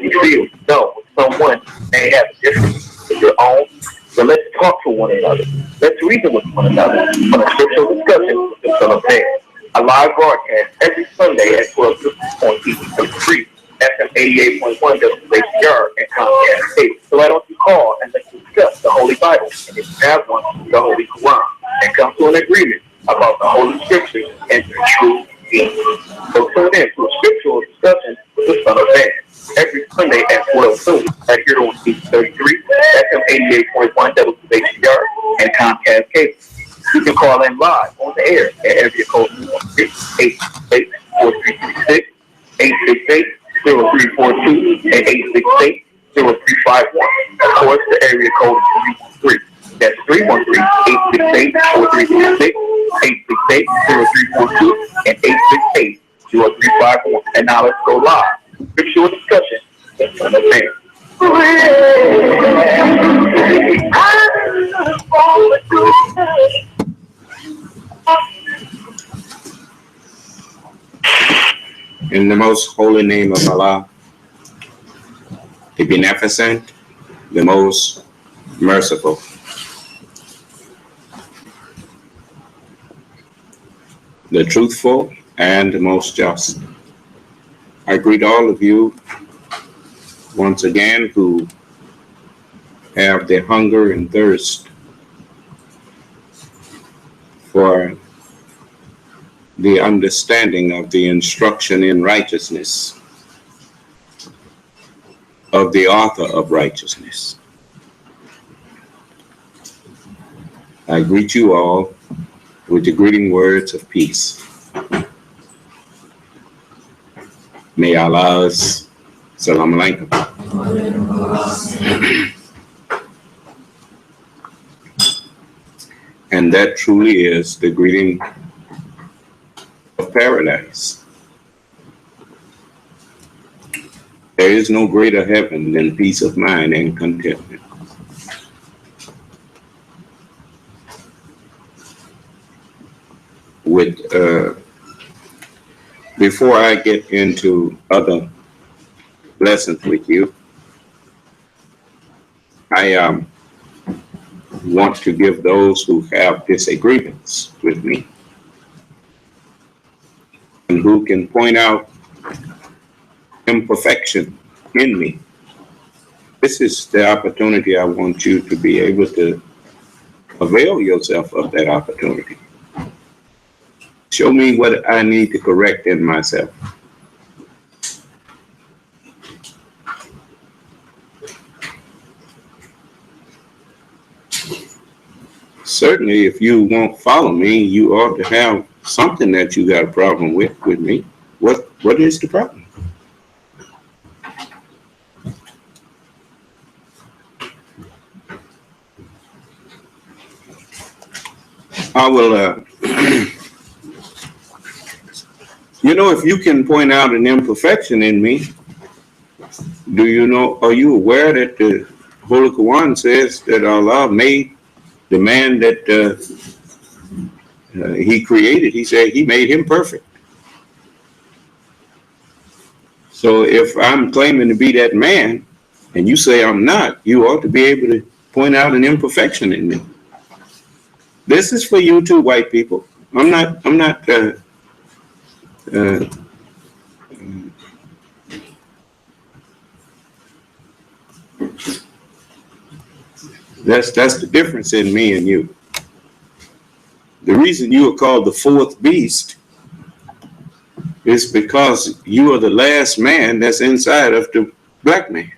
if you feel someone may have difference of your own, then let's talk to one another. Let's reason with one another on a scriptural discussion with the Son of Man. A live broadcast every Sunday at 12 on TV3, FM 88.1 WHR, and Comcast Cable. So why don't you call and let's discuss the Holy Bible, and if you have one, the Holy Quran, and come to an agreement about the Holy Scriptures and the true meaning. So tune in to a scriptural discussion with the Son of Man every Sunday at 12 noon right here on TV33, FM 88.1 WHR, and Comcast Cable. You can call in live on the air at area code 868-4336, 868-0342, and 868-0351. Of course, the area code is 3. That's 313-868-4336, 868-0342, and 868-0351. And now let's go live. Scriptural discussion. That's on the man. In the most holy name of Allah, the Beneficent, the most merciful. The truthful and the most just. I greet all of you once again who have the hunger and thirst for the understanding of the instruction in righteousness of the author of righteousness. I greet you all with the greeting words of peace. May Allah's salam alaikum. And that truly is the greeting of paradise. There is no greater heaven than peace of mind and contentment. Before I get into other lessons with you, I want to give those who have disagreements with me and who can point out imperfection in me. This is the opportunity I want you to be able to avail yourself of that opportunity. Show me what I need to correct in myself. Certainly, if you won't follow me, you ought to have something that you got a problem with me. What is the problem? I will, if you can point out an imperfection in me, are you aware that the Holy Quran says that Allah made the man that he created, he said he made him perfect. So if I'm claiming to be that man and you say I'm not, you ought to be able to point out an imperfection in me. This is for you too, white people. I'm not that's the difference in me and you. The reason you are called the fourth beast is because you are the last man that's inside of the black man.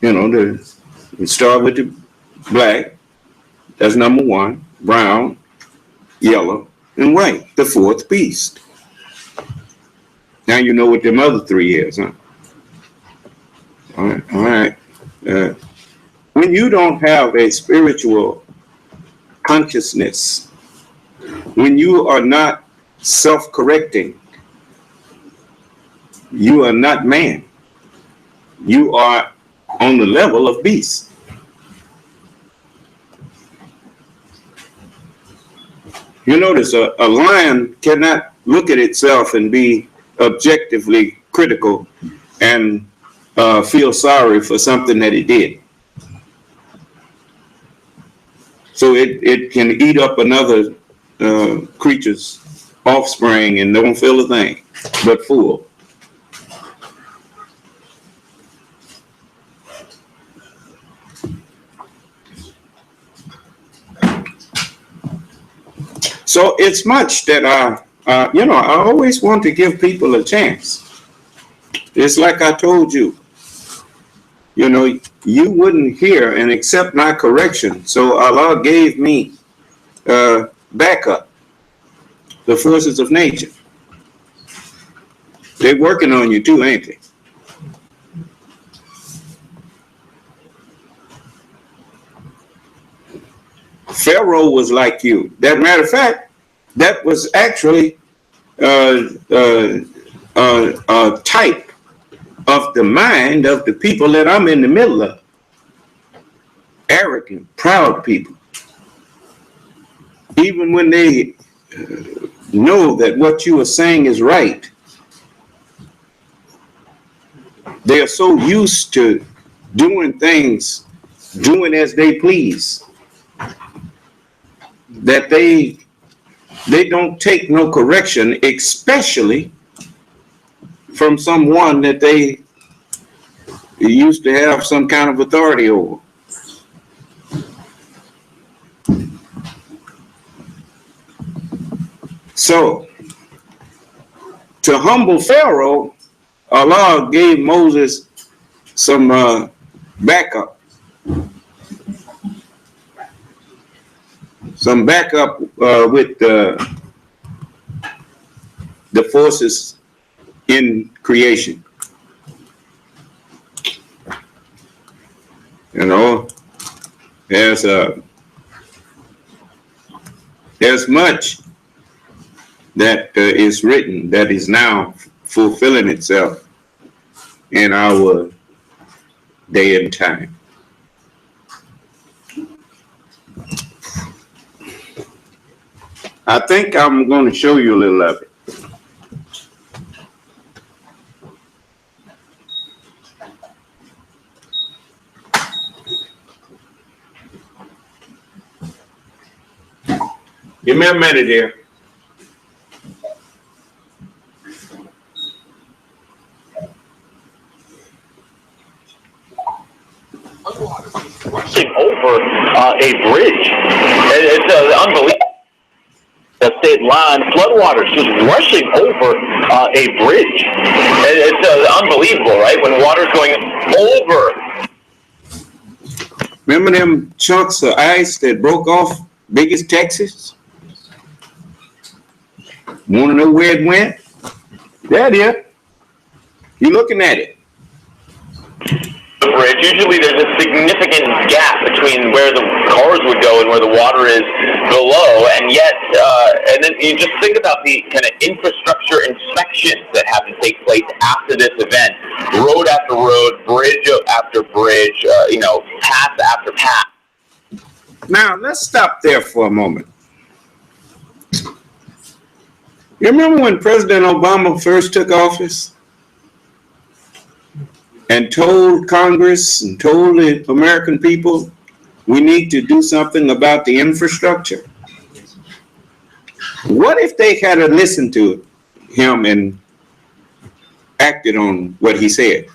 We start with the black, that's number one, brown, yellow, and white, the fourth beast. Now you know what them other three is, huh? All right. When you don't have a spiritual consciousness, when you are not self-correcting, you are not man. You are on the level of beast. You notice a lion cannot look at itself and be objectively critical and feel sorry for something that he did. So it can eat up another creature's offspring and don't feel a thing, but full. So it's much that I always want to give people a chance. It's like I told you, you wouldn't hear and accept my correction. So Allah gave me backup, the forces of nature. They're working on you too, ain't they? Pharaoh was like you. That matter of fact, that was actually a type of the mind of the people that I'm in the middle of. Arrogant, proud people. Even when they know that what you are saying is right, they are so used to doing things, doing as they please, that they don't take no correction, especially from someone that they used to have some kind of authority over. So, to humble Pharaoh, Allah gave Moses some backup. Some backup with the forces in creation. There's much that is written that is now fulfilling itself in our day and time. I think I'm going to show you a little of it. Give me a minute here. Over a bridge. It's unbelievable. The state line, floodwaters just rushing over a bridge. It's unbelievable, right? When water's going over. Remember them chunks of ice that broke off big as Texas? Want to know where it went? There it is. You're looking at it. Bridge. Usually there's a significant gap between where the cars would go and where the water is below, and yet, and then you just think about the kind of infrastructure inspections that have to take place after this event. Road after road, bridge after bridge, path after path. Now, let's stop there for a moment. You remember when President Obama first took office? And told Congress and told the American people, we need to do something about the infrastructure. What if they had listened to him and acted on what he said?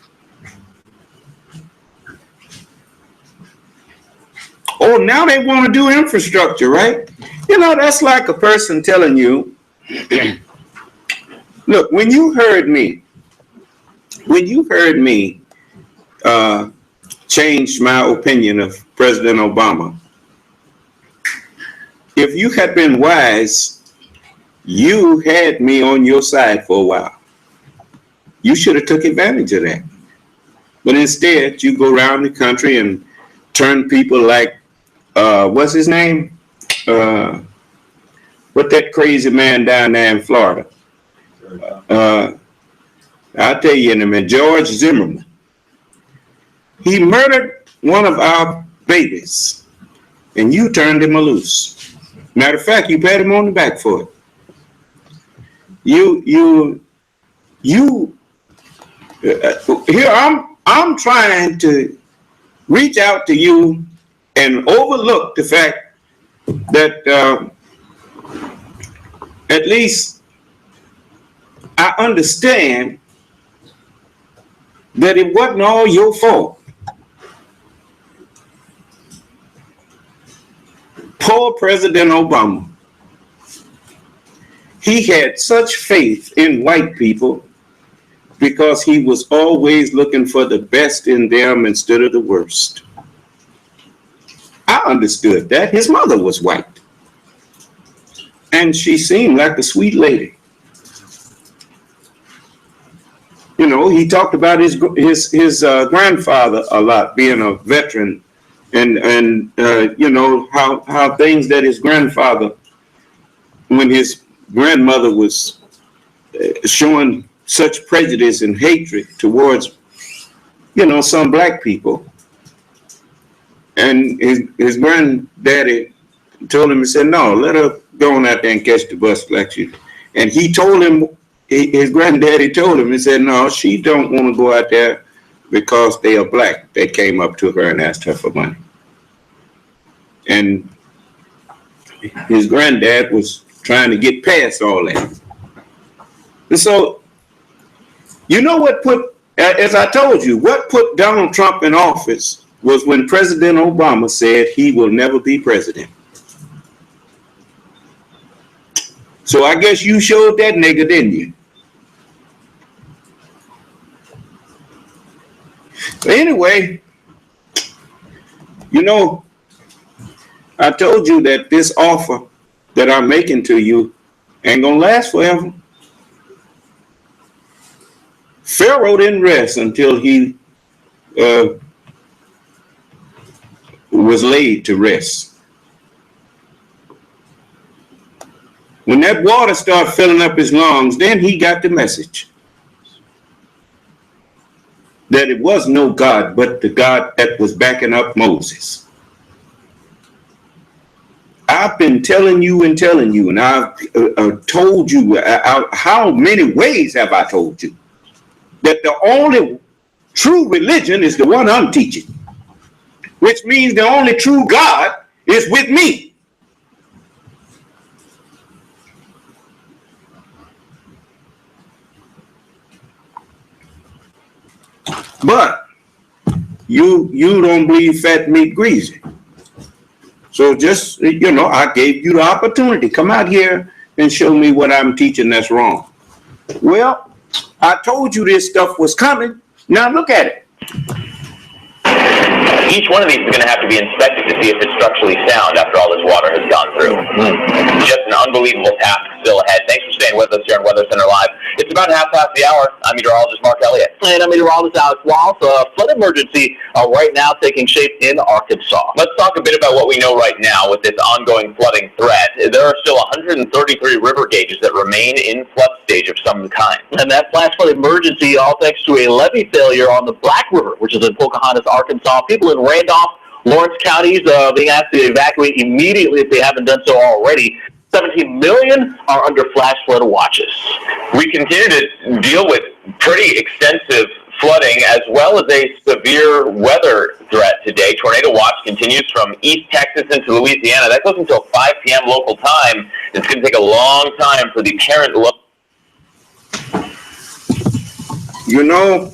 Oh, now they want to do infrastructure, right? That's like a person telling you, look, when you heard me changed my opinion of President Obama. If you had been wise, you had me on your side for a while. You should have took advantage of that. But instead, you go around the country and turn people like, what's his name? What that crazy man down there in Florida? I'll tell you in a minute, George Zimmerman. He murdered one of our babies, and you turned him loose. Matter of fact, you pat him on the back for it. You You here I'm trying to reach out to you and overlook the fact that at least I understand that it wasn't all your fault. Poor President Obama. He had such faith in white people because he was always looking for the best in them instead of the worst. I understood that. His mother was white. And she seemed like a sweet lady. You know, he talked about his grandfather a lot, being a veteran, and you know, how things that his grandfather, when his grandmother was showing such prejudice and hatred towards, you know, some black people, and his granddaddy told him, he said, no, let her go on out there and catch the bus like you. And he told him, his granddaddy told him, he said, no, she don't want to go out there because they are black. They came up to her and asked her for money. And his granddad was trying to get past all that. And so, you know what put, as I told you, what put Donald Trump in office was when President Obama said he will never be president. So I guess you showed that nigga, didn't you? But anyway, you know, I told you that this offer that I'm making to you ain't gonna last forever. Pharaoh didn't rest until he was laid to rest. When that water started filling up his lungs, then he got the message that it was no God but the God that was backing up Moses. I've been telling you, and I've told you, how many ways have I told you that the only true religion is the one I'm teaching, which means the only true God is with me. But you don't believe fat meat greasy. So just, you know, I gave you the opportunity. Come out here and show me what I'm teaching that's wrong. Well, I told you this stuff was coming. Now look at it. Each one of these is going to have to be inspected to see if it's structurally sound after all this water has gone through. Just an unbelievable task still ahead. Thanks for staying with us here on Weather Center Live. It's about half past the hour. I'm meteorologist Mark Elliott. And I'm meteorologist Alex Wallace. A flood emergency right now taking shape in Arkansas. Let's talk a bit about what we know right now with this ongoing flooding threat. There are still 133 river gauges that remain in flood stage of some kind. And that flash flood emergency all thanks to a levee failure on the Black River, which is in Pocahontas, Arkansas. People in Randolph, Lawrence counties being asked to evacuate immediately if they haven't done so already. 17 million are under flash flood watches. We continue to deal with pretty extensive flooding as well as a severe weather threat today. Tornado watch continues from East Texas into Louisiana. That goes until 5 p.m. local time. It's going to take a long time for the parent look. You know,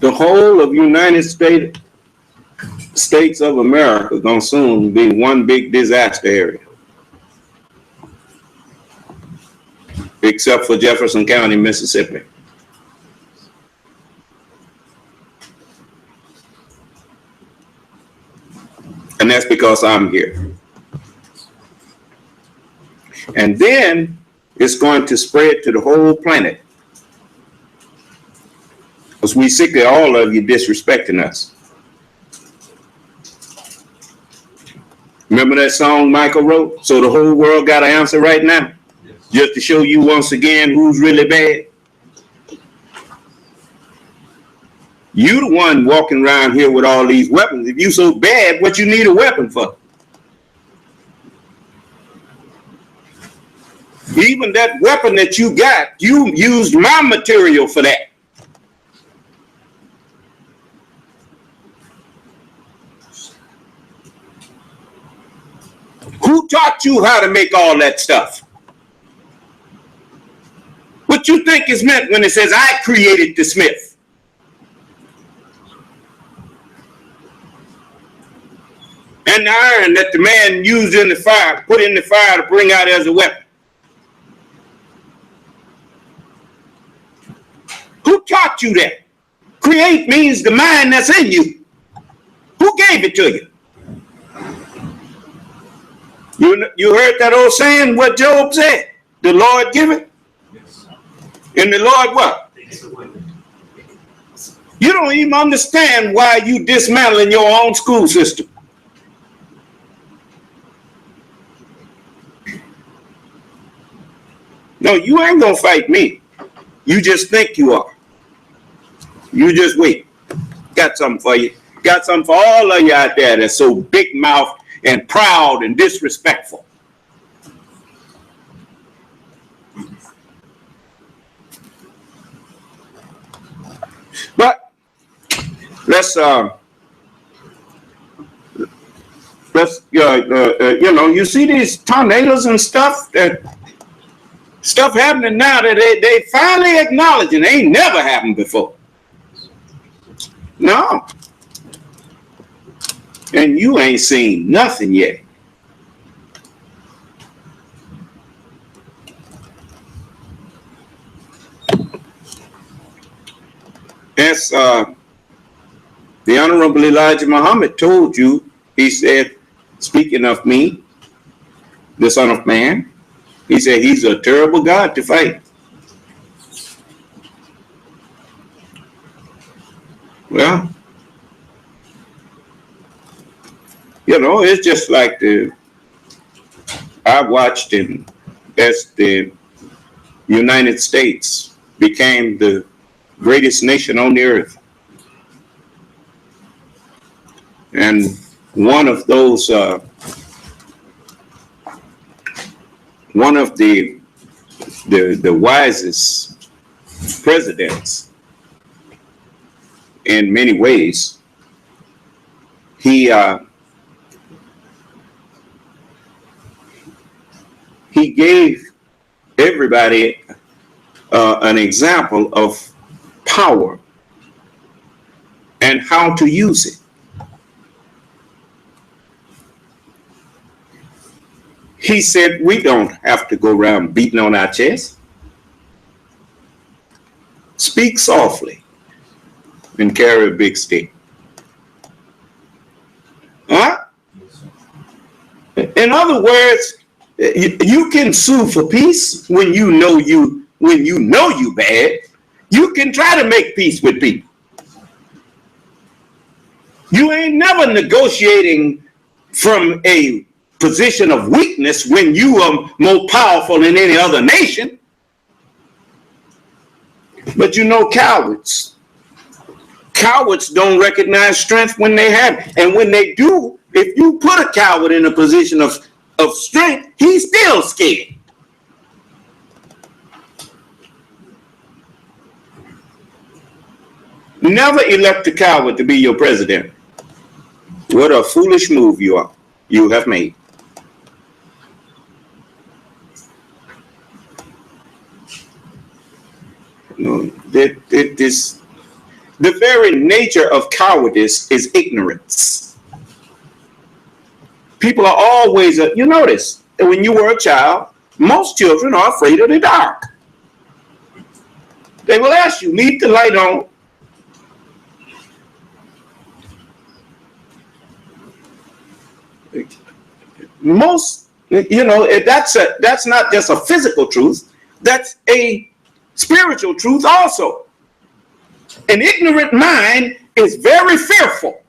the whole of United States of America is going to soon be one big disaster area. Except for Jefferson County, Mississippi. And that's because I'm here. And then it's going to spread to the whole planet. Because we sick of all of you disrespecting us. Remember that song Michael wrote? So the whole world got an answer right now? Yes. Just to show you once again who's really bad. You the one walking around here with all these weapons. If you so bad, what you need a weapon for? Even that weapon that you got, you used my material for that. Who taught you how to make all that stuff? What you think is meant when it says, I created the smith? And the iron that the man used in the fire, put in the fire to bring out as a weapon. Who taught you that? Create means the mind that's in you. Who gave it to you? You heard that old saying, what Job said? The Lord give it? And the Lord what? You don't even understand why you dismantling your own school system. No, you ain't gonna fight me. You just think you are. You just wait. Got something for you. Got something for all of you out there that's so big mouth and proud and disrespectful. But let's you see these tornadoes and stuff happening now that they finally acknowledging. They ain't never happened before. No. And you ain't seen nothing yet. As the Honorable Elijah Muhammad told you, he said, speaking of me, the Son of Man, he said he's a terrible God to fight. Well, it's just like I watched as the United States became the greatest nation on the earth. And one of those, one of the wisest presidents in many ways, he gave everybody an example of power and how to use it. He said, we don't have to go around beating on our chest. Speak softly and carry a big stick. Huh? In other words, you can sue for peace when you know you bad. You can try to make peace with people. You ain't never negotiating from a position of weakness when you are more powerful than any other nation. But cowards don't recognize strength when they have it. And when they do, if you put a coward in a position of strength, he's still scared. Never elect a coward to be your president. What a foolish move you have made. The very nature of cowardice is ignorance. People are always, you notice that when you were a child, most children are afraid of the dark. They will ask you, leave the light on. Most, that's not just a physical truth, that's a spiritual truth also. An ignorant mind is very fearful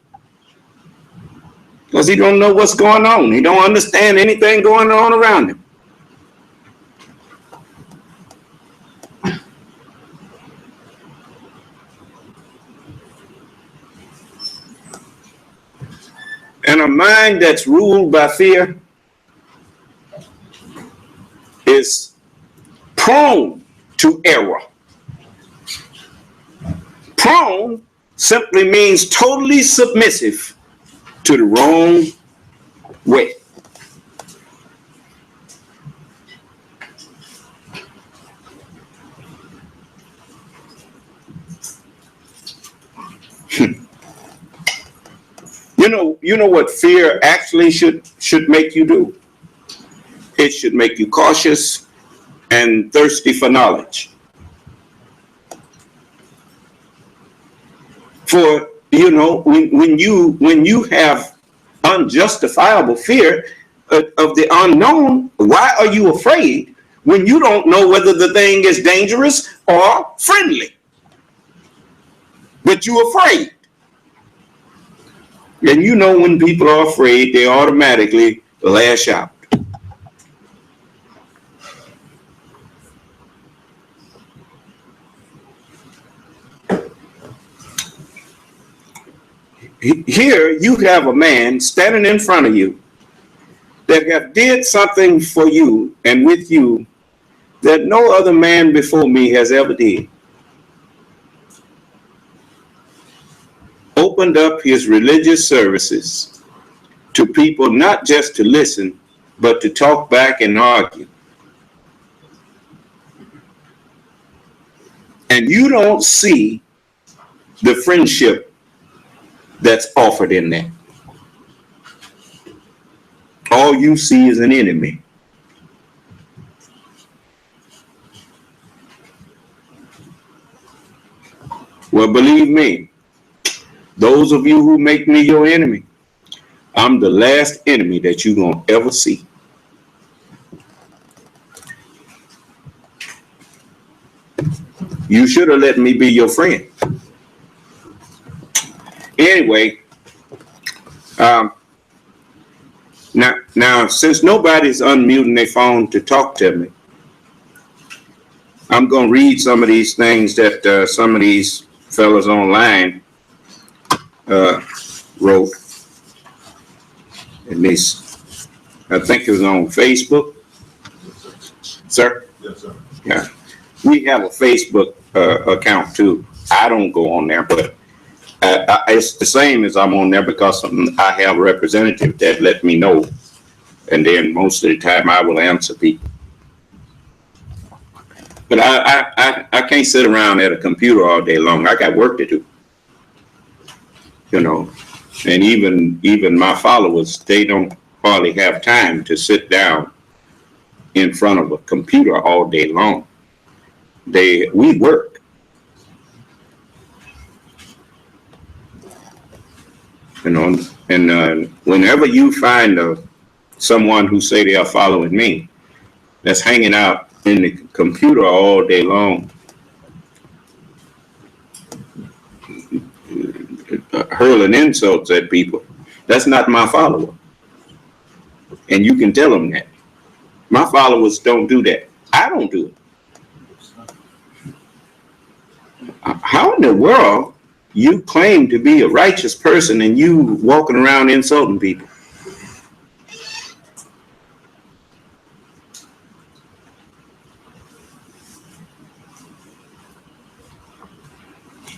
because he don't know what's going on. He don't understand anything going on around him. And a mind that's ruled by fear is prone to error. Prone simply means totally submissive to the wrong way. You know what fear actually should make you do? It should make you cautious and thirsty for knowledge. For when you have unjustifiable fear of the unknown, why are you afraid when you don't know whether the thing is dangerous or friendly? But you're afraid. And when people are afraid, they automatically lash out. Here you have a man standing in front of you that have did something for you and with you that no other man before me has ever did. Opened up his religious services to people not just to listen, but to talk back and argue. And you don't see the friendship that's offered in that. All you see is an enemy. Well, believe me, those of you who make me your enemy, I'm the last enemy that you're going to ever see. You should have let me be your friend. Anyway, now since nobody's unmuting their phone to talk to me, I'm going to read some of these things that some of these fellas online wrote. At least, I think it was on Facebook. Sir? Yes, sir. Yeah. We have a Facebook account too. I don't go on there, but it's the same as I'm on there because I have a representative that let me know. And then most of the time I will answer people. But I can't sit around at a computer all day long. I got work to do. And even my followers, they don't hardly have time to sit down in front of a computer all day long. We work. And whenever you find someone who say they are following me, that's hanging out in the computer all day long, hurling insults at people, that's not my follower. And you can tell them that. My followers don't do that. I don't do it. How in the world you claim to be a righteous person and you walking around insulting people?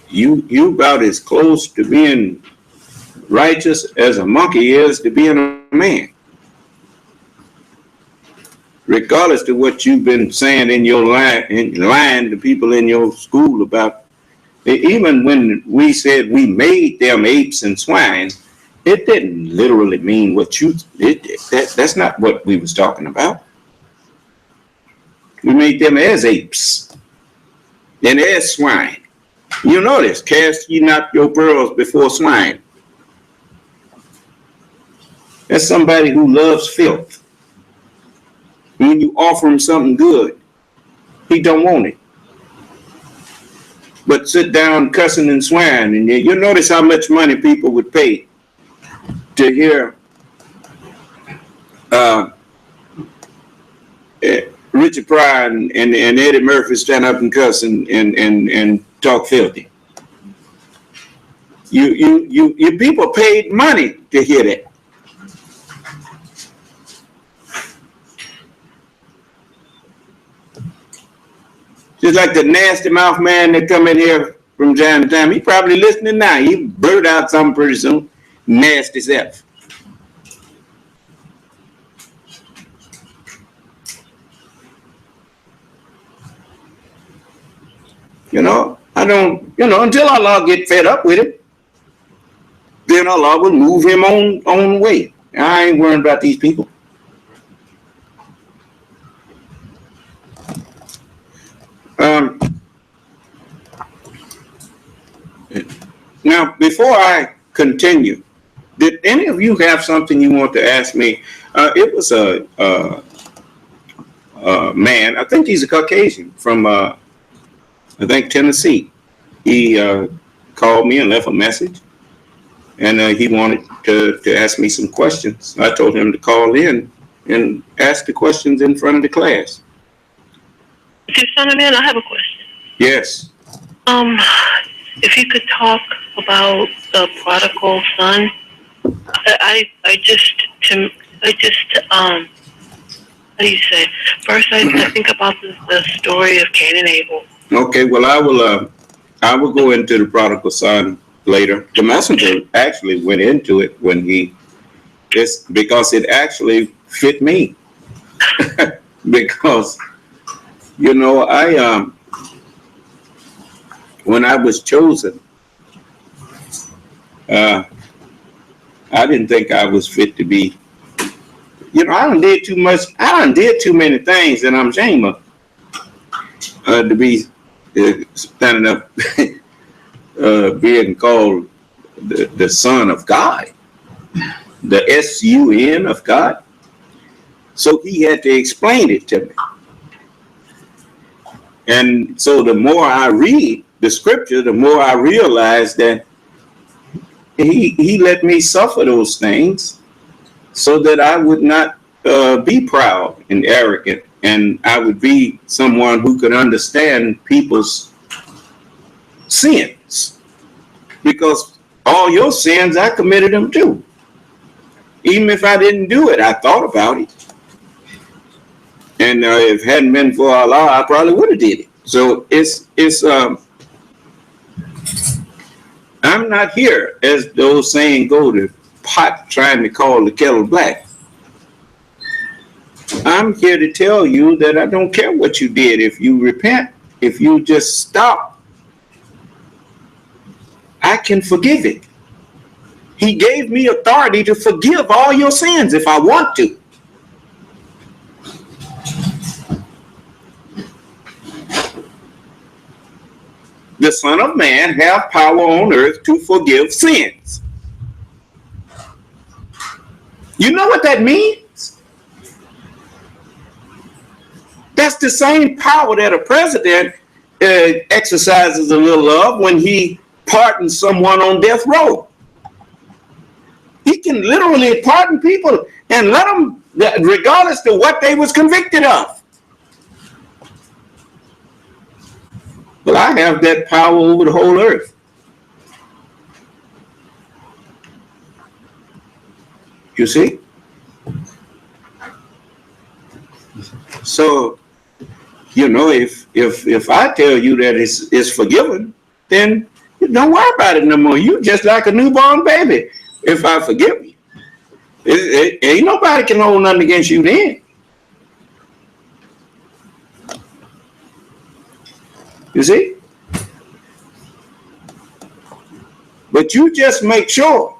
You about as close to being righteous as a monkey is to being a man. Regardless to what you've been saying in your lying to people in your school about, even when we said we made them apes and swine, it didn't literally mean what that's not what we was talking about. We made them as apes and as swine. You notice, cast ye not your pearls before swine. That's somebody who loves filth. When you offer him something good, he don't want it. But sit down cussing and swearing, and you notice how much money people would pay to hear Richard Pryor and Eddie Murphy stand up and cuss and talk filthy. You people paid money to hear that. Just like the nasty mouth man that come in here from time to time. He probably listening now. He blurt out something pretty soon. Nasty self. I don't, until Allah get fed up with it, then Allah will move him on way. I ain't worrying about these people. Now, before I continue, did any of you have something you want to ask me? It was a man, I think he's a Caucasian from, I think, Tennessee. He called me and left a message, and he wanted to ask me some questions. I told him to call in and ask the questions in front of the class. Dear son of man, I have a question. Yes. If you could talk about the prodigal son, I just how do you say? First, I think about the story of Cain and Abel. Okay, well, I will go into the prodigal son later. The messenger actually went into it because it actually fit me. Because, when I was chosen, I didn't think I was fit to be. I done did too much. I done did too many things that I'm ashamed of to be standing up, being called the Son of God, the S-U-N of God. So he had to explain it to me. And so the more I read the scripture, the more I realize that he let me suffer those things so that I would not be proud and arrogant, and I would be someone who could understand people's sins. Because all your sins, I committed them too. Even if I didn't do it, I thought about it. And if it hadn't been for Allah, I probably would have did it. So I'm not here, as those saying go, to pot trying to call the kettle black. I'm here to tell you that I don't care what you did. If you repent, if you just stop, I can forgive it. He gave me authority to forgive all your sins if I want to. The Son of Man have power on earth to forgive sins. You know what that means? That's the same power that a president exercises a little of when he pardons someone on death row. He can literally pardon people and let them, regardless of what they was convicted of. Well, I have that power over the whole earth. You see? So, if I tell you that it's forgiven, then you don't worry about it no more. You just like a newborn baby. If I forgive you, ain't nobody can hold nothing against you then. You see? But you just make sure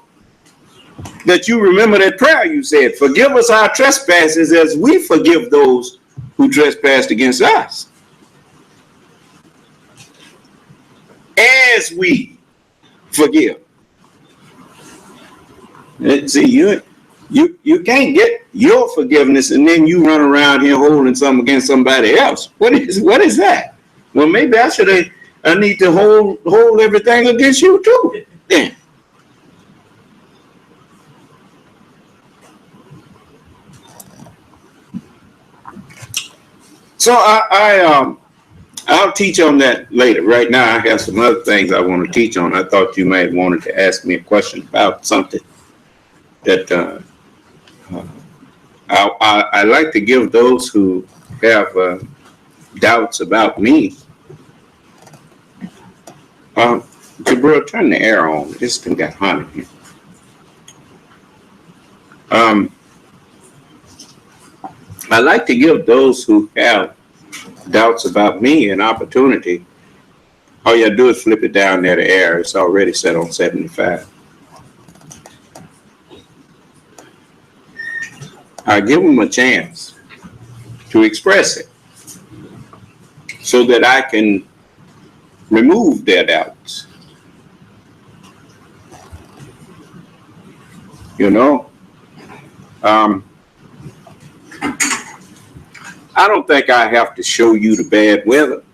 that you remember that prayer you said, forgive us our trespasses as we forgive those who trespassed against us. As we forgive. See, you can't get your forgiveness and then you run around here holding something against somebody else. What is that? Well, maybe I need to hold everything against you too. Then. So I'll teach on that later. Right now, I have some other things I want to teach on. I thought you might wanted to ask me a question about something that I like to give those who have doubts about me Jabril, turn the air on. This thing got hot in here. I like to give those who have doubts about me an opportunity. All you do is flip it down there to air. It's already set on 75. I give them a chance to express it so that I can remove their doubts. You know, I don't think I have to show you the bad weather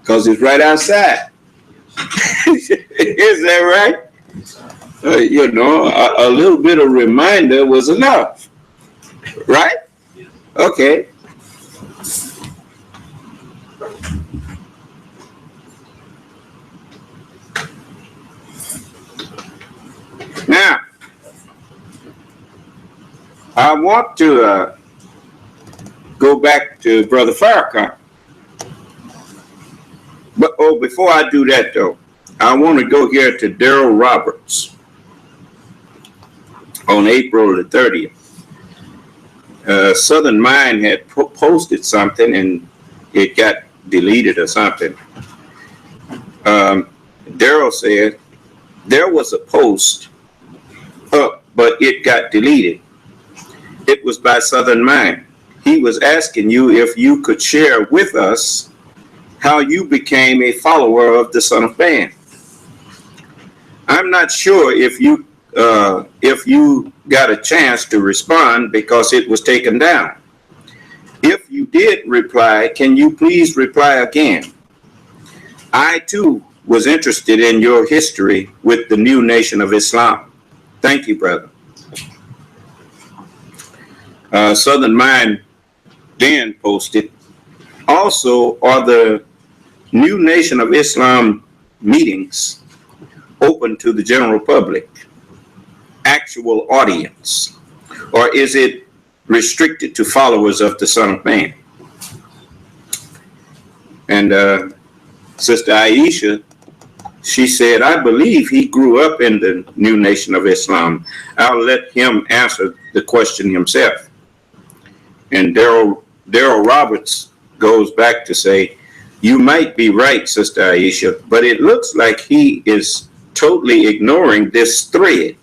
because it's right outside. Is that right? You know, a little bit of reminder was enough, right? Okay. Now, I want to go back to Brother Farrakhan. But before I do that, though, I want to go here to Daryl Roberts on April the 30th. Southern Mind had posted something and it got deleted or something. Daryl said there was a post up, but it got deleted. It was by Southern Mind. He was asking you if you could share with us how you became a follower of the Son of Man. I'm not sure if you got a chance to respond because it was taken down. If you did reply, can you please reply again? I too was interested in your history with the new Nation of Islam. Thank you, brother. Southern Mind then posted, also, are the new Nation of Islam meetings open to the general public, actual audience, or is it restricted to followers of the Son of Man? And Sister Aisha, she said, I believe he grew up in the new Nation of Islam. I'll let him answer the question himself. And Daryl Roberts goes back to say, you might be right, Sister Aisha, but it looks like he is totally ignoring this thread.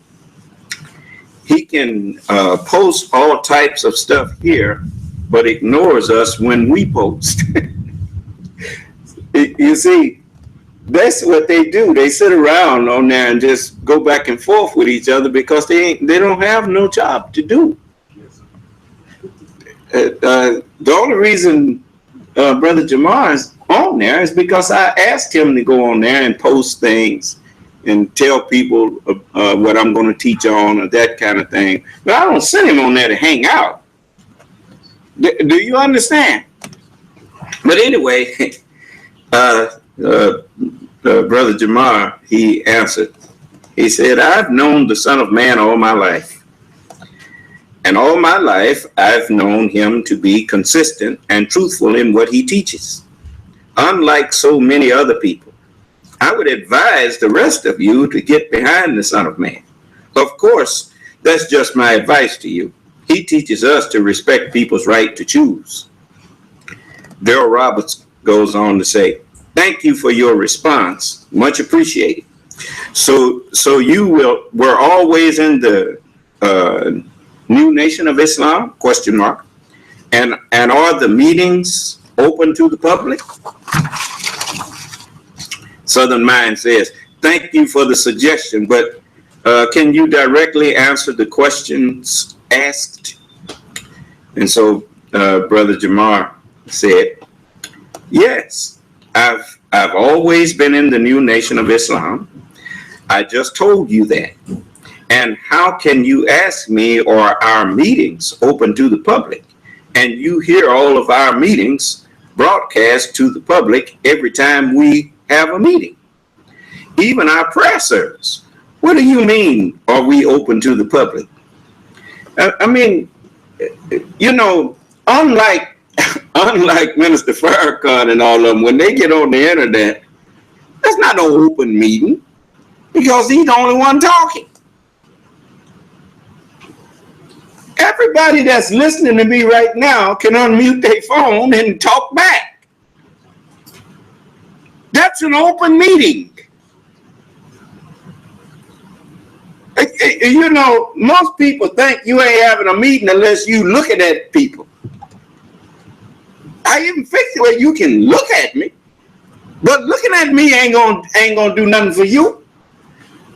He can post all types of stuff here, but ignores us when we post. You see, that's what they do. They sit around on there and just go back and forth with each other because they don't have no job to do. The only reason Brother Jamar is on there is because I asked him to go on there and post things and tell people what I'm going to teach on or that kind of thing. But I don't send him on there to hang out. Do you understand? But anyway, Brother Jamar, he answered. He said, I've known the Son of Man all my life. And all my life, I've known him to be consistent and truthful in what he teaches. Unlike so many other people, I would advise the rest of you to get behind the Son of Man. Of course, that's just my advice to you. He teaches us to respect people's right to choose. Daryl Roberts goes on to say, thank you for your response. Much appreciated. So you were always in the new Nation of Islam, ? And are the meetings open to the public? Southern Mind says, thank you for the suggestion, but can you directly answer the questions asked? And so Brother Jamar said, yes, I've always been in the new Nation of Islam. I just told you that. And how can you ask me, or our meetings open to the public? And you hear all of our meetings broadcast to the public every time we have a meeting. Even our prayer service. What do you mean, are we open to the public? I mean, you know, unlike Minister Farrakhan and all of them, when they get on the internet, That's not no open meeting because he's the only one talking. Everybody that's listening to me right now can unmute their phone and talk back. That's an open meeting. You know, most people think you ain't having a meeting unless you looking at people. I even fixed it where you can look at me, but looking at me ain't gonna do nothing for you.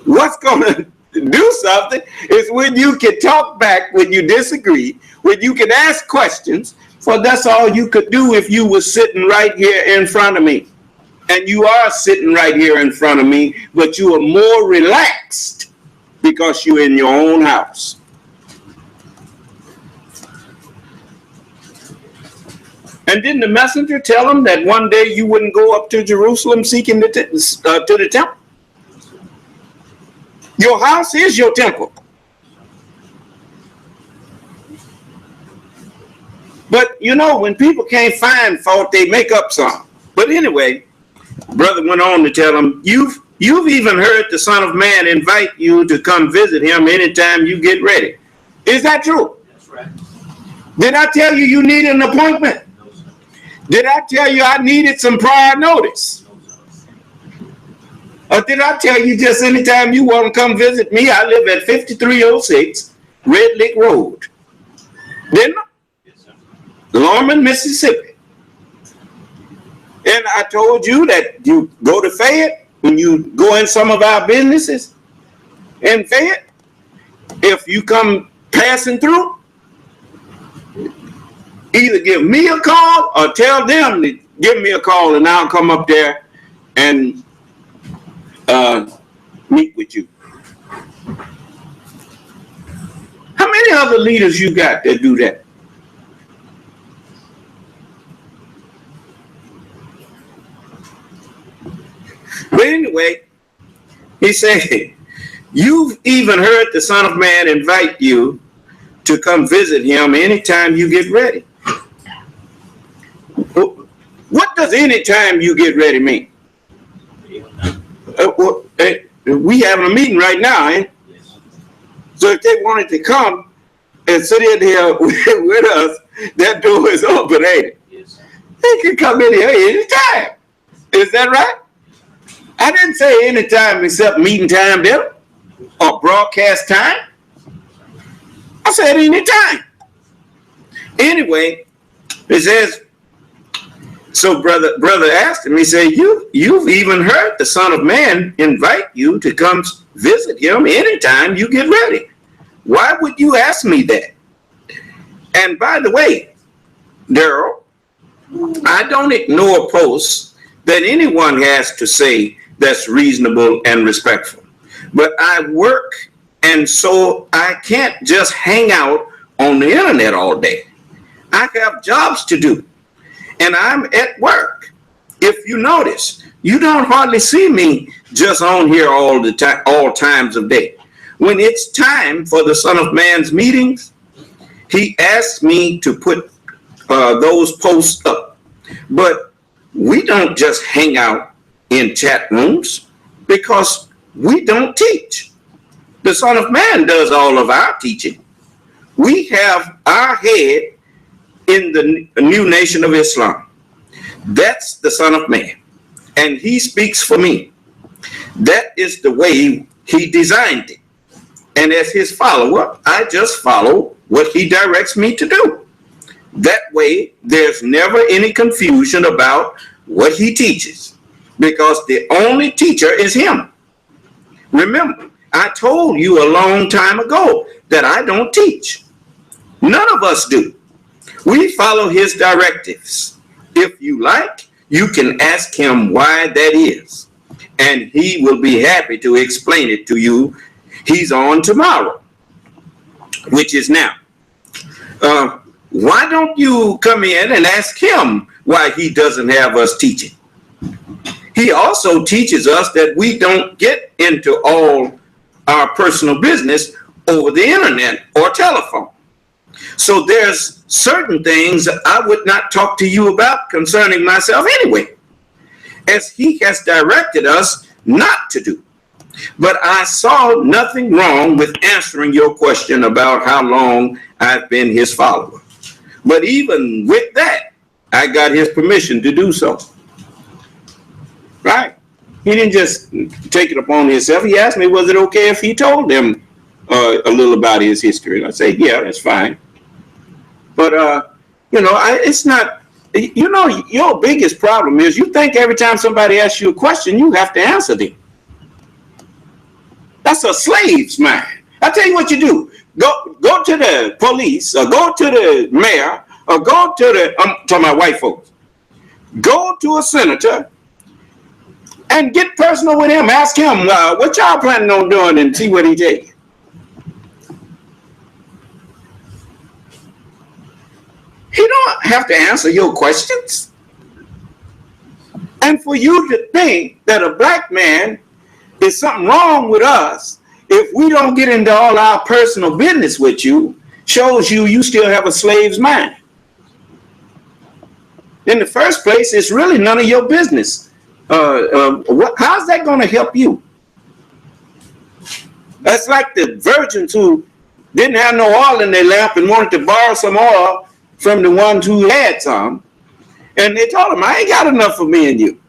What's gonna do something is when you can talk back, when you disagree, when you can ask questions. For that's all you could do if you were sitting right here in front of me. And you are sitting right here in front of me, but you are more relaxed because you're in your own house. And didn't the messenger tell him that one day you wouldn't go up to Jerusalem seeking to the temple? Your house is your temple. But you know, when people can't find fault, they make up some. But anyway, brother went on to tell him, you've even heard the Son of Man invite you to come visit him anytime you get ready. Is that true? That's right. Did I tell you you needed an appointment? No, sir. Did I tell you I needed some prior notice? No, sir. Or did I tell you just anytime you want to come visit me? I live at 5306 Red Lick Road. Didn't I? Yes, sir. Lorman, Mississippi. And I told you that you go to Fayette, when you go in some of our businesses in Fayette, if you come passing through, either give me a call or tell them to give me a call, and I'll come up there and meet with you. How many other leaders you got that do that? But anyway, he said, you've even heard the Son of Man invite you to come visit him anytime you get ready. What does anytime you get ready mean? We having a meeting right now, eh? Yes. So if they wanted to come and sit in here with us, that door is open, ain't it? Yes. They can come in here anytime. Is that right? I didn't say anytime except meeting time, did I? Or broadcast time. I said anytime. Anyway, it says, so brother asked him, he said, you've even heard the Son of Man invite you to come visit him anytime you get ready. Why would you ask me that? And by the way, Daryl, I don't ignore posts that anyone has to say that's reasonable and respectful. But I work, and so I can't just hang out on the internet all day. I have jobs to do, and I'm at work. If you notice, you don't hardly see me just on here all the time, all times of day. When it's time for the Son of Man's meetings, he asks me to put those posts up. But we don't just hang out in chat rooms because we don't teach. The Son of Man does all of our teaching. We have our head in the new nation of Islam. That's the Son of Man, and he speaks for me. That is the way he designed it. And as his follower, I just follow what he directs me to do. That way, there's never any confusion about what he teaches, because the only teacher is him. Remember, I told you a long time ago that I don't teach. None of us do. We follow his directives. If you like, you can ask him why that is, and he will be happy to explain it to you. He's on tomorrow, which is now. Why don't you come in and ask him why he doesn't have us teaching? He also teaches us that we don't get into all our personal business over the internet or telephone. So there's certain things I would not talk to you about concerning myself anyway. as he has directed us not to do. But I saw nothing wrong with answering your question about how long I've been his follower. But even with that, I got his permission to do so. Right? He didn't just take it upon himself. He asked me, was it okay if he told them a little about his history? And I say, yeah, that's fine. But, it's not, your biggest problem is you think every time somebody asks you a question, you have to answer them. That's a slave's mind. I tell you what you do. Go to the police, or go to the mayor, or go to I'm talking about white folks. Go to a senator and get personal with him. Ask him, what y'all planning on doing, and see what he tell you. He don't have to answer your questions. And for you to think that a black man is something wrong with us if we don't get into all our personal business with you, shows you still have a slave's mind. In the first place, it's really none of your business. How's that going to help you? That's like the virgins who didn't have no oil in their lamp and wanted to borrow some oil from the ones who had some. And they told him, I ain't got enough for me and you.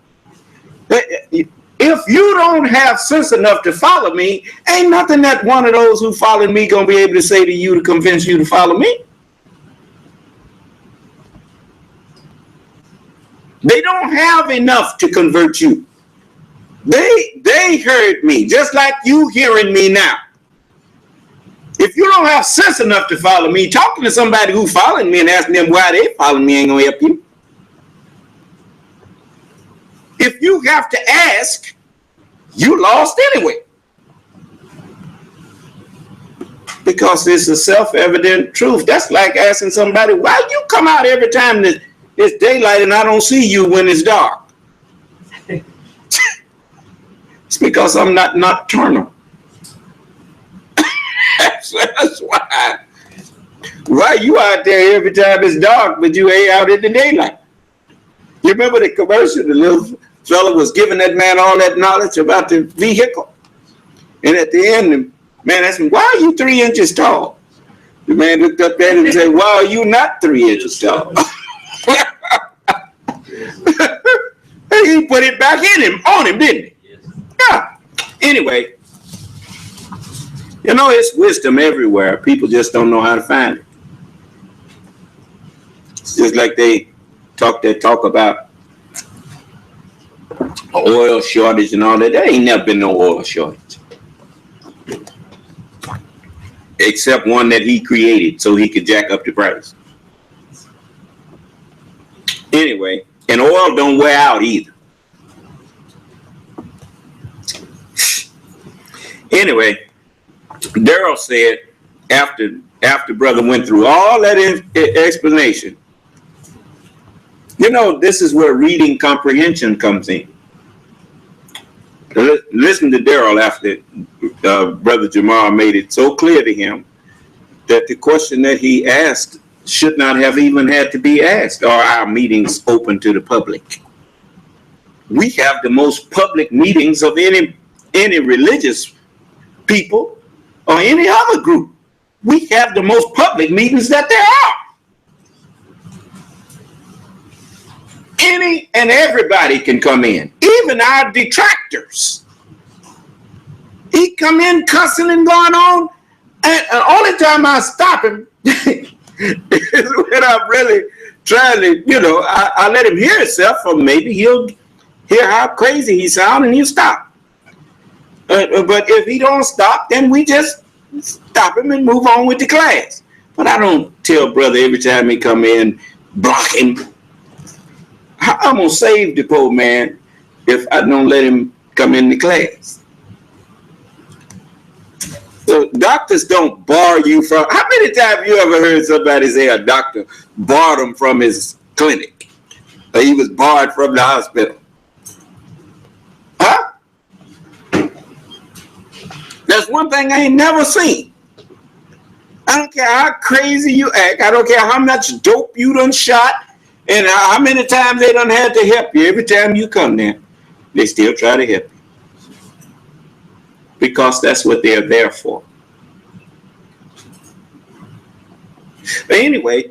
If you don't have sense enough to follow me, ain't nothing that one of those who follow me going to be able to say to you to convince you to follow me. They don't have enough to convert you. They heard me, just like you hearing me now. If you don't have sense enough to follow me, talking to somebody who following me and asking them why they following me ain't going to help you. If you have to ask, you lost anyway. Because it's a self-evident truth. That's like asking somebody, why you come out every time it's daylight and I don't see you when it's dark? It's because I'm not nocturnal. That's why. Why you out there every time it's dark, but you ain't out in the daylight? You remember the commercial, the little fellow was giving that man all that knowledge about the vehicle. And at the end, the man asked him, why are you 3 inches tall? The man looked up at him and said, why are you not 3 inches tall? He put it back on him, didn't he? Yeah. Anyway, it's wisdom everywhere. People just don't know how to find it. It's just like they talk about oil shortage and all that. There ain't never been no oil shortage. Except one that he created so he could jack up the price. Anyway, and oil don't wear out either. Anyway, Daryl said after brother went through all that explanation, this is where reading comprehension comes in. Listen to Daryl after Brother Jamar made it so clear to him that the question that he asked should not have even had to be asked. Are our meetings open to the public? We have the most public meetings of any religious people or any other group. We have the most public meetings that there are. Any and everybody can come in, even our detractors. He come in cussing and going on, and the only time I stop him is when I'm really trying to, I let him hear himself, or maybe he'll hear how crazy he sounds and he'll stop. But if he don't stop, then we just stop him and move on with the class. But I don't tell brother every time he come in, block him. I'm going to save the poor man if I don't let him come in the class. So doctors don't bar you from, how many times you ever heard somebody say a doctor barred him from his clinic? Or he was barred from the hospital? Huh? That's one thing I ain't never seen. I don't care how crazy you act. I don't care how much dope you done shot and how many times they done had to help you every time you come there. They still try to help you because that's what they're there for. But anyway,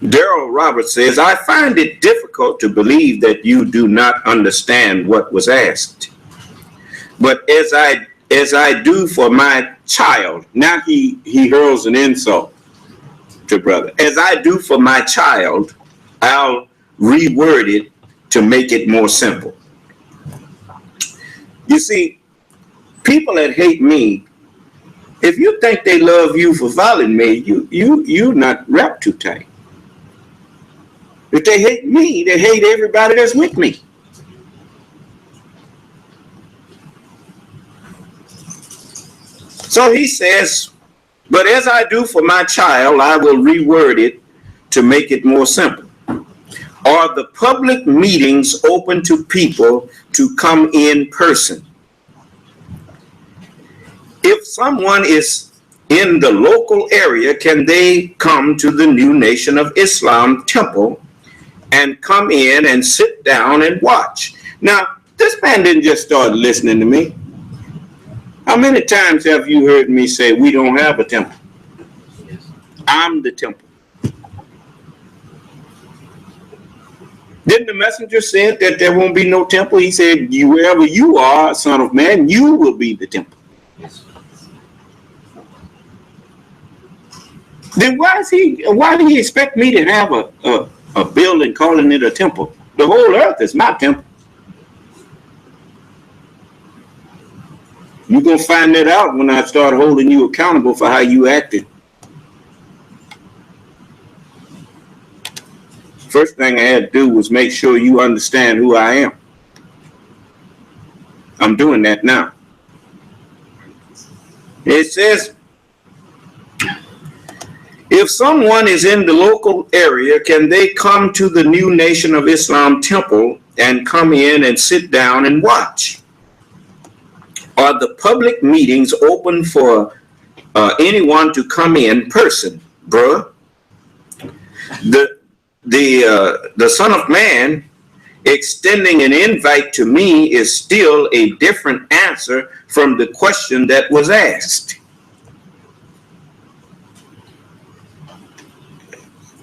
Daryl Roberts says, I find it difficult to believe that you do not understand what was asked. But as I do for my child, now he hurls an insult to brother. As I do for my child, I'll reword it to make it more simple. You see, people that hate me, if you think they love you for following me, you're not wrapped too tight. If they hate me, they hate everybody that's with me. So he says, but as I do for my child, I will reword it to make it more simple. Are the public meetings open to people to come in person? If someone is in the local area, can they come to the New Nation of Islam temple and come in and sit down and watch? Now, this man didn't just start listening to me. How many times have you heard me say we don't have a temple? I'm the temple. Didn't the messenger say that there won't be no temple? He said, wherever you are, son of man, you will be the temple. Then why do he expect me to have a building calling it a temple? The whole earth is my temple. You're going to find that out when I start holding you accountable for how you acted. First thing I had to do was make sure you understand who I am. I'm doing that now. It says, if someone is in the local area, can they come to the New Nation of Islam temple and come in and sit down and watch? Are the public meetings open for anyone to come in person, bruh? The Son of Man extending an invite to me is still a different answer from the question that was asked.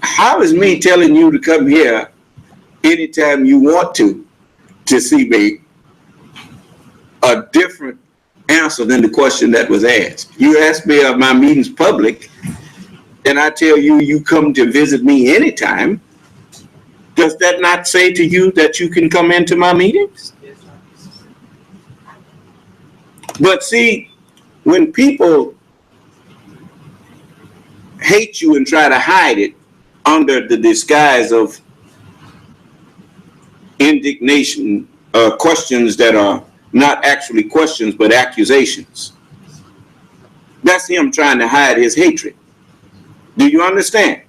How is me telling you to come here anytime you want to see me a different answer than the question that was asked? You asked me are my meetings public, and I tell you, you come to visit me anytime. Does that not say to you that you can come into my meetings? But see, when people hate you and try to hide it under the disguise of indignation, questions that are not actually questions, but accusations. That's him trying to hide his hatred. Do you understand?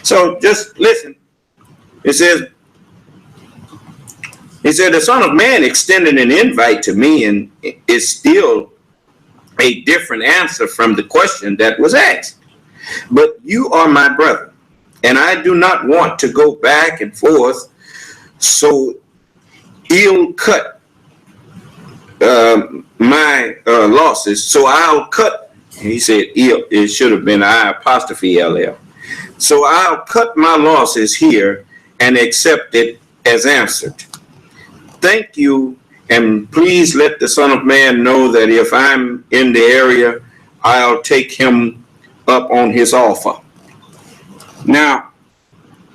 So just listen. It says, the Son of Man extended an invite to me, and is still a different answer from the question that was asked. But you are my brother, and I do not want to go back and forth so ill cut my losses. So I'll cut, he said ill, it should have been I apostrophe LL. So I'll cut my losses here and accept it as answered. Thank you, and please let the Son of Man know that if I'm in the area, I'll take him up on his offer. Now,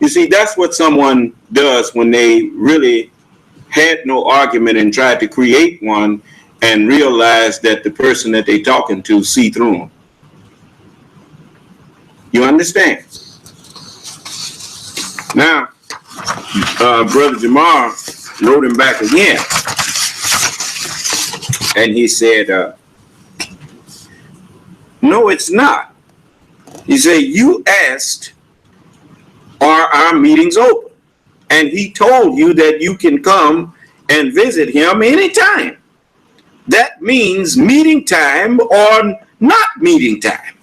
you see, that's what someone does when they really had no argument and tried to create one and realize that the person that they're talking to see through them. You understand? Now, Brother Jamar wrote him back again, and he said, no, it's not. He said, you asked, are our meetings open? And he told you that you can come and visit him anytime. That means meeting time or not meeting time.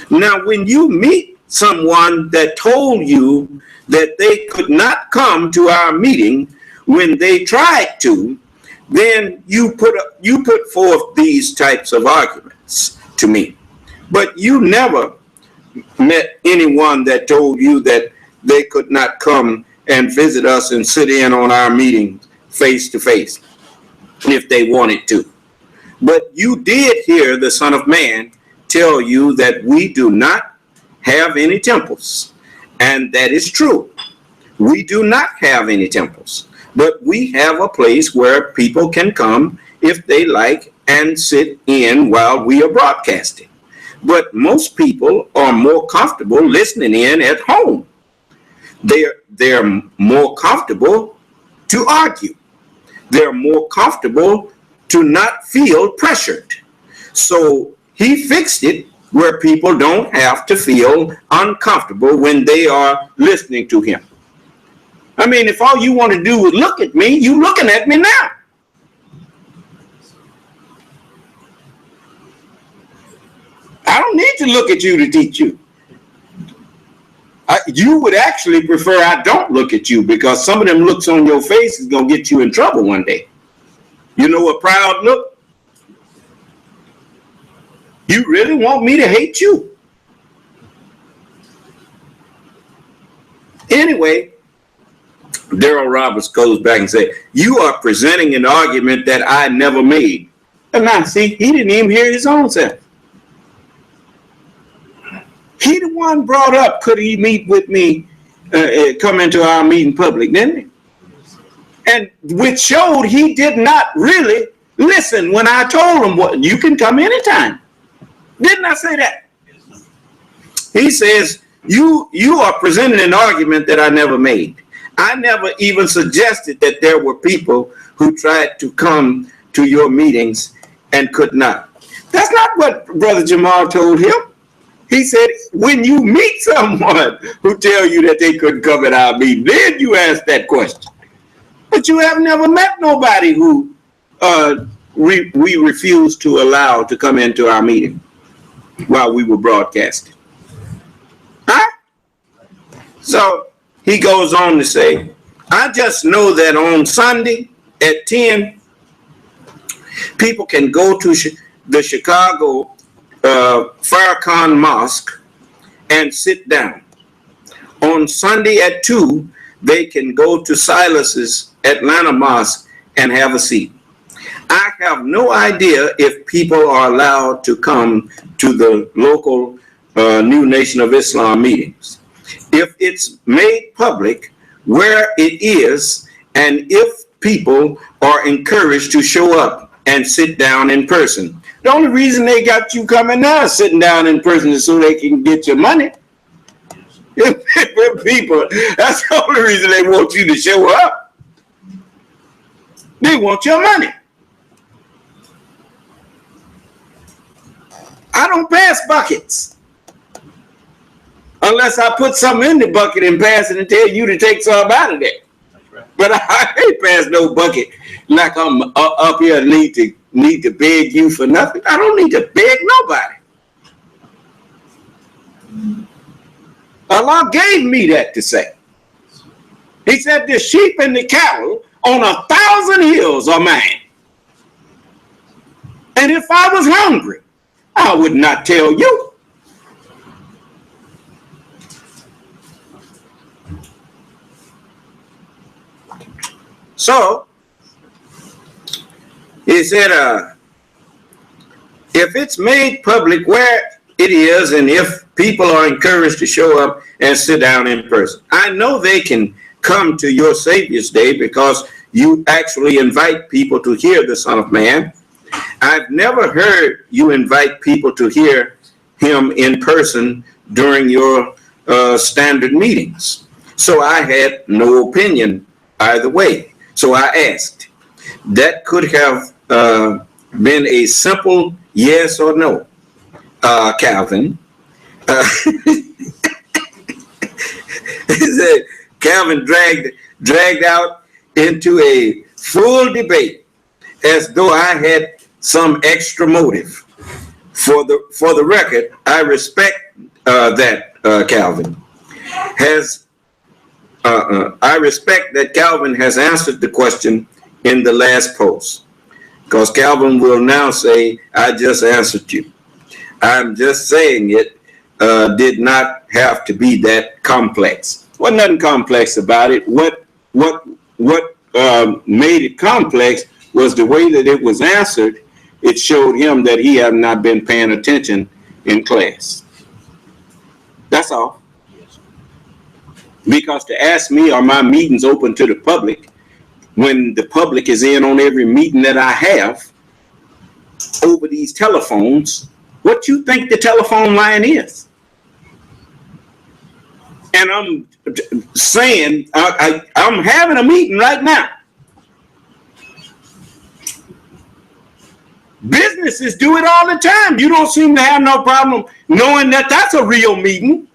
Now, when you meet someone that told you that they could not come to our meeting, when they tried to, then you put forth these types of arguments to me. But you never met anyone that told you that they could not come and visit us and sit in on our meetings face to face if they wanted to. But you did hear the Son of Man tell you that we do not have any temples. And that is true. We do not have any temples, but we have a place where people can come if they like and sit in while we are broadcasting. But most people are more comfortable listening in at home. They're more comfortable to argue. They're more comfortable to not feel pressured. So he fixed it where people don't have to feel uncomfortable when they are listening to him. I mean, if all you want to do is look at me, you looking at me now. I don't need to look at you to teach you. You would actually prefer I don't look at you, because some of them looks on your face is going to get you in trouble one day. You know a proud look? You really want me to hate you? Anyway, Daryl Roberts goes back and says, you are presenting an argument that I never made. And now, see, he didn't even hear his own self. He the one brought up, could he meet with me, come into our meeting public, didn't he? And which showed he did not really listen when I told him, what, you can come anytime. Didn't I say that? He says, you are presenting an argument that I never made. I never even suggested that there were people who tried to come to your meetings and could not. That's not what Brother Jamal told him. He said, when you meet someone who tell you that they couldn't come at our meeting, then you ask that question. But you have never met nobody who we refused to allow to come into our meeting while we were broadcasting. Huh? So he goes on to say, I just know that on Sunday at 10, people can go to the Chicago Farrakhan Mosque and sit down. On Sunday at 2, they can go to Silas's Atlanta Mosque and have a seat. I have no idea if people are allowed to come to the local New Nation of Islam meetings. If it's made public where it is, and if people are encouraged to show up and sit down in person. The only reason they got you coming now sitting down in person is so they can get your money. People, that's the only reason they want you to show up. They want your money. I don't pass buckets unless I put something in the bucket and pass it and tell you to take some out of there. Right. But I ain't pass no bucket like I'm up here need to beg you for nothing. I don't need to beg nobody. Allah gave me that to say. He said the sheep and the cattle on 1,000 hills are mine. And if I was hungry, I would not tell you. So, he said, if it's made public where it is, and if people are encouraged to show up and sit down in person, I know they can come to your Savior's Day because you actually invite people to hear the Son of Man. I've never heard you invite people to hear him in person during your standard meetings. So I had no opinion either way. So I asked. That could have been a simple yes or no, Calvin. He said Calvin dragged out into a full debate as though I had some extra motive. For the record, I respect that, Calvin. I respect that Calvin has answered the question in the last post, because Calvin will now say, I just answered you. I'm just saying it did not have to be that complex. Wasn't nothing complex about it. What made it complex was the way that it was answered. It showed him that he had not been paying attention in class. That's all. Because to ask me, are my meetings open to the public, when the public is in on every meeting that I have over these telephones, what you think the telephone line is? And I'm saying, I'm having a meeting right now. Businesses do it all the time. You don't seem to have no problem knowing that that's a real meeting.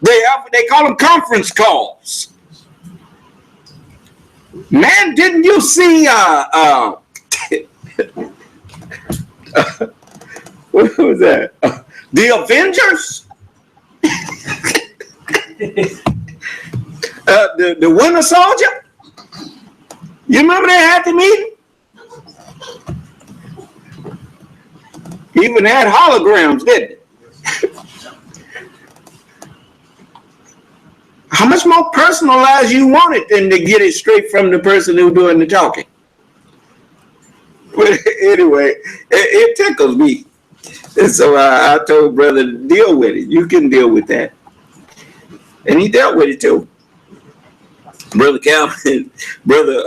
They call them conference calls. Man, didn't you see what was that? The Avengers? The Winter Soldier? You remember they had the meeting? Even had holograms, didn't it? How much more personalized you want it than to get it straight from the person who's doing the talking? But anyway, it tickles me. And so I told brother to deal with it. You can deal with that. And he dealt with it too. Brother Calvin, brother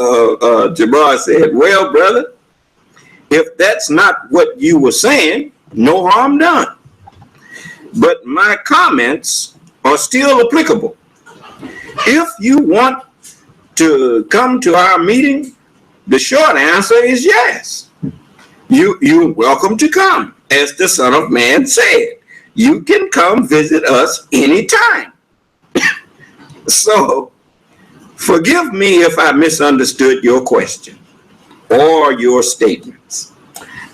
Jabbar said, well, brother, if that's not what you were saying, no harm done. But my comments are still applicable. If you want to come to our meeting, the short answer is yes. You're welcome to come. As the Son of Man said, you can come visit us anytime. So, forgive me if I misunderstood your question or your statements.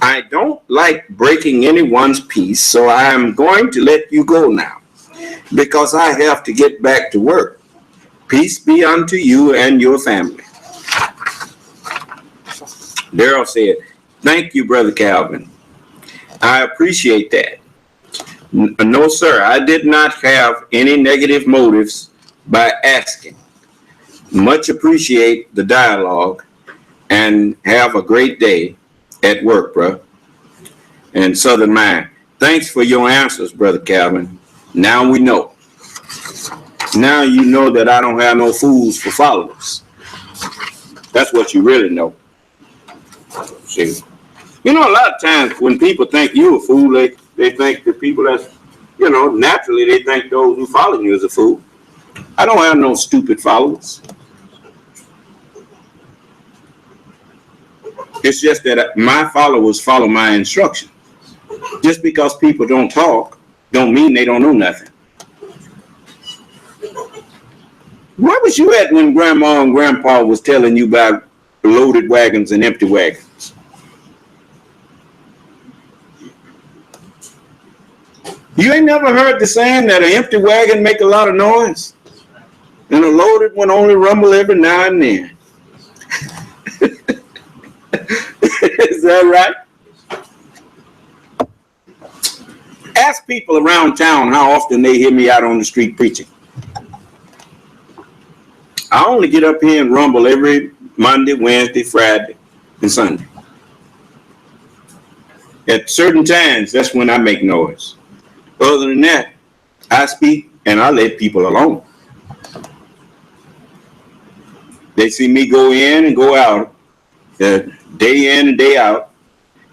I don't like breaking anyone's peace, so I am going to let you go now because I have to get back to work. Peace be unto you and your family. Daryl said, thank you, Brother Calvin. I appreciate that. No, sir, I did not have any negative motives by asking. Much appreciate the dialogue and have a great day at work, bro. And Southern Mind, thanks for your answers, Brother Calvin. Now we know. Now you know that I don't have no fools for followers. That's what you really know. See, you know, a lot of times when people think you a fool, they think the people that's, you know, naturally they think those who follow you is a fool. I don't have no stupid followers. It's just that my followers follow my instructions. Just because people don't talk, don't mean they don't know nothing. Where was you at when Grandma and Grandpa was telling you about loaded wagons and empty wagons? You ain't never heard the saying that an empty wagon make a lot of noise and a loaded one only rumble every now and then? Is that right? Ask people around town how often they hear me out on the street preaching. I only get up here and rumble every Monday, Wednesday, Friday, and Sunday. At certain times, that's when I make noise. Other than that, I speak and I let people alone. They see me go in and go out, day in and day out,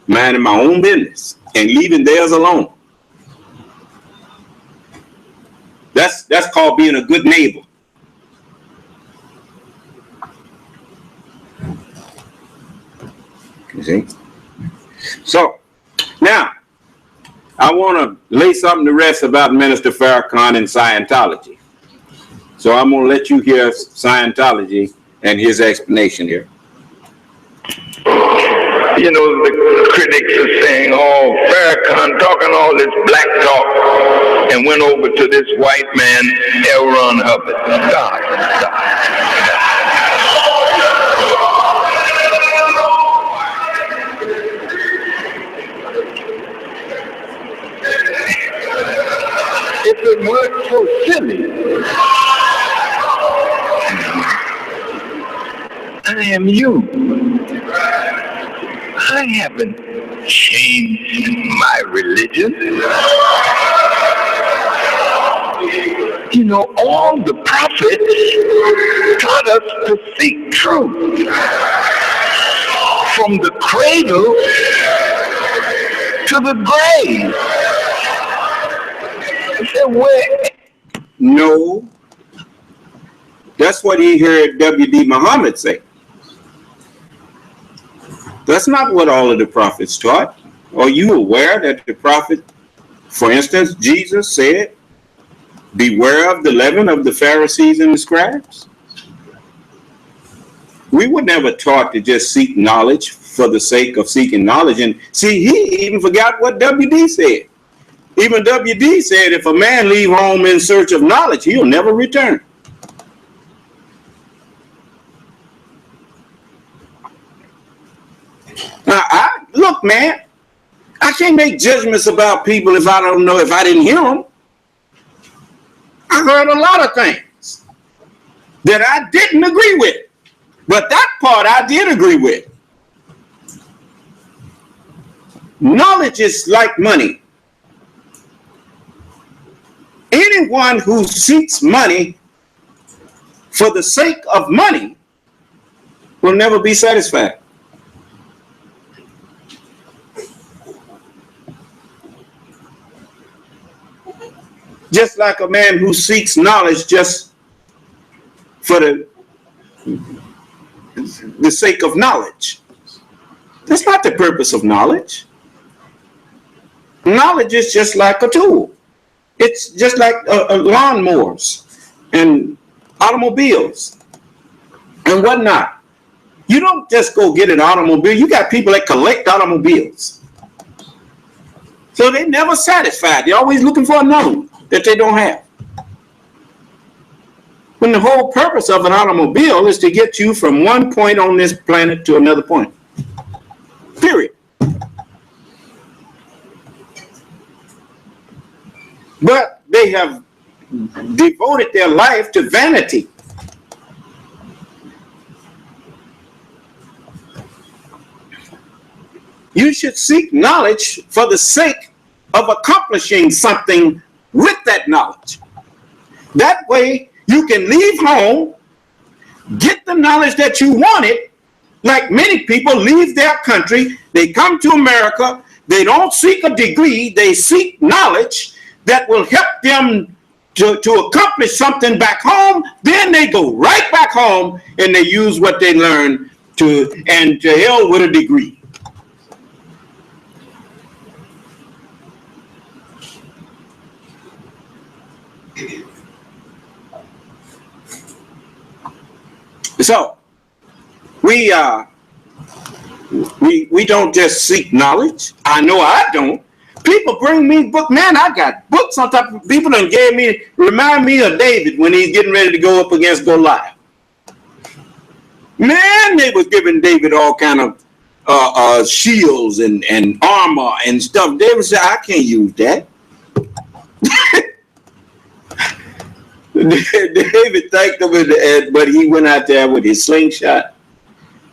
minding my own business and leaving theirs alone. That's called being a good neighbor. You see? So, now, I want to lay something to rest about Minister Farrakhan and Scientology. So I'm going to let you hear Scientology and his explanation here. You know, the critics are saying, oh, Farrakhan talking all this black talk and went over to this white man, L. Ron Hubbard. Stop. If it weren't so silly, I am you. I haven't changed my religion. You know, all the prophets taught us to seek truth. From the cradle to the grave. I said, where? No. That's what he heard W.D. Muhammad say. That's not what all of the prophets taught. Are you aware that the prophet, for instance, Jesus said, beware of the leaven of the Pharisees and the scribes? We were never taught to just seek knowledge for the sake of seeking knowledge. And see, he even forgot what W.D. said. Even W.D. said, if a man leave home in search of knowledge, he'll never return. Now, look, man, I can't make judgments about people if I don't know, if I didn't hear them. I heard a lot of things that I didn't agree with, but that part I did agree with. Knowledge is like money. Anyone who seeks money for the sake of money will never be satisfied. Just like a man who seeks knowledge just for the sake of knowledge. That's not the purpose of knowledge. Knowledge is just like a tool. It's just like lawnmowers and automobiles and whatnot. You don't just go get an automobile. You got people that collect automobiles. So they're never satisfied. They're always looking for another one that they don't have. When the whole purpose of an automobile is to get you from one point on this planet to another point. Period. But they have devoted their life to vanity. You should seek knowledge for the sake of accomplishing something with that knowledge. That way you can leave home, get the knowledge that you wanted, like many people leave their country, they come to America, they don't seek a degree, they seek knowledge that will help them to accomplish something back home. Then they go right back home and they use what they learned to hell with a degree. So we don't just seek knowledge. I know I don't. People bring me books. Man, I got books on top of people that remind me of David when he's getting ready to go up against Goliath. Man, they was giving David all kind of shields and armor and stuff. David said, I can't use that. David thanked him, but he went out there with his slingshot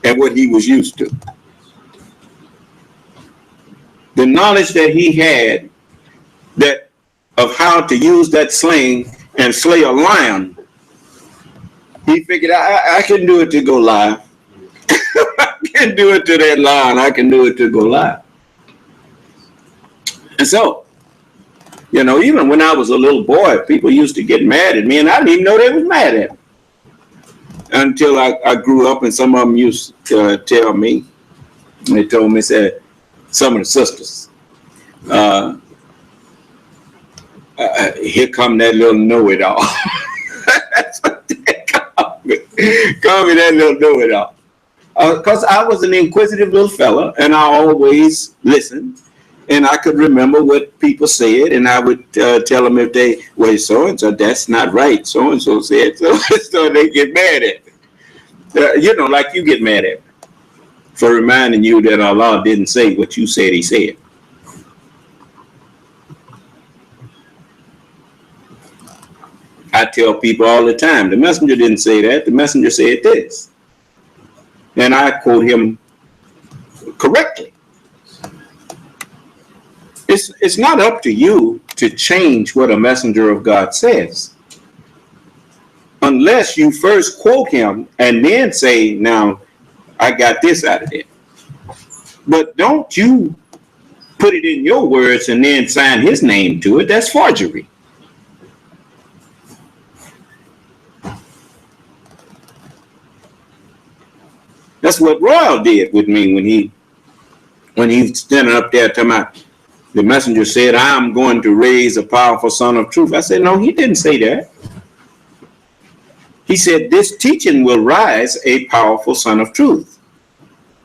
and what he was used to. The knowledge that he had of how to use that sling and slay a lion, he figured, I can do it to Goliath. I can do it to that lion. I can do it to Goliath. And so, you know, even when I was a little boy, people used to get mad at me, and I didn't even know they was mad at me. Until I grew up, and some of them used to tell me, they told me, said, some of the sisters, here come that little know-it-all. That's what they call me. Call me that little know-it-all. because I was an inquisitive little fella, and I always listened, and I could remember what people said, and I would tell them if they, well, so-and-so, that's not right, so-and-so said, so they get mad at me. You know, like you get mad at me for reminding you that Allah didn't say what you said he said. I tell people all the time, the messenger didn't say that, the messenger said this. And I quote him correctly. It's not up to you to change what a messenger of God says, unless you first quote him and then say, now, I got this out of it. But don't you put it in your words and then sign his name to it. That's forgery. That's what Royal did with me when he was standing up there talking about, the messenger said, I'm going to raise a powerful son of truth. I said, no, he didn't say that. He said, this teaching will rise a powerful son of truth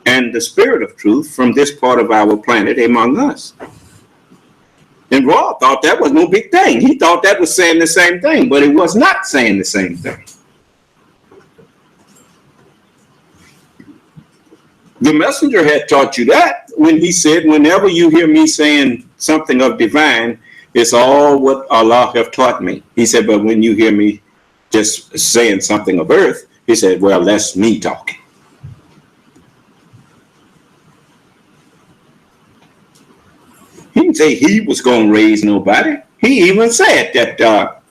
and the spirit of truth from this part of our planet among us. And Royal thought that was no big thing. He thought that was saying the same thing, but it was not saying the same thing. The messenger had taught you that when he said, whenever you hear me saying something of divine, it's all what Allah have taught me. He said, but when you hear me just saying something of earth, he said, well, that's me talking. He didn't say he was going to raise nobody. He even said that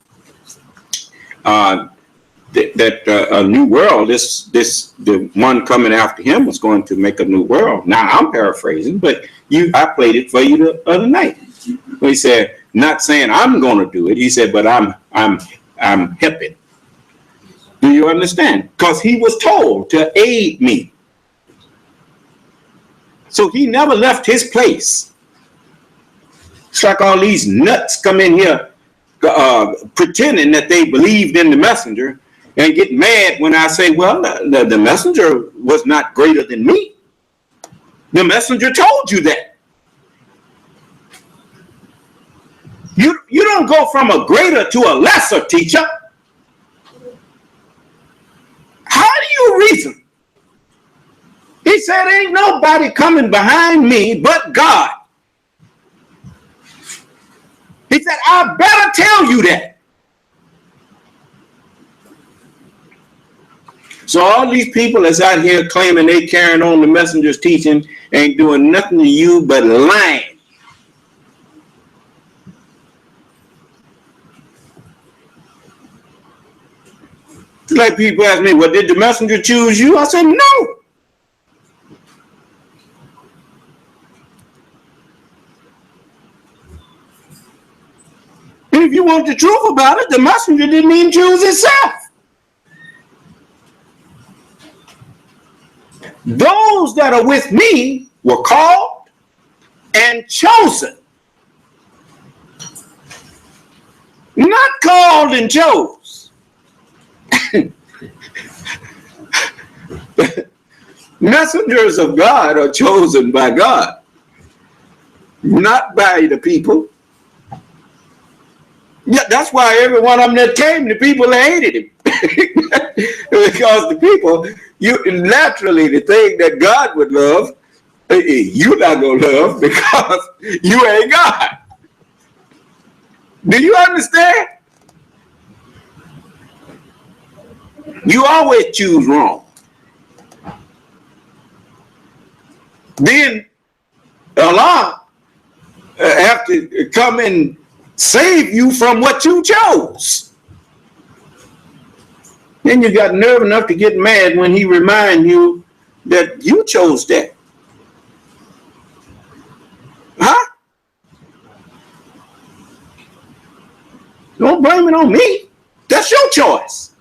a new world, the one coming after him was going to make a new world. Now I'm paraphrasing, but I played it for you the other night. He said, not saying I'm going to do it. He said, but I'm helping. Do you understand? Because he was told to aid me. So he never left his place. It's like all these nuts come in here pretending that they believed in the messenger and get mad when I say, well, the messenger was not greater than me. The messenger told you that. You don't go from a greater to a lesser teacher. How do you reason? He said, ain't nobody coming behind me but God. He said, I better tell you that. So all these people that's out here claiming they carrying on the messenger's teaching ain't doing nothing to you but lying. It's like people ask me, well, did the messenger choose you? I said, no. And if you want the truth about it, the messenger didn't even choose himself. Those that are with me were called and chosen. Not called and chose. Messengers of God are chosen by God, not by the people. Yeah, that's why every one of them that came, the people hated him. Because the people, naturally the thing that God would love, you're not going to love because you ain't God. Do you understand? You always choose wrong. Then Allah have to come and save you from what you chose. Then you got nerve enough to get mad when he remind you that you chose that. Huh? Don't blame it on me. That's your choice.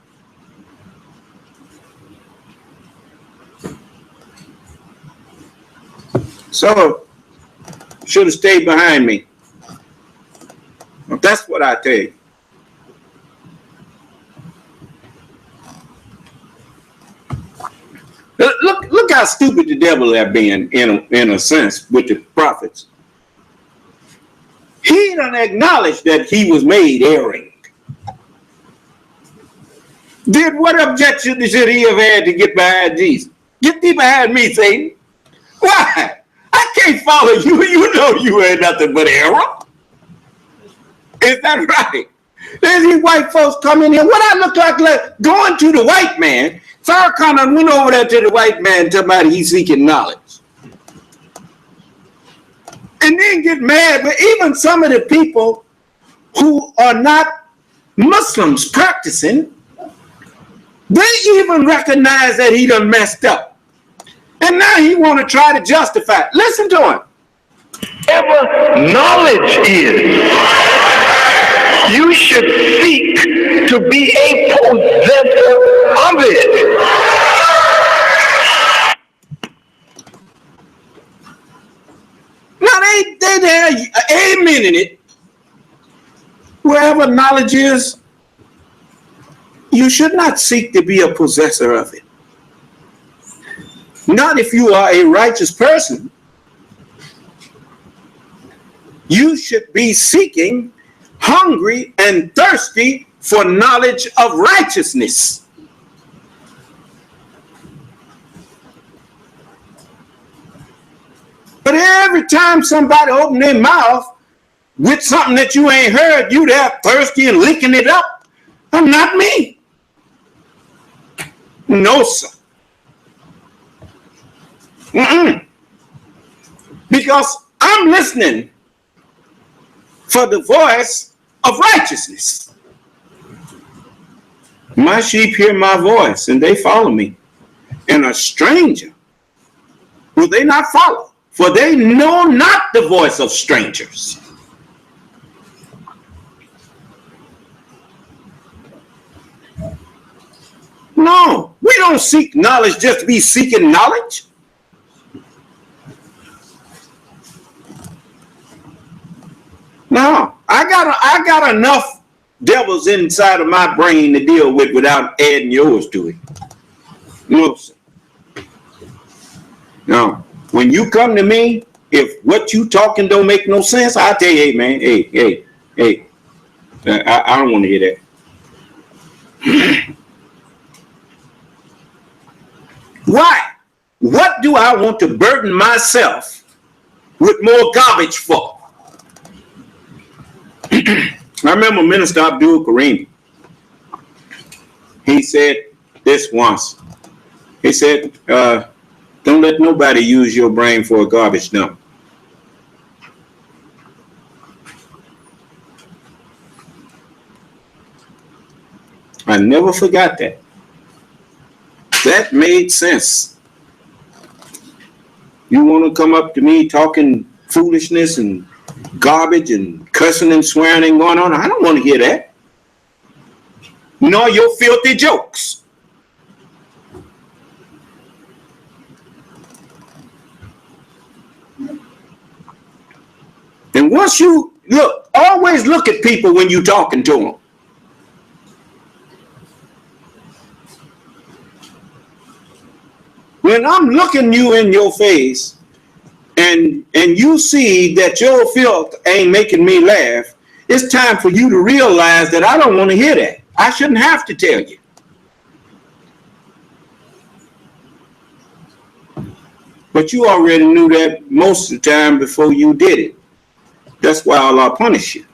So, should have stayed behind me. Well, that's what I tell you. Look how stupid the devil have been in a sense with the prophets. He done acknowledged that he was made erring. Did what objection should he have had to get behind Jesus? Get thee behind me, Satan. Why? I can't follow you. You know you ain't nothing but error. Is that right? There's these white folks come in here. What I look like going to the white man. Farrakhan went over there to the white man talking about he's seeking knowledge. And then get mad. But even some of the people who are not Muslims practicing, they even recognize that he done messed up. And now he want to try to justify it. Listen to him. Whatever knowledge is, you should seek to be a possessor of it. Now they're amen in it. Wherever knowledge is, you should not seek to be a possessor of it. Not if you are a righteous person. You should be seeking, hungry and thirsty for knowledge of righteousness. But every time somebody open their mouth with something that you ain't heard, you there thirsty and licking it up. Not me. No, sir. Because I'm listening for the voice of righteousness. My sheep hear my voice and they follow me. And a stranger will they not follow, for they know not the voice of strangers. No, we don't seek knowledge just to be seeking knowledge. No, I got enough devils inside of my brain to deal with without adding yours to it. No, sir. No, when you come to me, if what you talking don't make no sense, I'll tell you, hey, man, hey, I don't want to hear that. Why? What do I want to burden myself with more garbage for? I remember Minister Abdul Kareem. He said this once. He said, don't let nobody use your brain for a garbage dump. I never forgot that. That made sense. You want to come up to me talking foolishness and garbage and cussing and swearing and going on? I don't want to hear that. Nor your filthy jokes. And once you look, always look at people when you're talking to them. When I'm looking you in your face and you see that your filth ain't making me laugh, it's time for you to realize that I don't want to hear that. I shouldn't have to tell you. But you already knew that most of the time before you did it. That's why Allah punish you.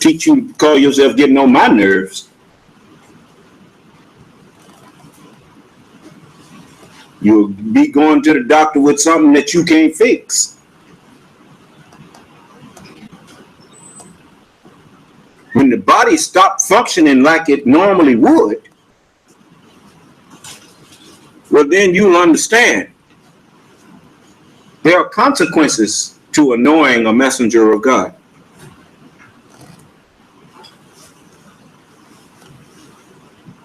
Teach you to call yourself getting on my nerves. You'll be going to the doctor with something that you can't fix. When the body stops functioning like it normally would, well, then you'll understand. There are consequences to annoying a messenger of God.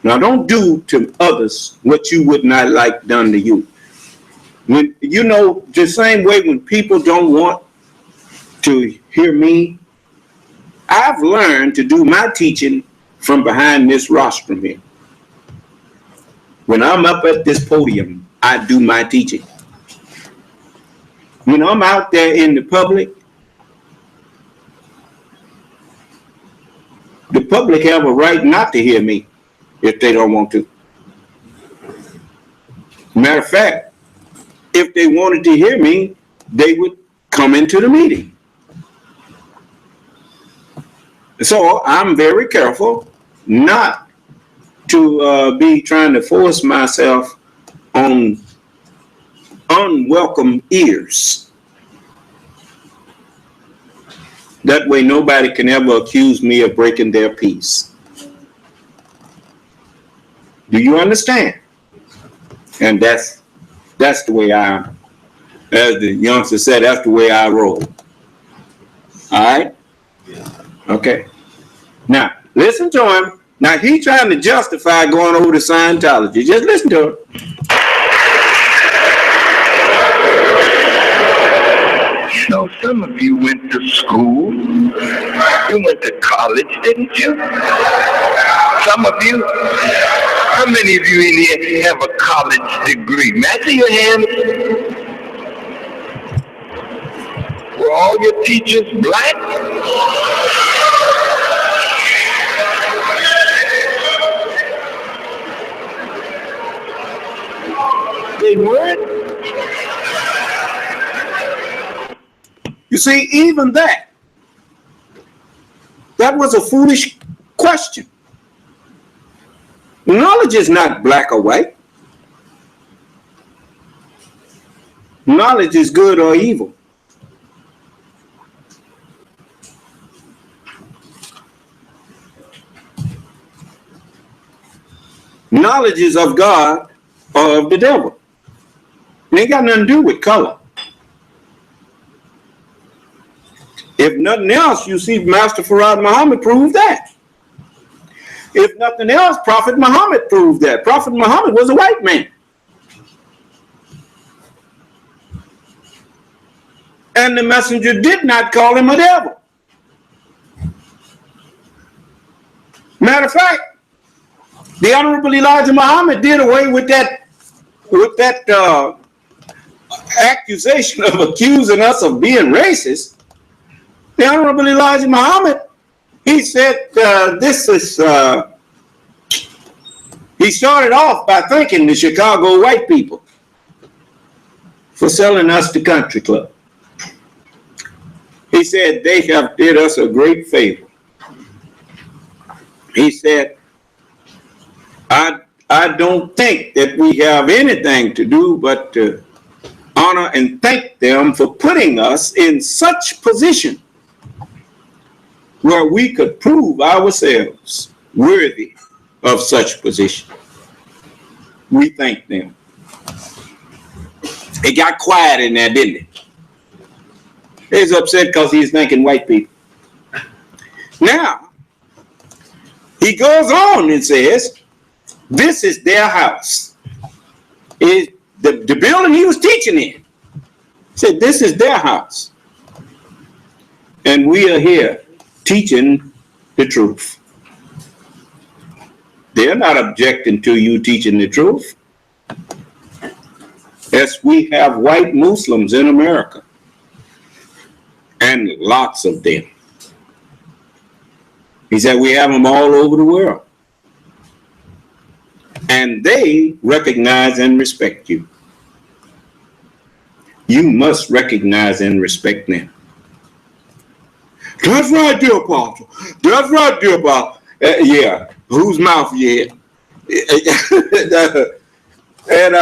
Now, don't do to others what you would not like done to you. When you know, the same way when people don't want to hear me, I've learned to do my teaching from behind this rostrum here. When I'm up at this podium, I do my teaching. When I'm out there in the public have a right not to hear me if they don't want to. Matter of fact, if they wanted to hear me, they would come into the meeting. So I'm very careful not to be trying to force myself on unwelcome ears. That way nobody can ever accuse me of breaking their peace. Do you understand? And that's the way I, as the youngster said, that's the way I roll. All right? Okay. Now, listen to him. Now, he's trying to justify going over to Scientology. Just listen to him. You know, some of you went to school. You went to college, didn't you? Some of you. How many of you in here have a college degree? May I see your hand? Were all your teachers black? They weren't? You see, even that was a foolish question. Knowledge is not black or white. Knowledge is good or evil. Knowledge is of God or of the devil. It ain't got nothing to do with color. If nothing else, you see Master Farad Muhammad proved that. If nothing else, Prophet Muhammad proved that. Prophet Muhammad was a white man. And the messenger did not call him a devil. Matter of fact, the Honorable Elijah Muhammad did away with that accusation of accusing us of being racist. The Honorable Elijah Muhammad, he said he started off by thanking the Chicago white people for selling us the country club. He said they have did us a great favor. He said, I don't think that we have anything to do but to honor and thank them for putting us in such position where we could prove ourselves worthy of such position. We thank them. It got quiet in there, didn't it? He's upset because he's thanking white people. Now, he goes on and says, this is their house. The building he was teaching in. He said, this is their house. And we are here teaching the truth. They're not objecting to you teaching the truth. Yes, we have white Muslims in America. And lots of them. He said, we have them all over the world. And they recognize and respect you. You must recognize and respect them. That's right, dear Apostle. That's right, dear Apostle. Yeah, whose mouth you had? And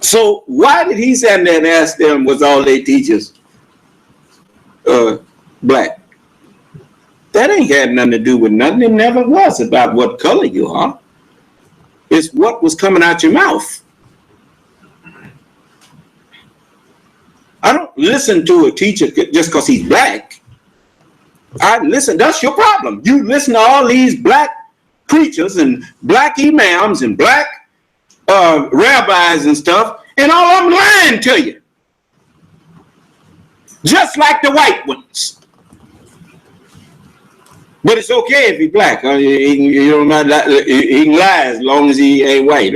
so why did he stand there and ask them, was all their teachers black? That ain't had nothing to do with nothing. It never was about what color you are. It's what was coming out your mouth. I don't listen to a teacher just because he's black. I listen, that's your problem. You listen to all these black preachers and black imams and black rabbis and stuff, and all of them lying to you. Just like the white ones. But it's okay if he's black. He can lie as long as he ain't white.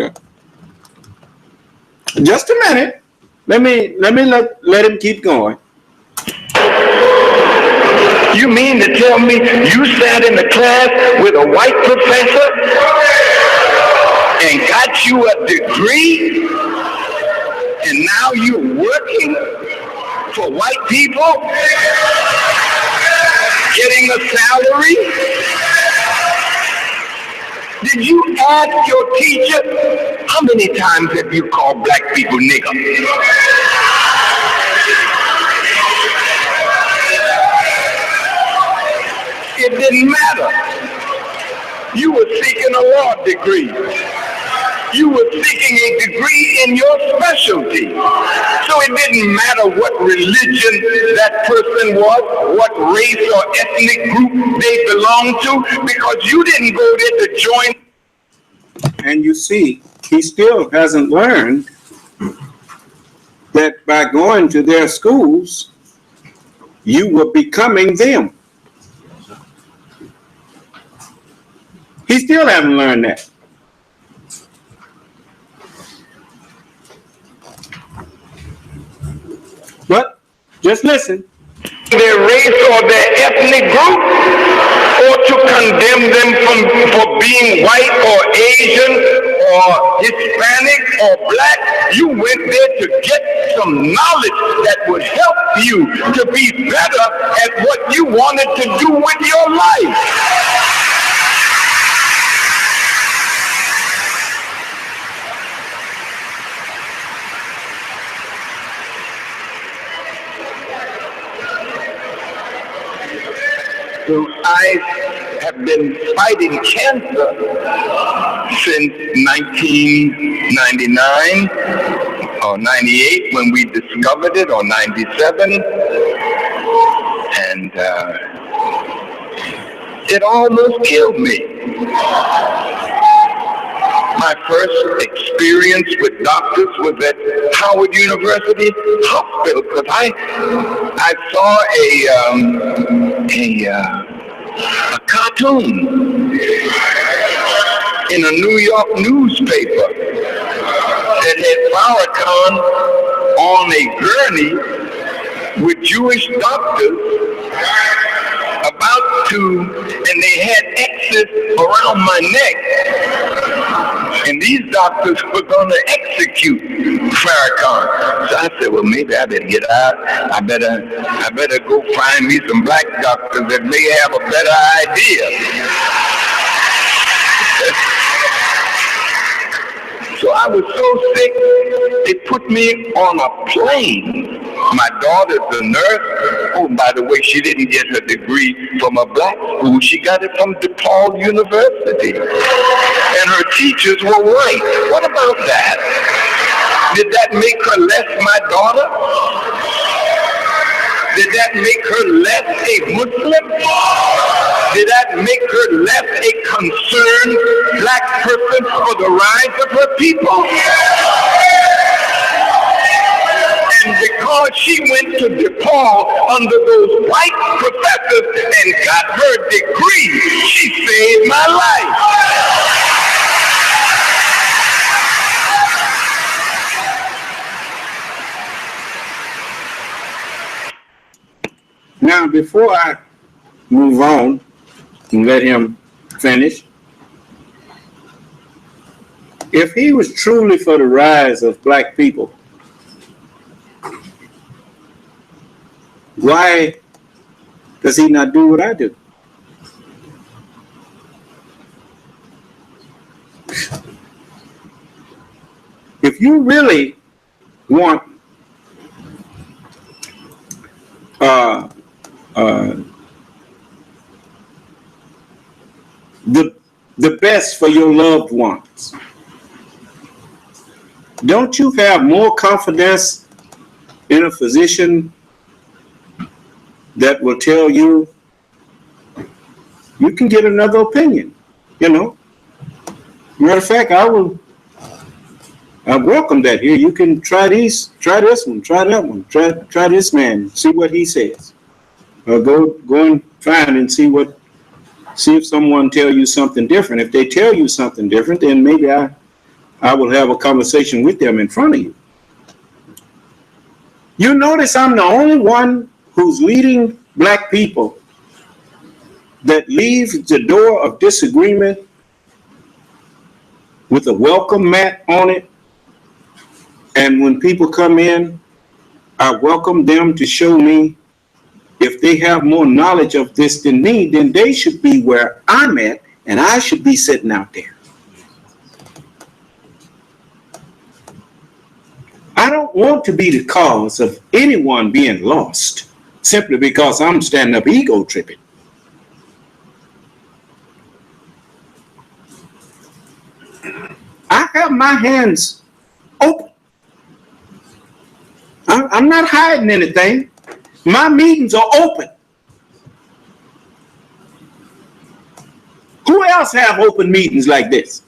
Just a minute. Let him keep going. You mean to tell me you sat in the class with a white professor and got you a degree, and now you're working for white people, getting a salary? Did you ask your teacher, how many times have you called black people nigger? It didn't matter. You were seeking a law degree. You were seeking a degree in your specialty. So it didn't matter what religion that person was, what race or ethnic group they belonged to, because you didn't go there to join. And you see, he still hasn't learned that by going to their schools, you were becoming them. He still haven't learned that. But just listen. Their race or their ethnic group, or to condemn them for being white or Asian or Hispanic or black. You went there to get some knowledge that would help you to be better at what you wanted to do with your life. So I have been fighting cancer since 1999 or 98 when we discovered it, or 97. And it almost killed me. My first experience with doctors was at Howard University Hospital, because I saw a cartoon in a New York newspaper that had Farrakhan on a gurney with Jewish doctors about to, and they had X's around my neck, and these doctors were going to execute Farrakhan. So I said, well, maybe I better get out. I better go find me some black doctors that may have a better idea. So I was so sick, they put me on a plane. My daughter's a nurse. Oh, by the way, she didn't get her degree from a black school. She got it from DePaul University. And her teachers were white. What about that? Did that make her less my daughter? Did that make her less a Muslim? Did that make her less a concerned black person for the rise of her people? And because she went to DePaul under those white professors and got her degree, she saved my life. Now, before I move on and let him finish, if he was truly for the rise of black people, why does he not do what I do? If you really want the best for your loved ones, don't you have more confidence in a physician that will tell you you can get another opinion? You know, matter of fact, I welcome that here. You can try this one, try that one, try this man, see what he says. Or go and find and see what See if someone tell you something different. If they tell you something different, then maybe I will have a conversation with them in front of you. You notice I'm the only one who's leading black people that leaves the door of disagreement with a welcome mat on it. And when people come in, I welcome them to show me if they have more knowledge of this than me, then they should be where I'm at, and I should be sitting out there. I don't want to be the cause of anyone being lost simply because I'm standing up ego tripping. I have my hands open. I'm not hiding anything. My meetings are open. Who else have open meetings like this?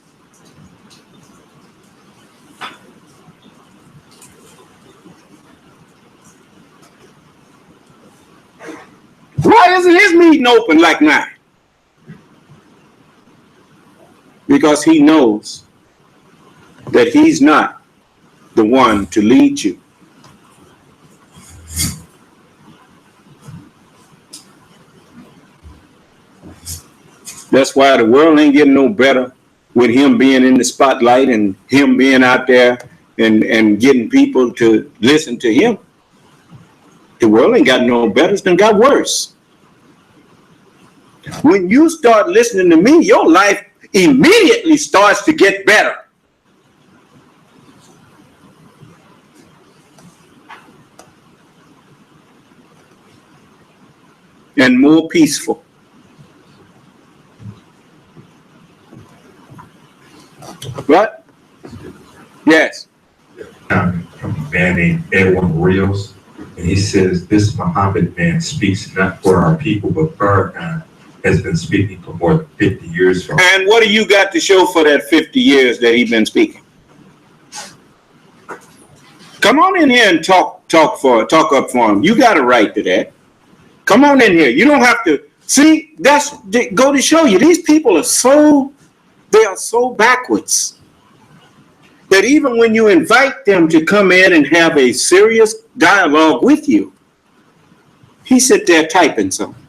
Why isn't his meeting open like mine? Because he knows that he's not the one to lead you. That's why the world ain't getting no better with him being in the spotlight and him being out there and getting people to listen to him. The world ain't got no better, it's done got worse. When you start listening to me, your life immediately starts to get better. And more peaceful. What? Yes. A man named Edwin Rios, and he says this Muhammad man speaks not for our people, but Farrakhan has been speaking for more than 50 years. And what do you got to show for that 50 years that he's been speaking? Come on in here and talk up for him. You got a right to that. Come on in here. You don't have to see. That's go to show you. These people are so backwards that even when you invite them to come in and have a serious dialogue with you, he sit there typing something.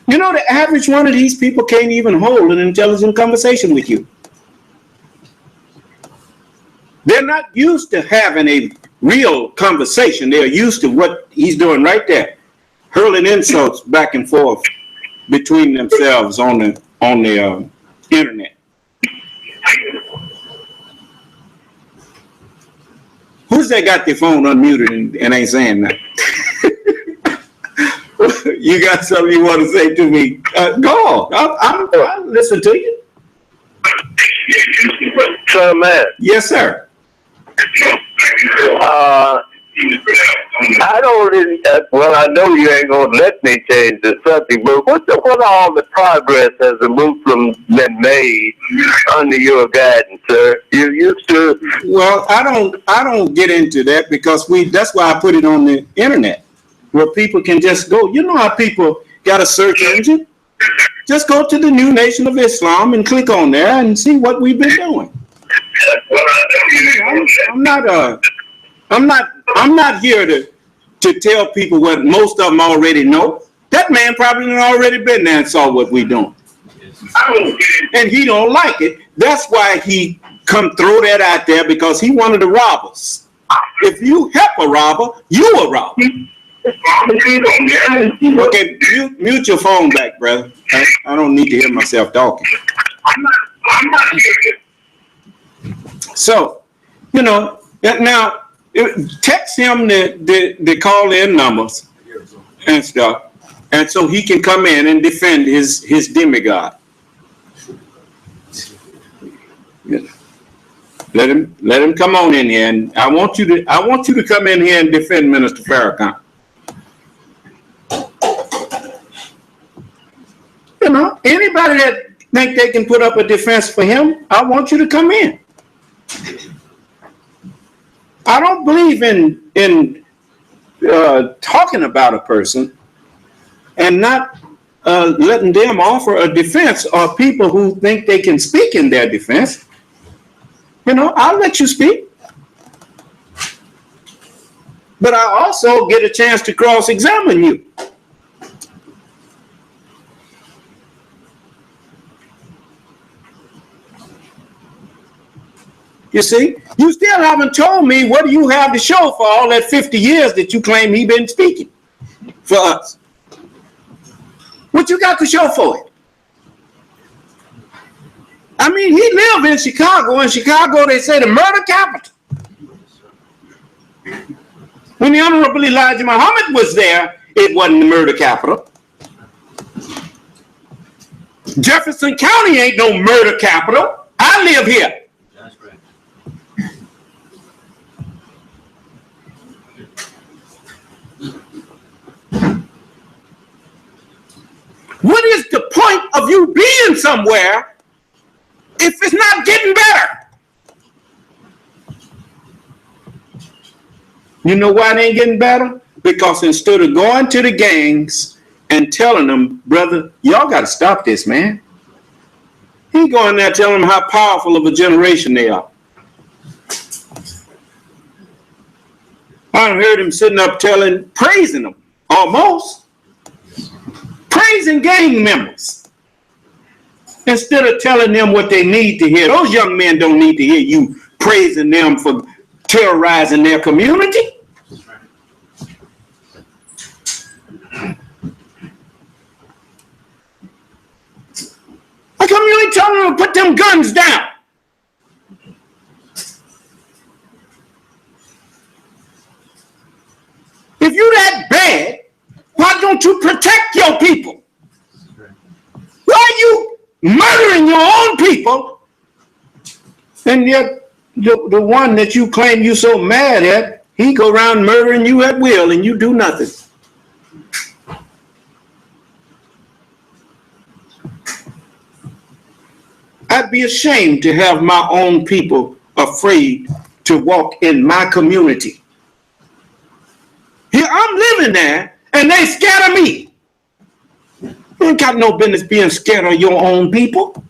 You know, the average one of these people can't even hold an intelligent conversation with you. They're not used to having a real conversation. They're used to what he's doing right there, hurling insults back and forth between themselves on the internet. Who's that got their phone unmuted and ain't saying nothing? You got something you want to say to me? Go on. I'll listen to you. So, man. Yes, sir. I don't really, well, I know you ain't going to let me change the subject, but what all the progress has the Muslims been made under your guidance, sir? You used to. Well, I don't get into that because that's why I put it on the internet where people can just go. You know how people got a search engine? Just go to the New Nation of Islam and click on there and see what we've been doing. I'm not here to tell people what most of them already know. That man probably already been there and saw what we doing. And he don't like it. That's why he come throw that out there, because he one of the robbers. If you help a robber, you a robber. Okay, mute your phone back, brother. I don't need to hear myself talking. So, you know, now text him the call-in numbers and stuff, and so he can come in and defend his demigod. Let him come on in here, and I want you to come in here and defend Minister Farrakhan. You know, anybody that think they can put up a defense for him, I want you to come in. I don't believe in talking about a person and not letting them offer a defense, or people who think they can speak in their defense. You know, I'll let you speak. But I also get a chance to cross-examine you. You see, you still haven't told me what do you have to show for all that 50 years that you claim he been speaking for us. What you got to show for it? I mean, he lived in Chicago. In Chicago, they say the murder capital. When the Honorable Elijah Muhammad was there, it wasn't the murder capital. Jefferson County ain't no murder capital. I live here. That's right. What is the point of you being somewhere if it's not getting better? You know why it ain't getting better? Because instead of going to the gangs and telling them, brother, y'all got to stop this, man. He going there telling them how powerful of a generation they are. I heard him sitting up praising them, almost. Praising gang members. Instead of telling them what they need to hear. Those young men don't need to hear you praising them for terrorizing their community. How come you ain't telling them to put them guns down? If you that bad, why don't you protect your people? Why are you murdering your own people? And yet the one that you claim you so mad at, he go around murdering you at will and you do nothing. I'd be ashamed to have my own people afraid to walk in my community. Here I'm living there and they scared of me. You ain't got no business being scared of your own people.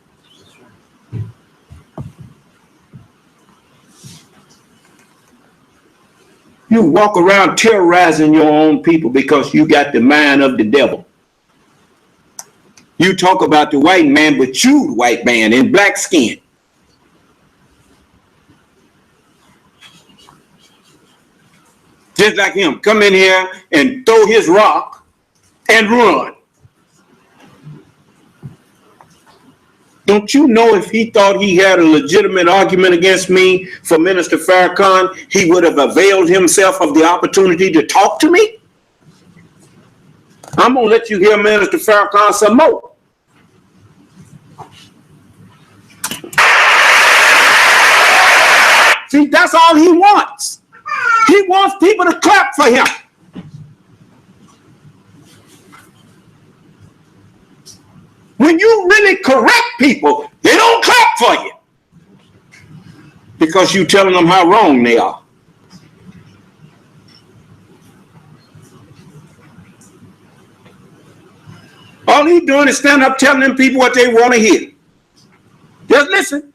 You walk around terrorizing your own people because you got the mind of the devil. You talk about the white man, but you the white man in black skin. Just like him, come in here and throw his rock and run. Don't you know if he thought he had a legitimate argument against me for Minister Farrakhan, he would have availed himself of the opportunity to talk to me? I'm going to let you hear Minister Farrakhan some more. See, that's all he wants. He wants people to clap for him. When you really correct people, they don't clap for you. Because you're telling them how wrong they are. All he's doing is stand up telling them people what they want to hear. Just listen.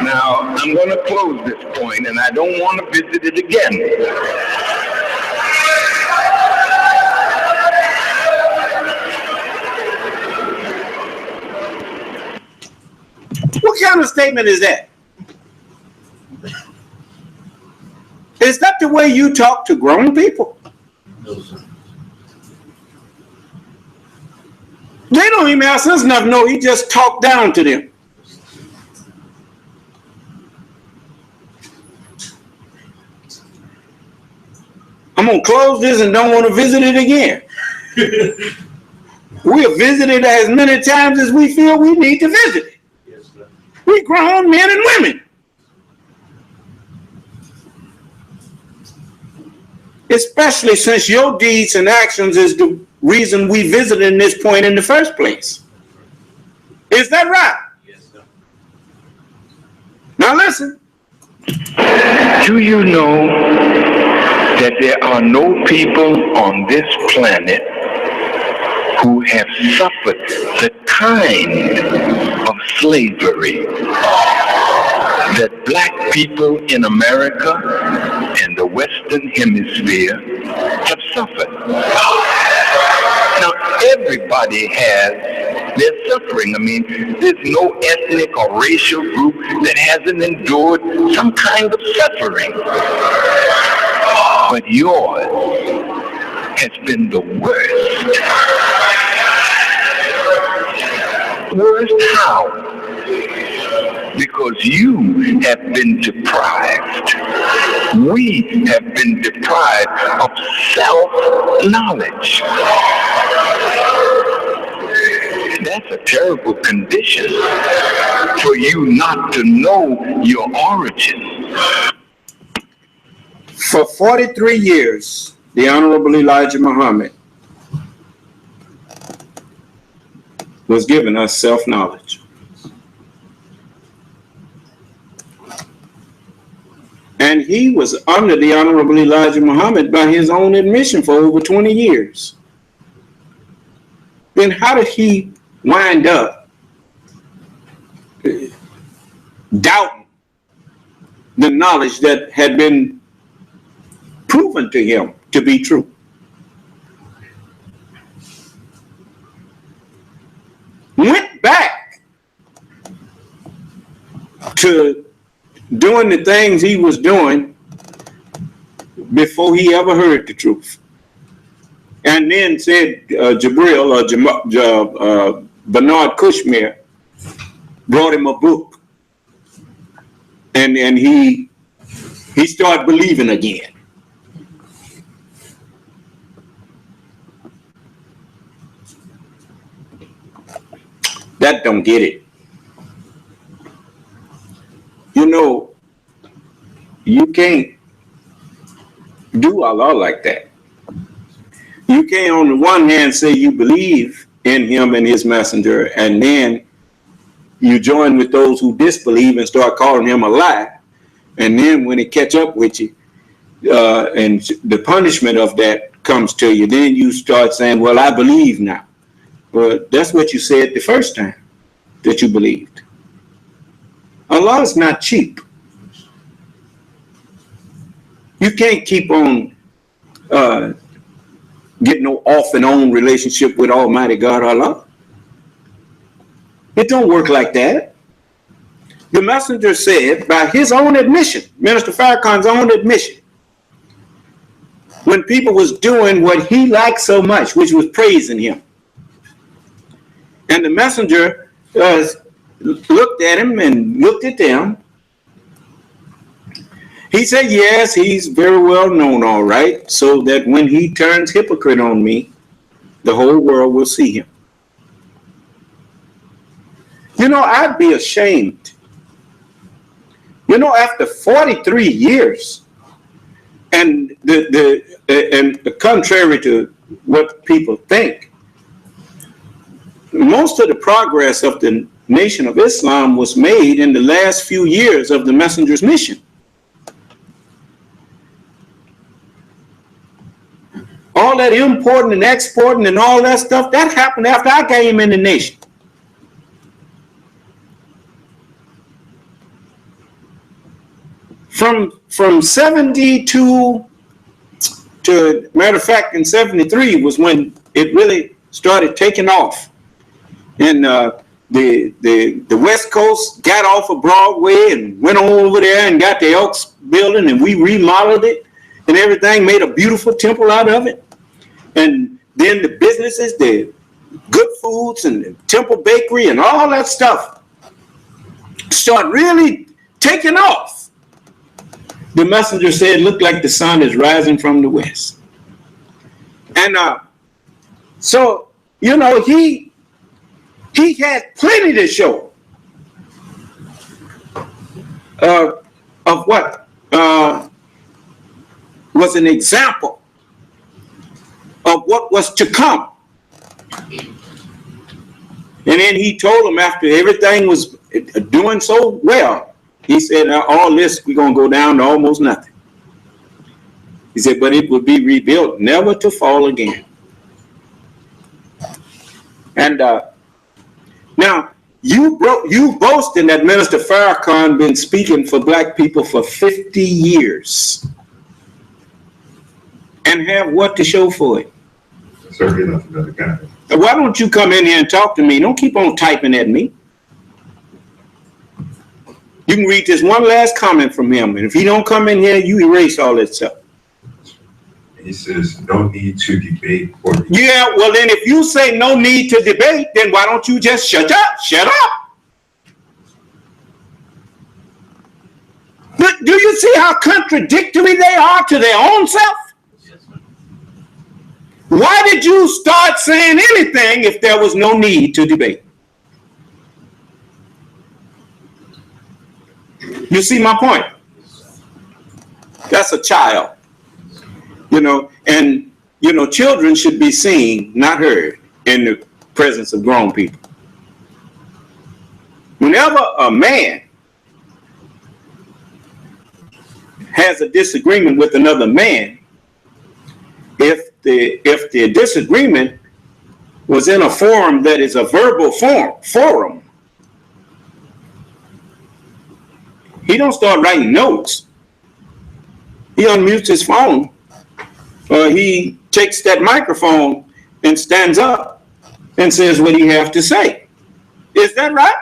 Now, I'm going to close this point, and I don't want to visit it again. What kind of statement is that? Is that the way you talk to grown people? No, sir. They don't even have sense enough to know he just talked down to them. I'm going to close this and don't want to visit it again. We'll visit it as many times as we feel we need to visit it. Yes, sir. We grown men and women. Especially since your deeds and actions is the reason we visited this point in the first place. Is that right? Yes, sir. Now listen. Do you know that there are no people on this planet who have suffered the kind of slavery that black people in America and the Western Hemisphere have suffered? Now, everybody has their suffering. I mean, there's no ethnic or racial group that hasn't endured some kind of suffering. But yours has been the worst. Worst how? Because you have been deprived. We have been deprived of self-knowledge. That's a terrible condition for you not to know your origin. For 43 years, the Honorable Elijah Muhammad was giving us self-knowledge. And he was under the Honorable Elijah Muhammad by his own admission for over 20 years. Then how did he wind up doubting the knowledge that had been proven to him to be true? Went back to doing the things he was doing before he ever heard the truth. And then said Jabril or Bernard Kushmir brought him a book. And he started believing again. That don't get it. You know, you can't do Allah like that. You can't on the one hand say you believe in him and his messenger, and then you join with those who disbelieve and start calling him a lie. And then when it catch up with you, and the punishment of that comes to you, then you start saying, well, I believe now. But that's what you said the first time that you believed. Allah is not cheap. You can't keep on getting no off and on relationship with Almighty God Allah. It don't work like that. The messenger said, by his own admission, Minister Farrakhan's own admission, when people was doing what he liked so much, which was praising him, and the messenger looked at him and looked at them, he said, yes, he's very well known, all right, so that when he turns hypocrite on me, the whole world will see him. You know, I'd be ashamed. You know, after 43 years, and the contrary to what people think, most of the progress of the Nation of Islam was made in the last few years of the messenger's mission. All that importing and exporting and all that stuff, that happened after I came in the nation. From 72 to, matter of fact, in 73 was when it really started taking off. And the West Coast got off of Broadway and went over there and got the Elks building, and we remodeled it and everything, made a beautiful temple out of it. And then the businesses, the Good Foods and the Temple Bakery and all that stuff start really taking off. The messenger said, look like the sun is rising from the west. And so, you know, he had plenty to show of what was an example of what was to come. And then he told them, after everything was doing so well, He said, now all this, we're going to go down to almost nothing. He said, but it will be rebuilt, never to fall again. And now, you boasting that Minister Farrakhan been speaking for black people for 50 years and have what to show for it? Certainly not another guy. Why don't you come in here and talk to me? Don't keep on typing at me. You can read this one last comment from him, and if he don't come in here, you erase all that stuff. He says, no need to debate. Yeah, well then if you say no need to debate, then why don't you just shut up? Shut up. But do you see how contradictory they are to their own self? Why did you start saying anything if there was no need to debate? You see my point? That's a child. And children should be seen, not heard, in the presence of grown people. Whenever a man has a disagreement with another man, if the disagreement was in a forum that is a verbal forum, he don't start writing notes. He unmutes his phone, or he takes that microphone and stands up and says what he has to say. Is that right?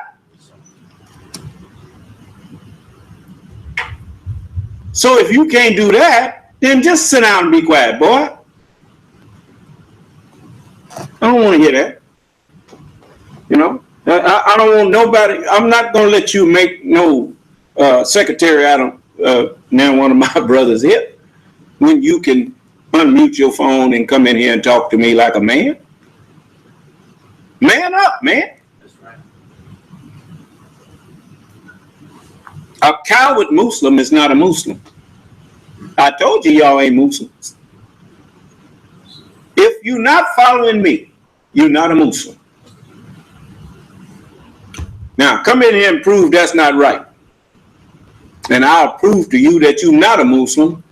So if you can't do that, then just sit down and be quiet, boy. I don't want to hear that. I don't want nobody. I'm not going to let you make no secretary out of now one of my brothers here when you can unmute your phone and come in here and talk to me like a man. Man up, man. That's right. A coward Muslim is not a Muslim. I told you y'all ain't Muslims. If you're not following me, you're not a Muslim. Now, come in here and prove that's not right. And I'll prove to you that you're not a Muslim.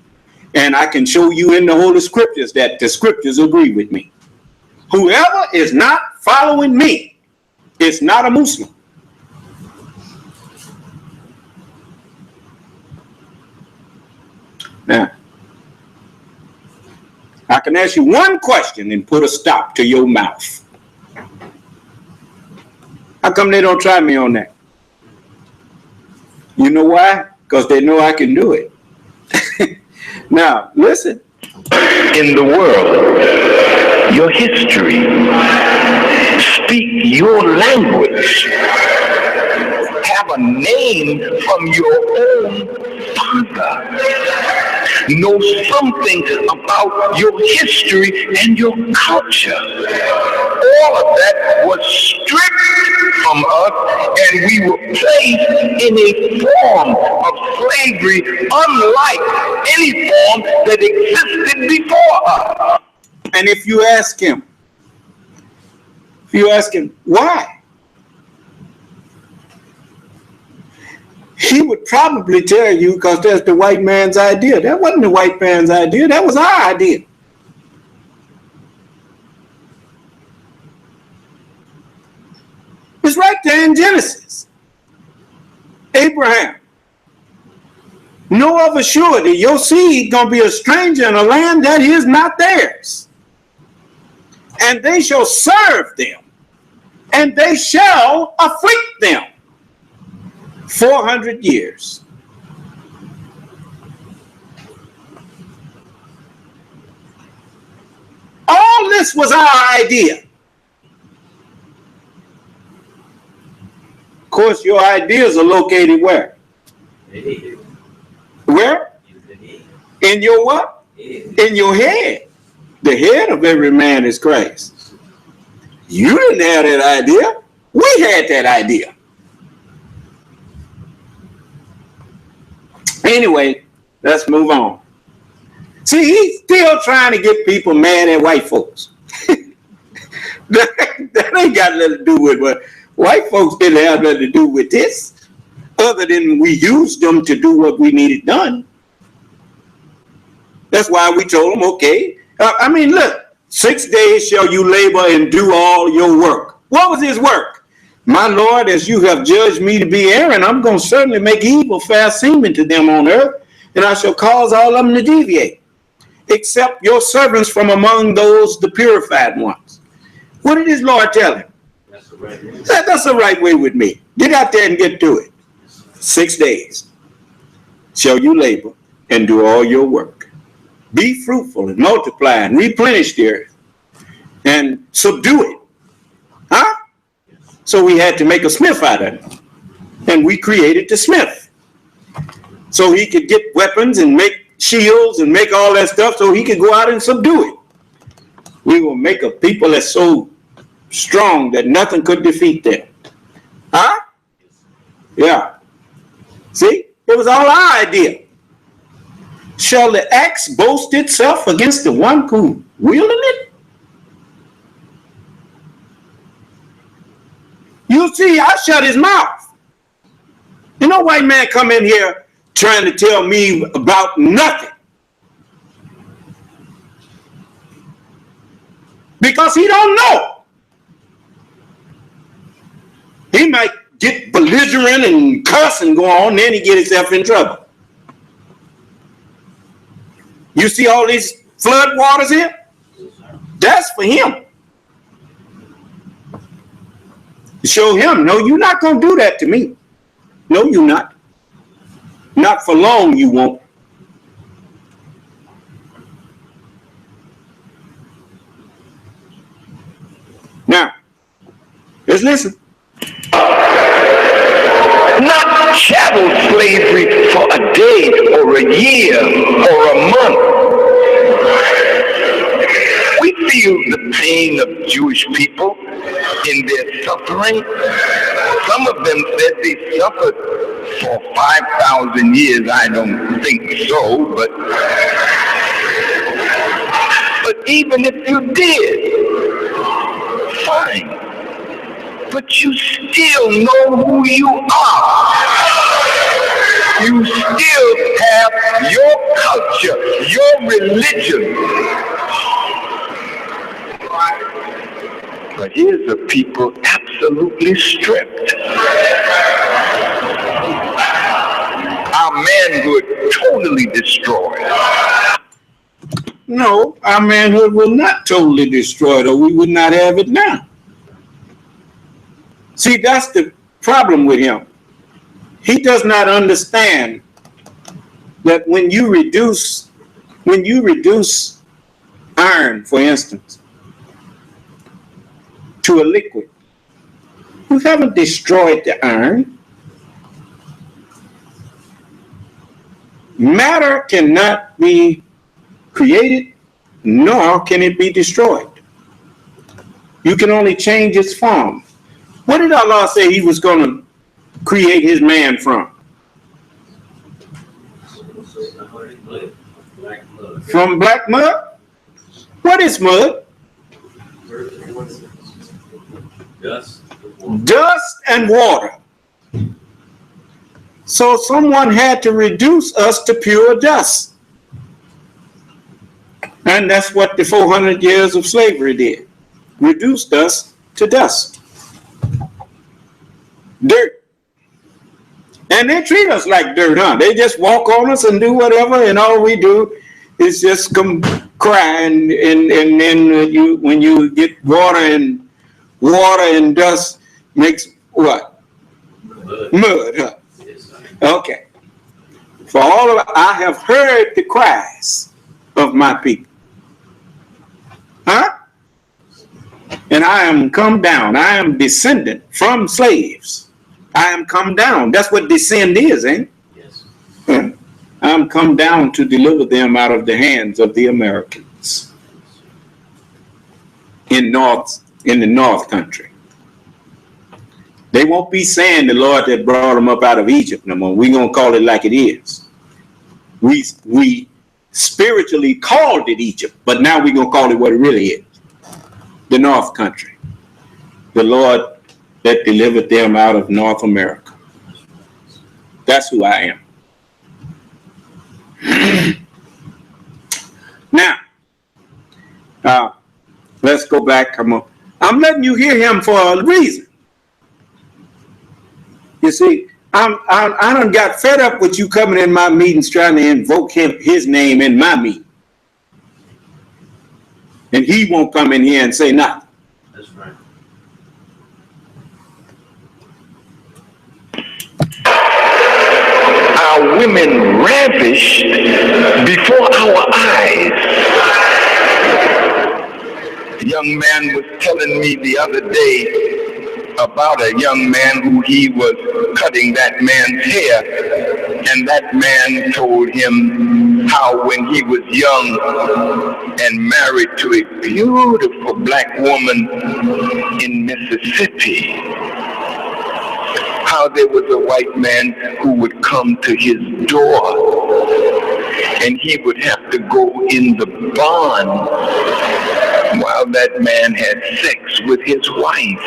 And I can show you in the Holy Scriptures that the Scriptures agree with me. Whoever is not following me is not a Muslim. Now, I can ask you one question and put a stop to your mouth. How come they don't try me on that? You know why? Because they know I can do it. Now, listen. In the world, your history, speak your language, have a name from your own father, know something about your history and your culture. All of that was stripped from us, and we were placed in a form of slavery unlike any form that existed before us. And if you ask him, why? He would probably tell you because that's the white man's idea. That wasn't the white man's idea. That was our idea. It's right there in Genesis. Abraham, know of a surety your seed gonna be a stranger in a land that is not theirs. And they shall serve them, and they shall afflict them 400 years. All this was our idea. Of course, your ideas are located where? Where? In your what? In your head. The head of every man is Christ. You didn't have that idea. We had that idea. Anyway, let's move on. See, he's still trying to get people mad at white folks. that ain't got nothing to do with what white folks didn't have nothing to do with this. other than we used them to do what we needed done. That's why we told them, okay. Look, 6 days shall you labor and do all your work. What was his work? My Lord, as you have judged me to be Aaron, I'm going to certainly make evil fast seeming to them on earth, and I shall cause all of them to deviate, except your servants from among those, the purified ones. What did his Lord tell him? That's the right way with me. Get out there and get to it. 6 days shall you labor and do all your work. Be fruitful and multiply and replenish the earth and subdue it. Huh? So we had to make a smith out of it. And we created the smith. So he could get weapons and make shields and make all that stuff so he could go out and subdue it. We will make a people that's so strong that nothing could defeat them. Huh? Yeah. See? It was all our idea. Shall the axe boast itself against the one who wielding it? You see, I shut his mouth. You know, white man come in here trying to tell me about nothing. Because he don't know. He might get belligerent and cuss and go on, then he get himself in trouble. You see all these flood waters here? That's for him. To show him, no, you're not going to do that to me. No, you're not. Not for long, you won't. Now, let's listen. Not chattel slavery for a day or a year or a month. We feel the pain of Jewish people in their suffering. Some of them said they suffered for 5,000 years. I don't think so, but even if you did, fine. But you still know who you are. You still have your culture, your religion. But here's a people absolutely stripped. Our manhood totally destroyed. No, our manhood will not totally destroyed, or we would not have it now. See, that's the problem with him. He does not understand that when you reduce iron, for instance, to a liquid, you haven't destroyed the iron. Matter cannot be created, nor can it be destroyed. You can only change its form. What did Allah say he was going to create his man from? From black mud? What is mud? Dust and water. So someone had to reduce us to pure dust. And that's what the 400 years of slavery did. Reduced us to dust. Dirt. And they treat us like dirt, huh? They just walk on us and do whatever, and all we do is just come cry, and then when you get water and dust makes what? Mud, huh? Okay. For all of I have heard the cries of my people. Huh? And I am come down. I am descendant from slaves. I am come down. That's what descend is, ain't it? Yes. I am come down to deliver them out of the hands of the Americans in the North country. They won't be saying the Lord that brought them up out of Egypt no more. We're going to call it like it is. We spiritually called it Egypt, but now we're going to call it what it really is. The North country. The Lord that delivered them out of North America. That's who I am. Now, let's go back. I'm letting you hear him for a reason. You see, I done got fed up with you coming in my meetings trying to invoke his name in my meeting. And he won't come in here and say nothing. That's right. Our women ravished before our eyes. A young man was telling me the other day about a young man who he was cutting that man's hair, and that man told him how when he was young and married to a beautiful black woman in Mississippi, how there was a white man who would come to his door and he would have to go in the barn while that man had sex with his wife.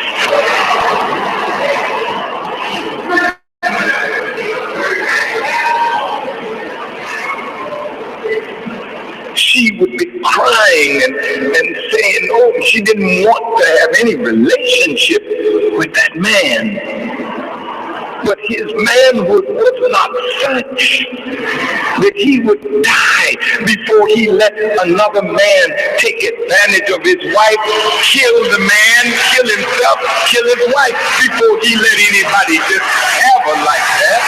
She would be crying and saying, oh, she didn't want to have any relationship with that man. But his manhood was not such that he would die before he let another man take advantage of his wife, kill the man, kill himself, kill his wife, before he let anybody just have her like that.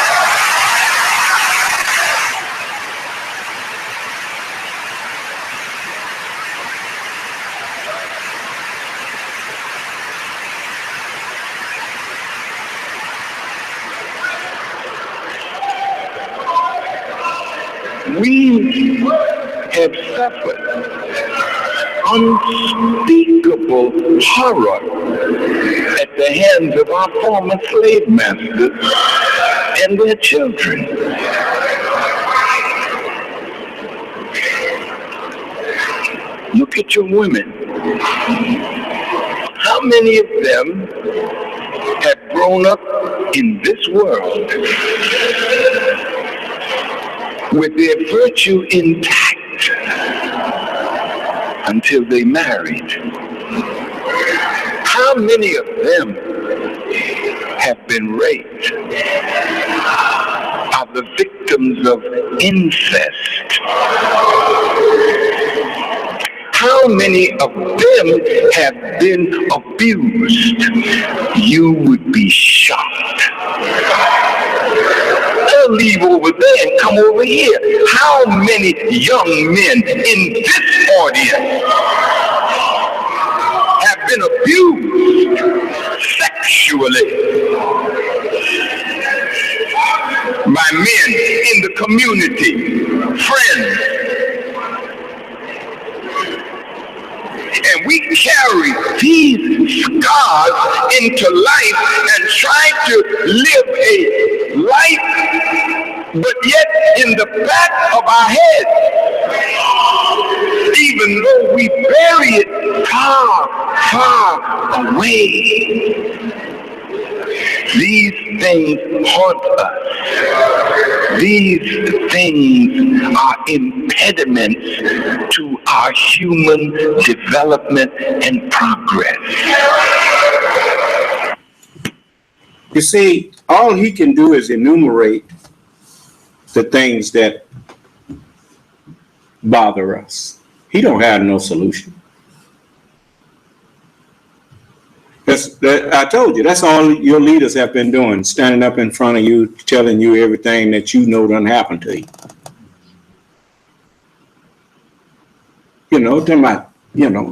We have suffered unspeakable horror at the hands of our former slave masters and their children. Look at your women. How many of them have grown up in this world with their virtue intact until they married? How many of them have been raped, are the victims of incest? How many of them have been abused? You would be shocked. They'll leave over there and come over here. How many young men in this audience have been abused sexually by men in the community, friends? And we carry these scars into life and try to live a life, but yet in the back of our head, even though we bury it far, far away, these things haunt us. These things are impediments to our human development and progress. You see, all he can do is enumerate the things that bother us. He don't have no solution. I told you, that's all your leaders have been doing, standing up in front of you, telling you everything that you know done happened to you. You know, they're not,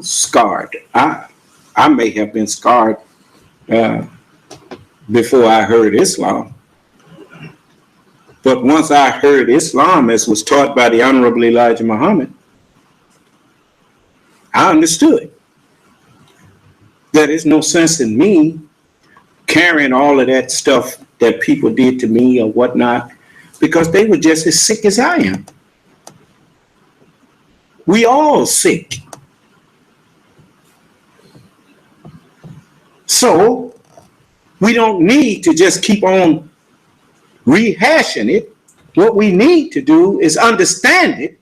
scarred. I may have been scarred before I heard Islam. But once I heard Islam as was taught by the Honorable Elijah Muhammad, I understood. There is no sense in me carrying all of that stuff that people did to me or whatnot, because they were just as sick as I am. We all sick. So we don't need to just keep on rehashing it. What we need to do is understand it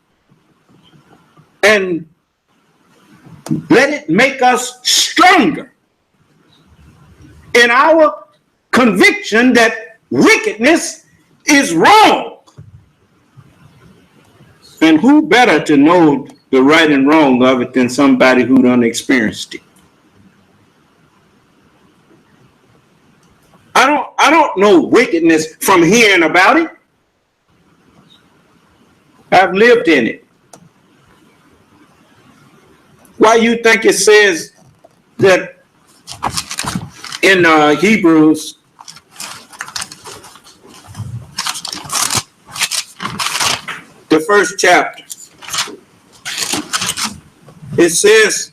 and let it make us stronger in our conviction that wickedness is wrong. And who better to know the right and wrong of it than somebody who done experienced it? I don't know wickedness from hearing about it. I've lived in it. Why you think it says that in Hebrews the first chapter, it says,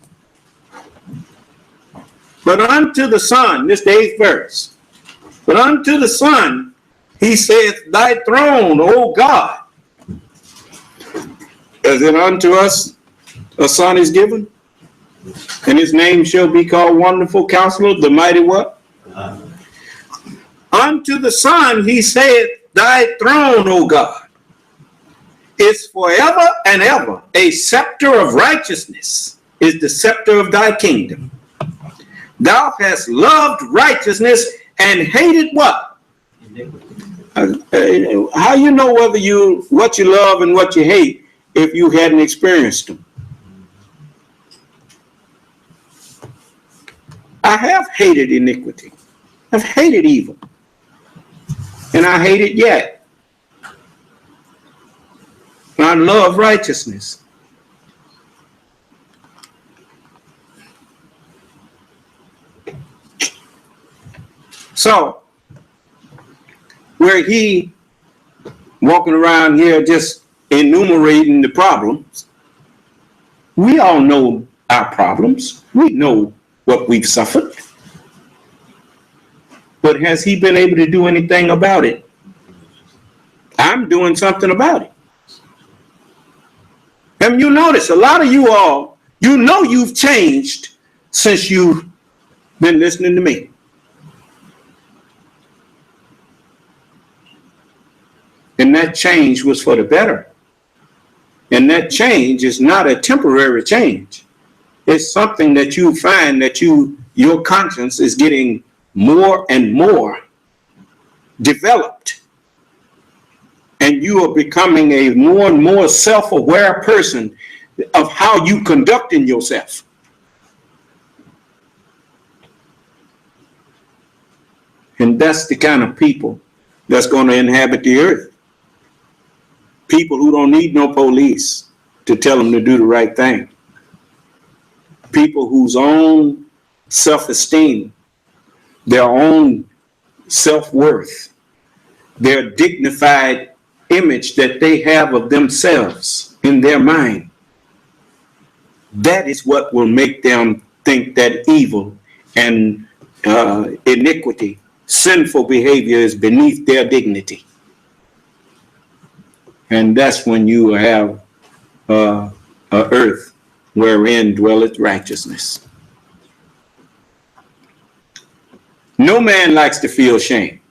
but unto the Son, this the 8th verse, but unto the Son, he saith, thy throne, O God, as it unto us a son is given, and his name shall be called Wonderful Counselor, the Mighty what? Unto the Son, he saith, thy throne, O God, is forever and ever. A scepter of righteousness is the scepter of thy kingdom. Thou hast loved righteousness and hated what? How you know whether what you love and what you hate if you hadn't experienced them? I have hated iniquity. I've hated evil. And I hate it yet. I love righteousness. So, where he walking around here just enumerating the problems, we all know our problems. We know what we've suffered. But has he been able to do anything about it? I'm doing something about it. And you notice a lot of you all, you know you've changed since you've been listening to me. And that change was for the better. And that change is not a temporary change. It's something that you find that your conscience is getting more and more developed. And you are becoming a more and more self-aware person of how you conducting yourself. And that's the kind of people that's going to inhabit the earth. People who don't need no police to tell them to do the right thing. People whose own self-esteem, their own self-worth, their dignified image that they have of themselves in their mind, that is what will make them think that evil and iniquity, sinful behavior is beneath their dignity. And that's when you have a earth wherein dwelleth righteousness. No man likes to feel shame.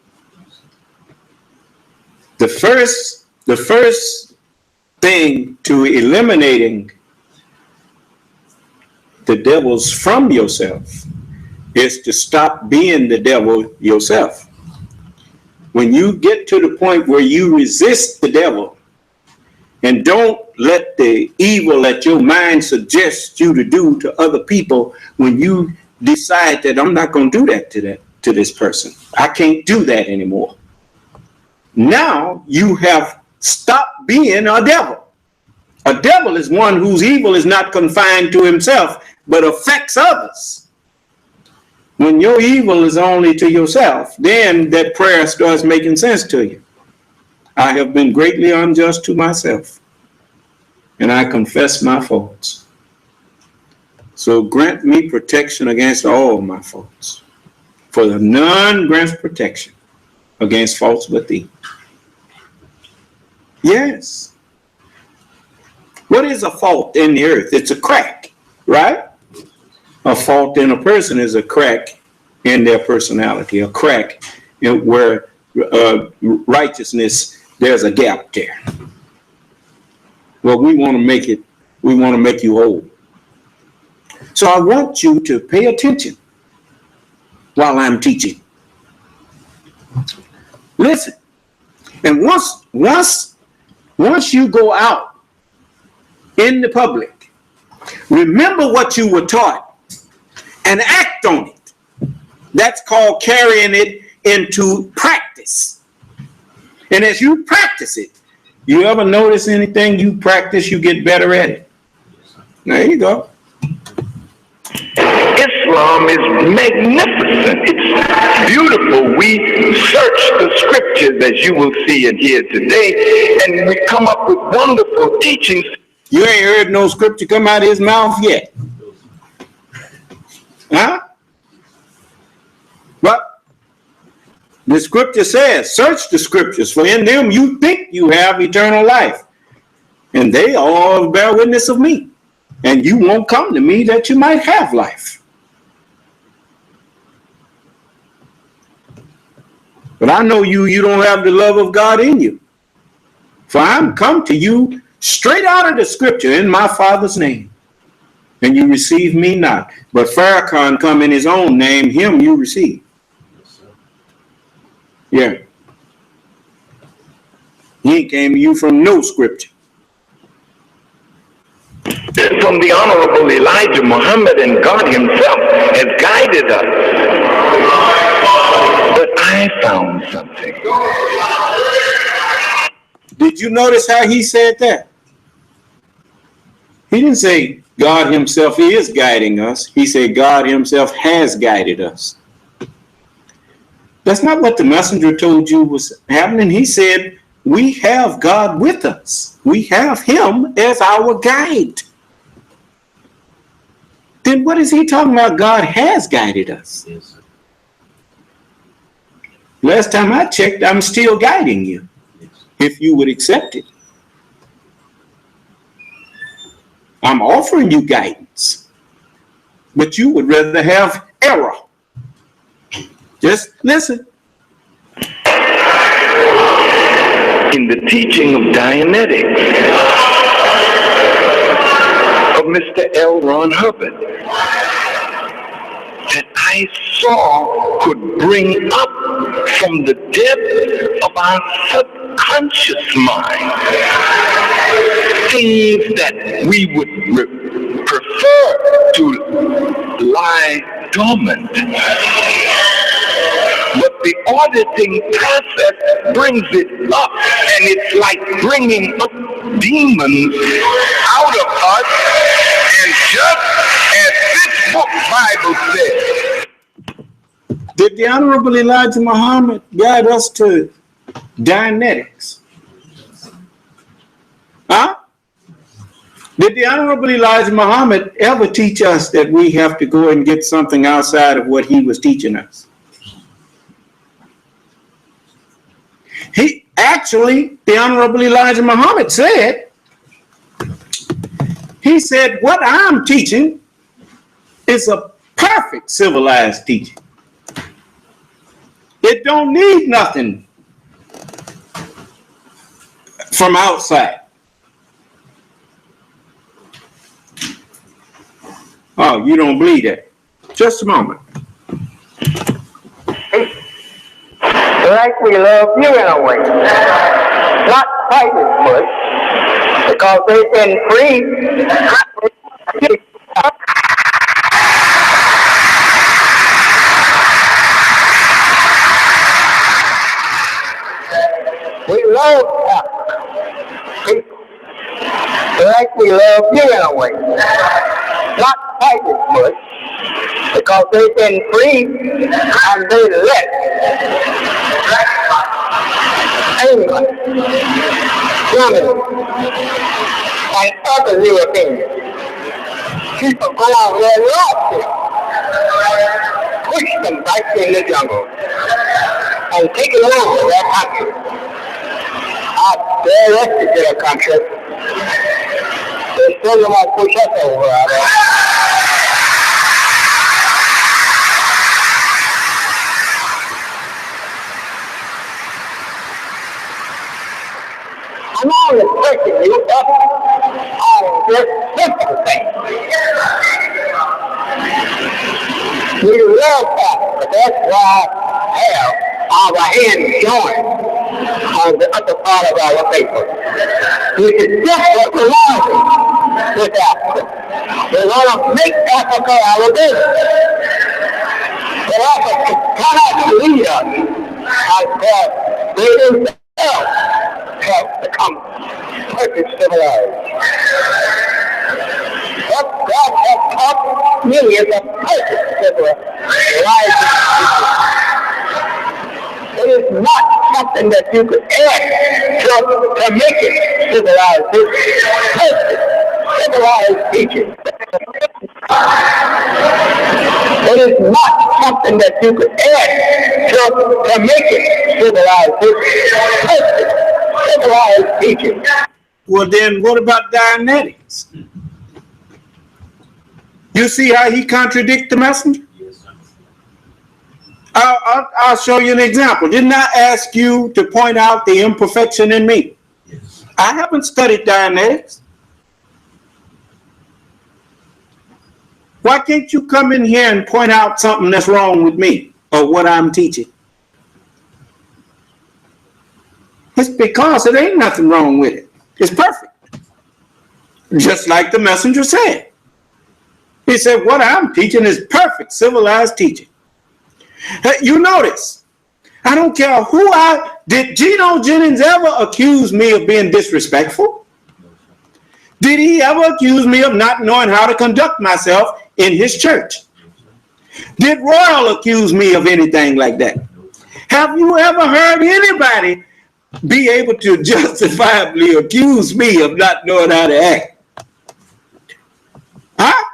The first thing to eliminating the devils from yourself is to stop being the devil yourself. When you get to the point where you resist the devil and don't let the evil that your mind suggests you to do to other people, when you decide that I'm not going to do that to this person, I can't do that anymore. Now you have stopped being a devil. A devil is one whose evil is not confined to himself, but affects others. When your evil is only to yourself, then that prayer starts making sense to you. I have been greatly unjust to myself, and I confess my faults. So grant me protection against all my faults, for the none grants protection against faults but thee. Yes. What is a fault in the earth? It's a crack, right? A fault in a person is a crack in their personality, a crack where righteousness, there's a gap there. Well, we want to make you whole. So I want you to pay attention while I'm teaching. Listen, and once you go out in the public, remember what you were taught and act on it. That's called carrying it into practice. And as you practice it, you ever notice anything you practice, you get better at it? There you go. Islam is magnificent. It's beautiful. We search the scriptures, as you will see and hear today, and we come up with wonderful teachings. You ain't heard no scripture come out of his mouth yet. Huh? But the scripture says, search the scriptures, for in them you think you have eternal life, and they all bear witness of me. And you won't come to me that you might have life. But I know you don't have the love of God in you. For I'm come to you straight out of the scripture in my Father's name. And you receive me not. But Farrakhan come in his own name, him you receive. Yeah. He came to you from no scripture. From the Honorable Elijah Muhammad, and God himself has guided us. But I found something. Did you notice how he said that? He didn't say God himself is guiding us. He said God himself has guided us. That's not what the messenger told you was happening. He said we have God with us. We have him as our guide. Then what is he talking about? God has guided us. Yes. Last time I checked, I'm still guiding you. Yes. If you would accept it. I'm offering you guidance. But you would rather have error. Just listen. In the teaching of Dianetics of Mr. L. Ron Hubbard, that I saw could bring up from the depth of our subconscious mind things that we would prefer to lie dormant. But the auditing process brings it up, and it's like bringing up demons out of us. And just as this book Bible says, did the Honorable Elijah Muhammad guide us to Dianetics? Huh? Did the Honorable Elijah Muhammad ever teach us that we have to go and get something outside of what he was teaching us? He actually, the Honorable Elijah Muhammad said, he said, what I'm teaching is a perfect civilized teaching. It don't need nothing from outside. Oh, you don't believe that? Just a moment. Like we love you in a way. Not quite as much, because they've been free. We love people. Like we love you in a way. Not quite as much, because they've been free and they let England, Germany, and other Europeans people go out there and lost it, push them back in the jungle and take it over their country. Out there, rest of their country, they still won't push us over out there. I'm only pushing you up on this simple thing. We love that, but that's why I have our hands joined on the upper part of our paper. Which is just what we're wanting with Africa. We want to make Africa our business. But Africa cannot lead us until they themselves have become perfect civilized. What God has taught me is a perfect civilized. It is not something that you could add to make it civilized. It's perfect civilized teaching. It is not something that you could add to make it civilized. It's perfect civilized teaching. Well, then what about Dianetics? You see how he contradicts the messenger? I'll show you an example. Didn't I ask you to point out the imperfection in me? Yes. I haven't studied Dianetics. Why can't you come in here and point out something that's wrong with me or what I'm teaching? It's because it ain't nothing wrong with it. It's perfect. Just like the messenger said. He said, what I'm teaching is perfect, civilized teaching. You notice, I don't care who did Geno Jennings ever accuse me of being disrespectful? Did he ever accuse me of not knowing how to conduct myself in his church? Did Royal accuse me of anything like that? Have you ever heard anybody be able to justifiably accuse me of not knowing how to act? Huh?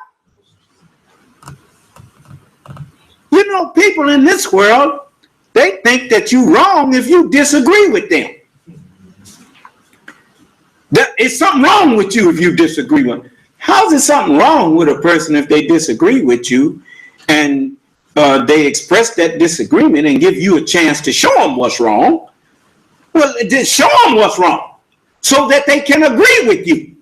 You know, people in this world, they think that you're wrong if you disagree with them. It's something wrong with you if you disagree with them. How's it something wrong with a person if they disagree with you and they express that disagreement and give you a chance to show them what's wrong? Well, just show them what's wrong so that they can agree with you.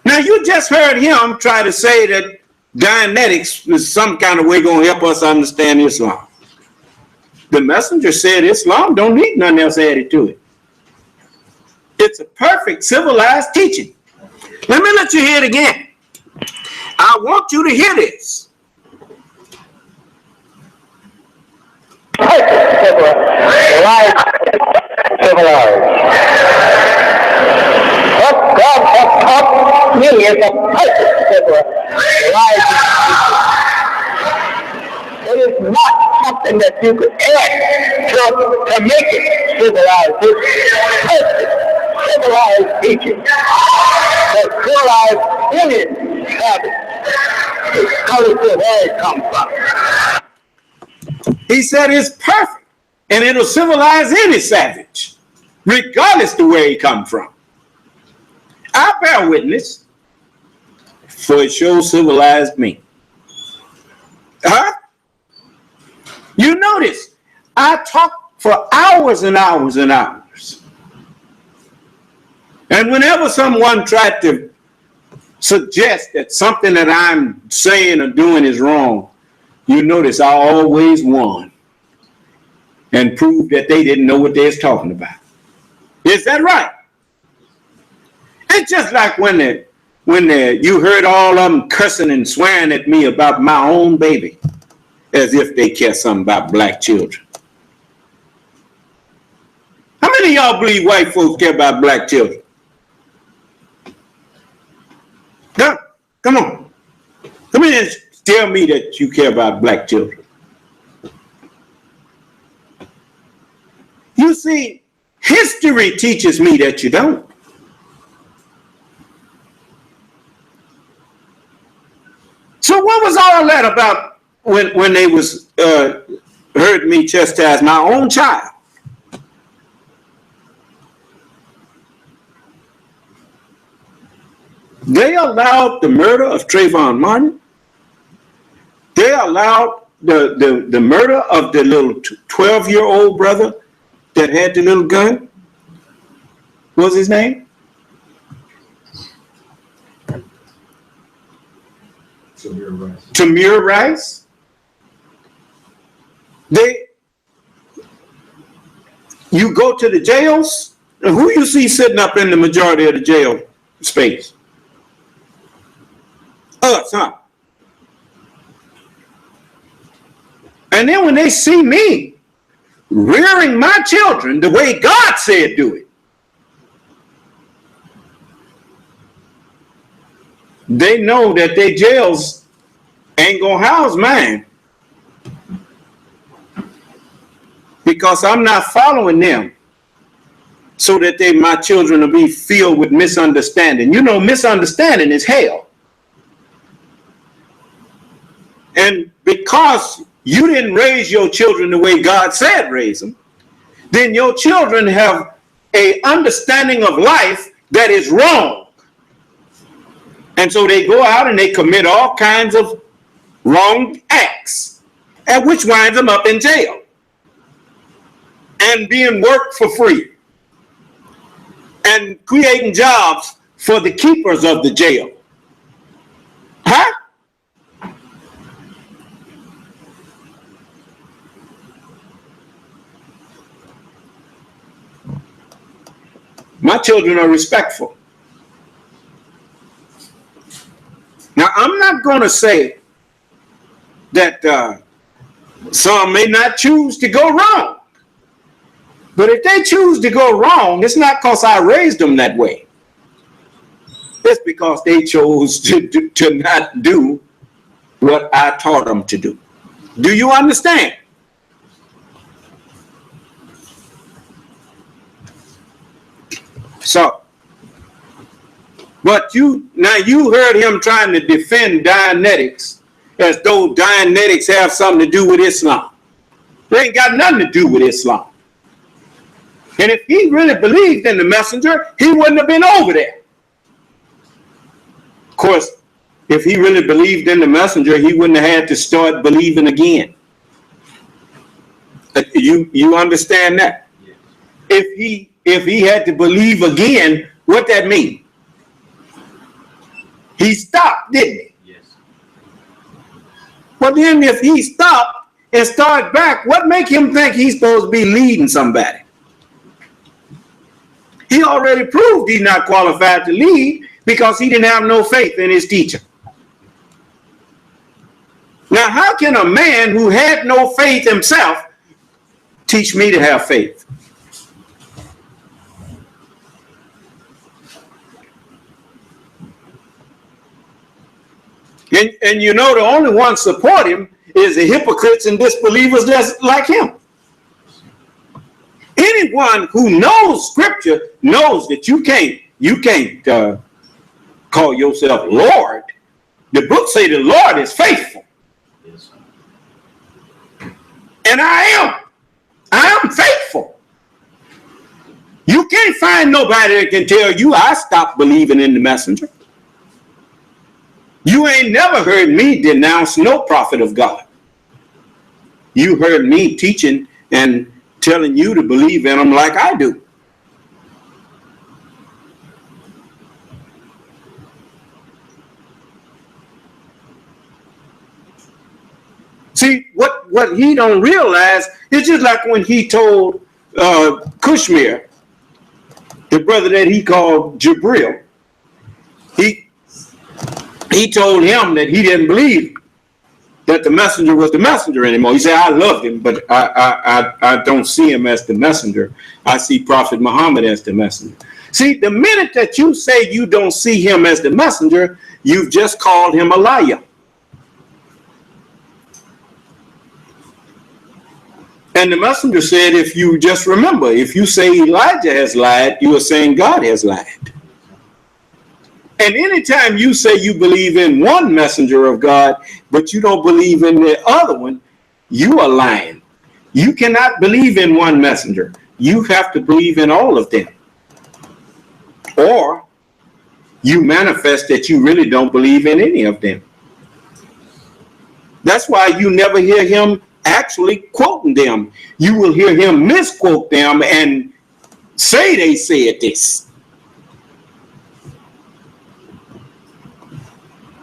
Now, you just heard him try to say that Dianetics is some kind of way going to help us understand Islam. The messenger said Islam don't need nothing else added to it. It's a perfect civilized teaching. Let me let you hear it again. I want you to hear this. Civilized. What God has taught me is a perfect civilized. It is not something that you could add to make it civilized. It's perfect civilized teaching. That civilized any habit. It's colorful where it comes from. He said it's perfect and it'll civilize any savage, regardless to where he come from. I bear witness, for it shows civilized me. Huh? You notice, I talk for hours and hours and hours. And whenever someone tried to suggest that something that I'm saying or doing is wrong, you notice I always won and proved that they didn't know what they was talking about. Is that right? It's just like when you heard all of them cussing and swearing at me about my own baby, as if they care something about black children. How many of y'all believe white folks care about black children? Come on. Come in and tell me that you care about black children. You see, history teaches me that you don't. So what was all that about when they was heard me chastise my own child? They allowed the murder of Trayvon Martin. They allowed the murder of the little 12-year-old brother that had the little gun? What's his name? Tamir Rice. You go to the jails, and who you see sitting up in the majority of the jail space? Us, huh? And then when they see me rearing my children the way God said do it, they know that their jails ain't gonna house mine, because I'm not following them so that my children will be filled with misunderstanding. You know, misunderstanding is hell. And because you didn't raise your children the way God said raise them, then your children have a understanding of life that is wrong. And so they go out and they commit all kinds of wrong acts, and which winds them up in jail and being worked for free and creating jobs for the keepers of the jail. Huh? My children are respectful. Now, I'm not going to say that some may not choose to go wrong. But if they choose to go wrong, it's not because I raised them that way. It's because they chose to not do what I taught them to do. Do you understand? So, but you heard him trying to defend Dianetics as though Dianetics have something to do with Islam. They ain't got nothing to do with Islam. And if he really believed in the messenger, he wouldn't have been over there. Of course, if he really believed in the messenger, he wouldn't have had to start believing again. You understand that? Yes. If he had to believe again, what that mean? He stopped, didn't he? Yes. But then if he stopped and started back, what make him think he's supposed to be leading somebody? He already proved he's not qualified to lead because he didn't have no faith in his teacher. Now, how can a man who had no faith himself teach me to have faith? And you know, the only ones support him is the hypocrites and disbelievers just like him. Anyone who knows Scripture knows that you can't call yourself Lord. The book say the Lord is faithful. Yes. And I am faithful. You can't find nobody that can tell you I stopped believing in the messenger. You ain't never heard me denounce no prophet of God. You heard me teaching and telling you to believe in them like I do. See, what he don't realize is just like when he told Kushmir, the brother that he called Jabril, he told him that he didn't believe that the messenger was the messenger anymore. He said, I loved him, but I don't see him as the messenger. I see Prophet Muhammad as the messenger. See, the minute that you say you don't see him as the messenger, you've just called him a liar. And the messenger said, if you just remember, if you say Elijah has lied, you are saying God has lied. And anytime you say you believe in one messenger of God, but you don't believe in the other one, you are lying. You cannot believe in one messenger. You have to believe in all of them. Or you manifest that you really don't believe in any of them. That's why you never hear him actually quoting quoting them, you will hear him misquote them and say they said this.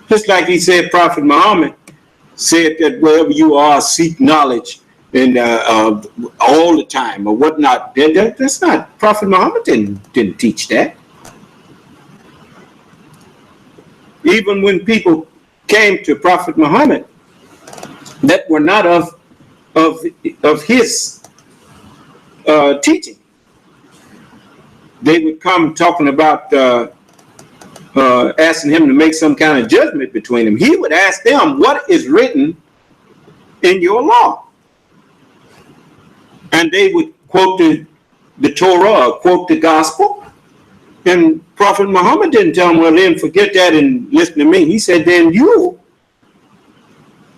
Just like he said, Prophet Muhammad said that wherever you are, seek knowledge and all the time or whatnot. That's not, Prophet Muhammad didn't teach that. Even when people came to Prophet Muhammad that were not of his teaching, they would come talking about asking him to make some kind of judgment between them. He would ask them, what is written in your law? And they would quote the Torah or quote the gospel. And Prophet Muhammad didn't tell them, well, then forget that and listen to me. He said, then you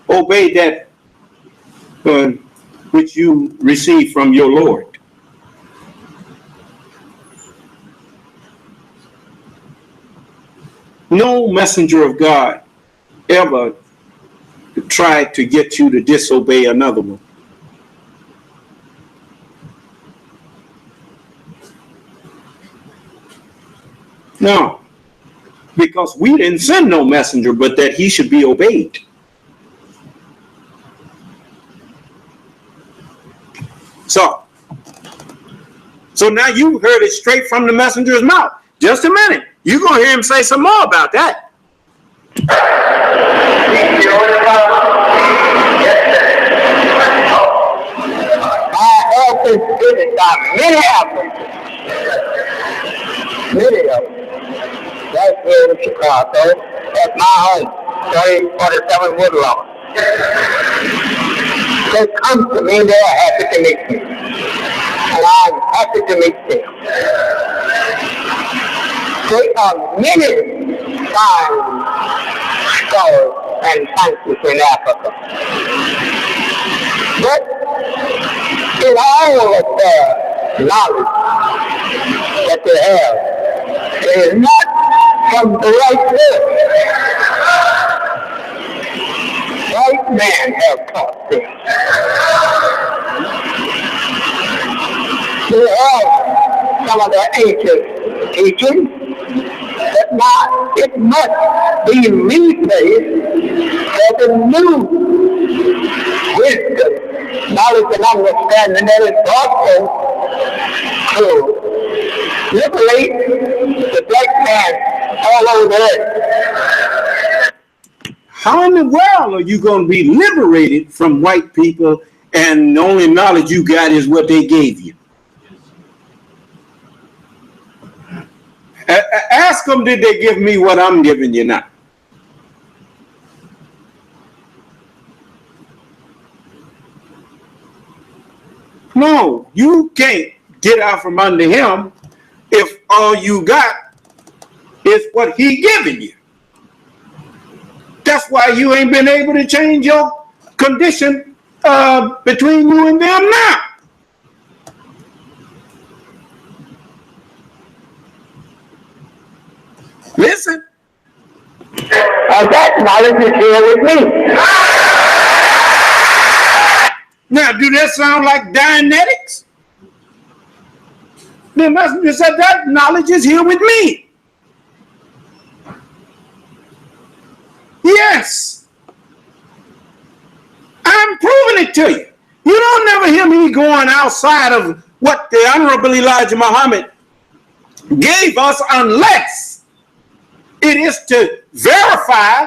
obey that which you receive from your Lord. No messenger of God ever tried to get you to disobey another one. No, because we didn't send no messenger, but that he should be obeyed. So now you heard it straight from the messenger's mouth. Just a minute. You're going to hear him say some more about that. I have been visited by many of them. Many of them. Right here in Chicago, at my home, 3047 Woodlawn. They come to me, they're happy to meet me. And I'm happy to meet them. There are many fine scholars and scientists in Africa. But in all of their knowledge that they have, it is not from the right source. White men have taught them. They have some of their ancient teachings, but now it must be replaced for the new wisdom, knowledge and understanding that is brought to liberate the black man all over the earth. How in the world are you going to be liberated from white people and the only knowledge you got is what they gave you? Ask them, did they give me what I'm giving you now? No, you can't get out from under him if all you got is what he giving you. That's why you ain't been able to change your condition between you and them now. Listen. That knowledge is here with me. Now, do that sound like Dianetics? The messenger said that knowledge is here with me. Yes. I'm proving it to you. You don't never hear me going outside of what the Honorable Elijah Muhammad gave us unless it is to verify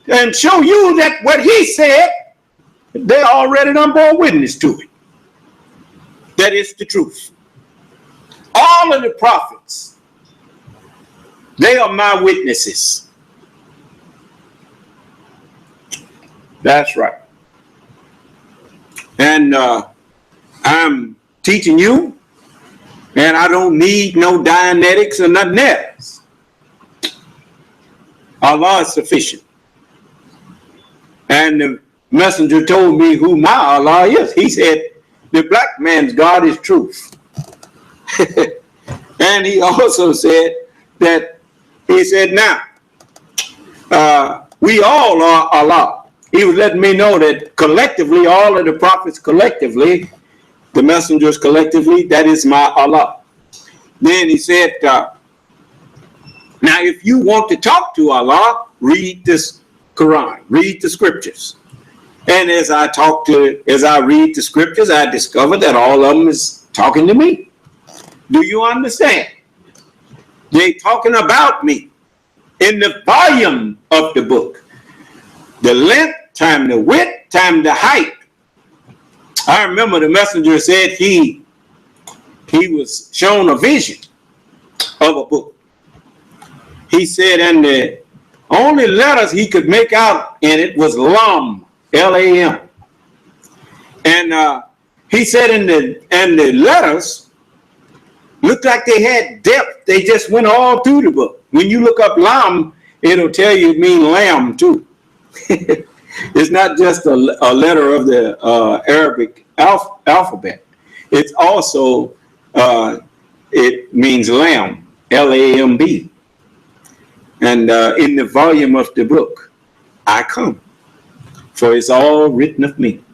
and show you that what he said, they already done bore witness to it. That is the truth. All of the prophets, they are my witnesses. That's right. And I'm teaching you, and I don't need no Dianetics or nothing else. Allah is sufficient. And the messenger told me who my Allah is. He said, the black man's God is truth. And he also said that, he said, now, we all are Allah he was letting me know that collectively, all of the prophets collectively, the messengers collectively, that is my Allah. Then he said, now if you want to talk to Allah, read this Quran, read the scriptures. And as I read the scriptures, I discovered that all of them is talking to me. Do you understand? They talking about me in the volume of the book. The length, time the width, time the height. I remember the messenger said he was shown a vision of a book. He said, and the only letters he could make out in it was Lam, L-A-M. And he said, and the letters looked like they had depth. They just went all through the book. When you look up Lam, it'll tell you it means lamb too. It's not just a letter of the Arabic alphabet. It's also, it means lamb, L-A-M-B. And in the volume of the book, I come, for it's all written of me.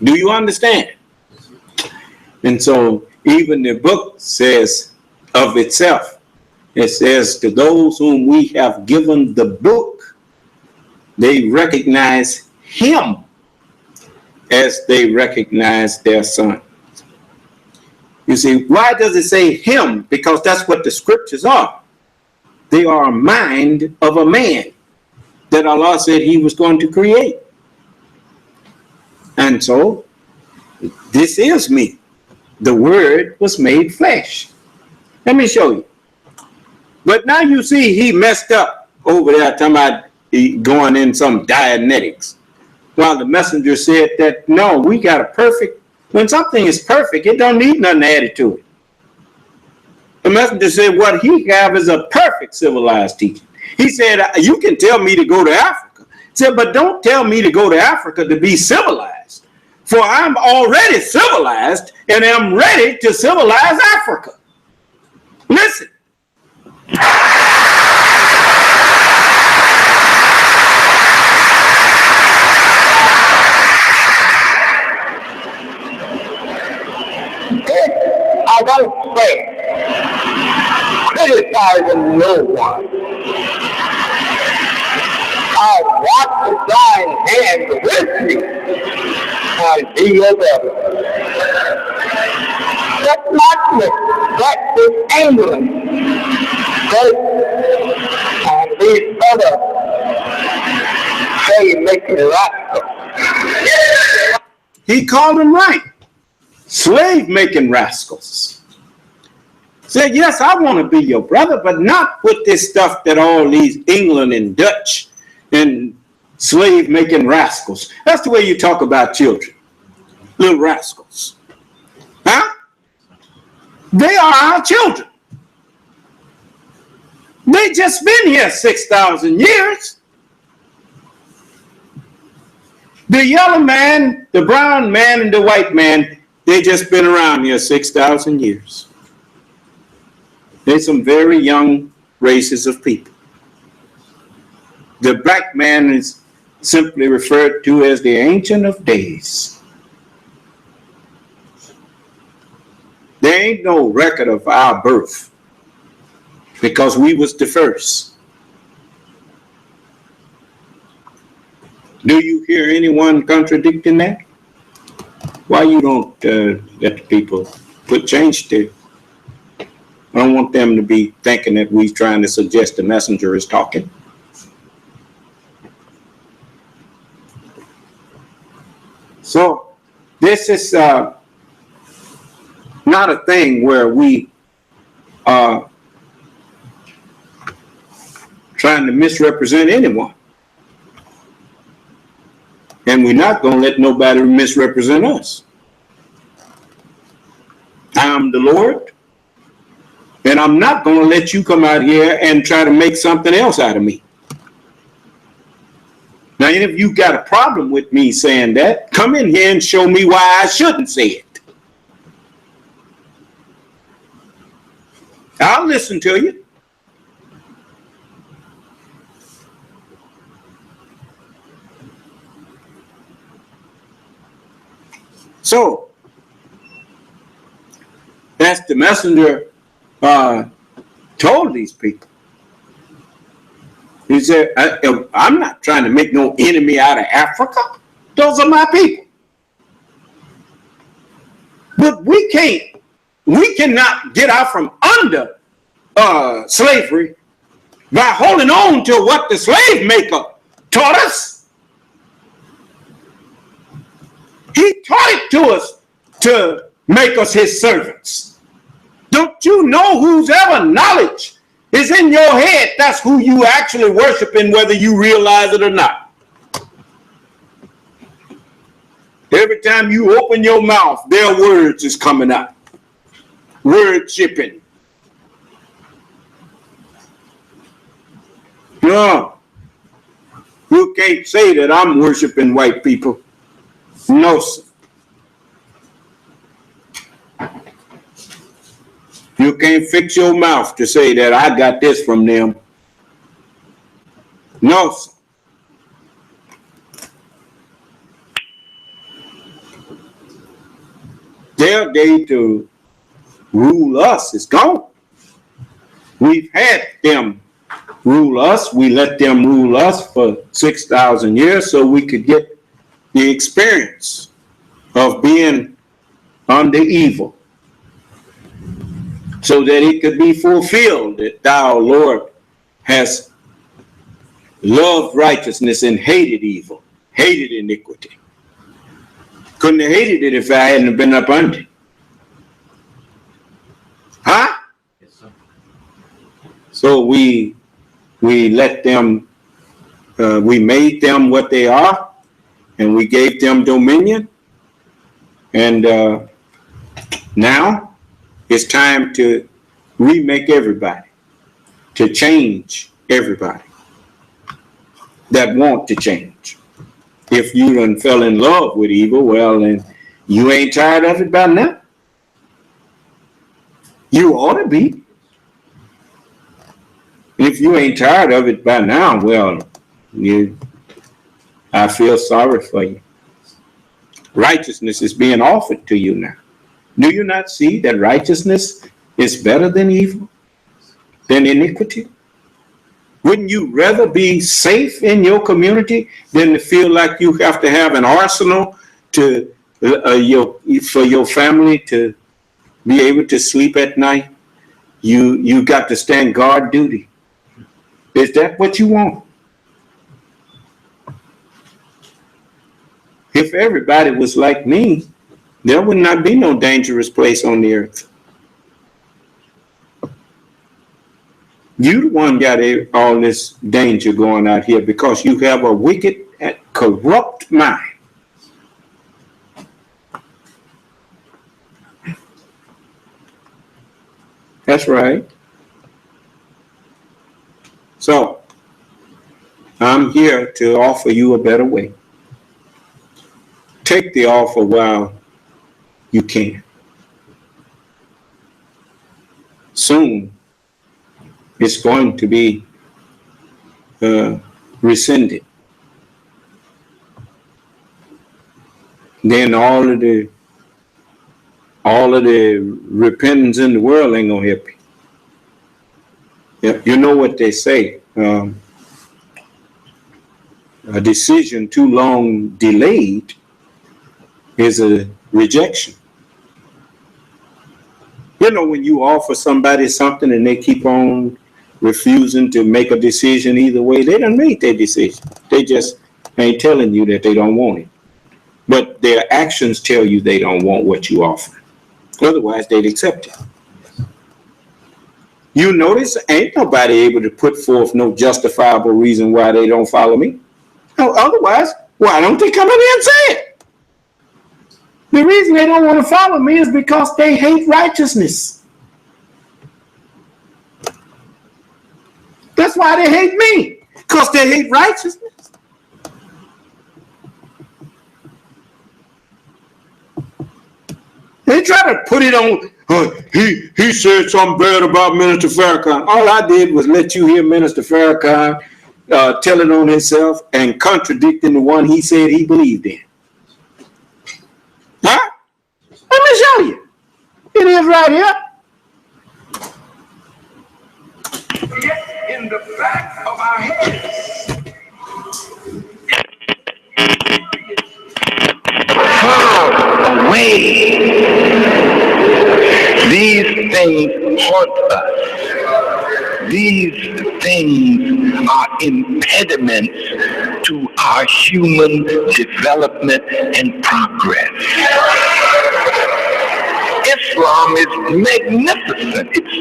Do you understand? And so even the book says of itself, it says to those whom we have given the book, they recognize him as they recognize their son. You see, why does it say him? Because that's what the scriptures are. They are a mind of a man that Allah said he was going to create. And so, this is me. The word was made flesh. Let me show you. But now you see he messed up over there talking about going in some Dianetics. While the messenger said that, no, we got a perfect, when something is perfect, it don't need nothing added to it. The messenger said what he have is a perfect civilized teaching. He said, you can tell me to go to Africa. He said, but don't tell me to go to Africa to be civilized. For I'm already civilized and am ready to civilize Africa. Listen. I don't say criticizing no one. I want to join hands with you and be your brother. Let's not neglect this England, and these other slave-making rascals. He called them right. Slave-making rascals. Said, yes, I want to be your brother, but not with this stuff that all these England and Dutch and slave-making rascals. That's the way you talk about children. Little rascals. Huh? They are our children. They just been here 6,000 years. The yellow man, the brown man, and the white man, they just been around here 6,000 years. They're some very young races of people. The black man is simply referred to as the Ancient of Days. There ain't no record of our birth because we was the first. Do you hear anyone contradicting that? Why you don't let the people put change to? I don't want them to be thinking that we're trying to suggest the messenger is talking. So this is not a thing where we are trying to misrepresent anyone. And we're not going to let nobody misrepresent us. I'm the Lord, and I'm not going to let you come out here and try to make something else out of me. Now, if you got a problem with me saying that, come in here and show me why I shouldn't say it. I'll listen to you. So, that's the messenger told these people. He said, I'm not trying to make no enemy out of Africa. Those are my people. But we cannot get out from under slavery by holding on to what the slave maker taught us. He taught it to us to make us his servants. Don't you know whose ever knowledge is in your head, that's who you actually worshiping, whether you realize it or not. Every time you open your mouth, their words is coming out. Wordshipping. No. You can't say that I'm worshiping white people. No, sir. You can't fix your mouth to say that I got this from them. No, sir. Their day to rule us is gone. We've had them rule us. We let them rule us for 6,000 years so we could get the experience of being under evil, so that it could be fulfilled that thou, Lord, hast loved righteousness and hated evil, hated iniquity. Couldn't have hated it if I hadn't been up under. Huh? Yes, sir. So we let them, we made them what they are, and we gave them dominion. And now it's time to remake everybody, to change everybody that want to change. If you done fell in love with evil, well, then you ain't tired of it by now. You ought to be. If you ain't tired of it by now, well, I feel sorry for you. Righteousness is being offered to you now. Do you not see that righteousness is better than evil, than iniquity? Wouldn't you rather be safe in your community than to feel like you have to have an arsenal to for your family to be able to sleep at night? You got to stand guard duty. Is that what you want? If everybody was like me, there would not be no dangerous place on the earth. You the one got all this danger going out here because you have a wicked and corrupt mind. That's right. So, I'm here to offer you a better way. Take the offer while you can. Soon, it's going to be rescinded. Then all of the repentance in the world ain't gonna help you. You know what they say? A decision too long delayed is a rejection. You know, when you offer somebody something and they keep on refusing to make a decision either way, they done made their decision. They just ain't telling you that they don't want it. But their actions tell you they don't want what you offer. Otherwise, they'd accept it. You notice ain't nobody able to put forth no justifiable reason why they don't follow me. No, otherwise, why don't they come in here and say it? The reason they don't want to follow me is because they hate righteousness. That's why they hate me, because they hate righteousness. They try to put it on, he said something bad about Minister Farrakhan. All I did was let you hear Minister Farrakhan telling on himself and contradicting the one he said he believed in. Huh? this right here. In the back of our heads. Far away. These things haunt us. These things are impediments to our human development and progress. Islam is magnificent. It's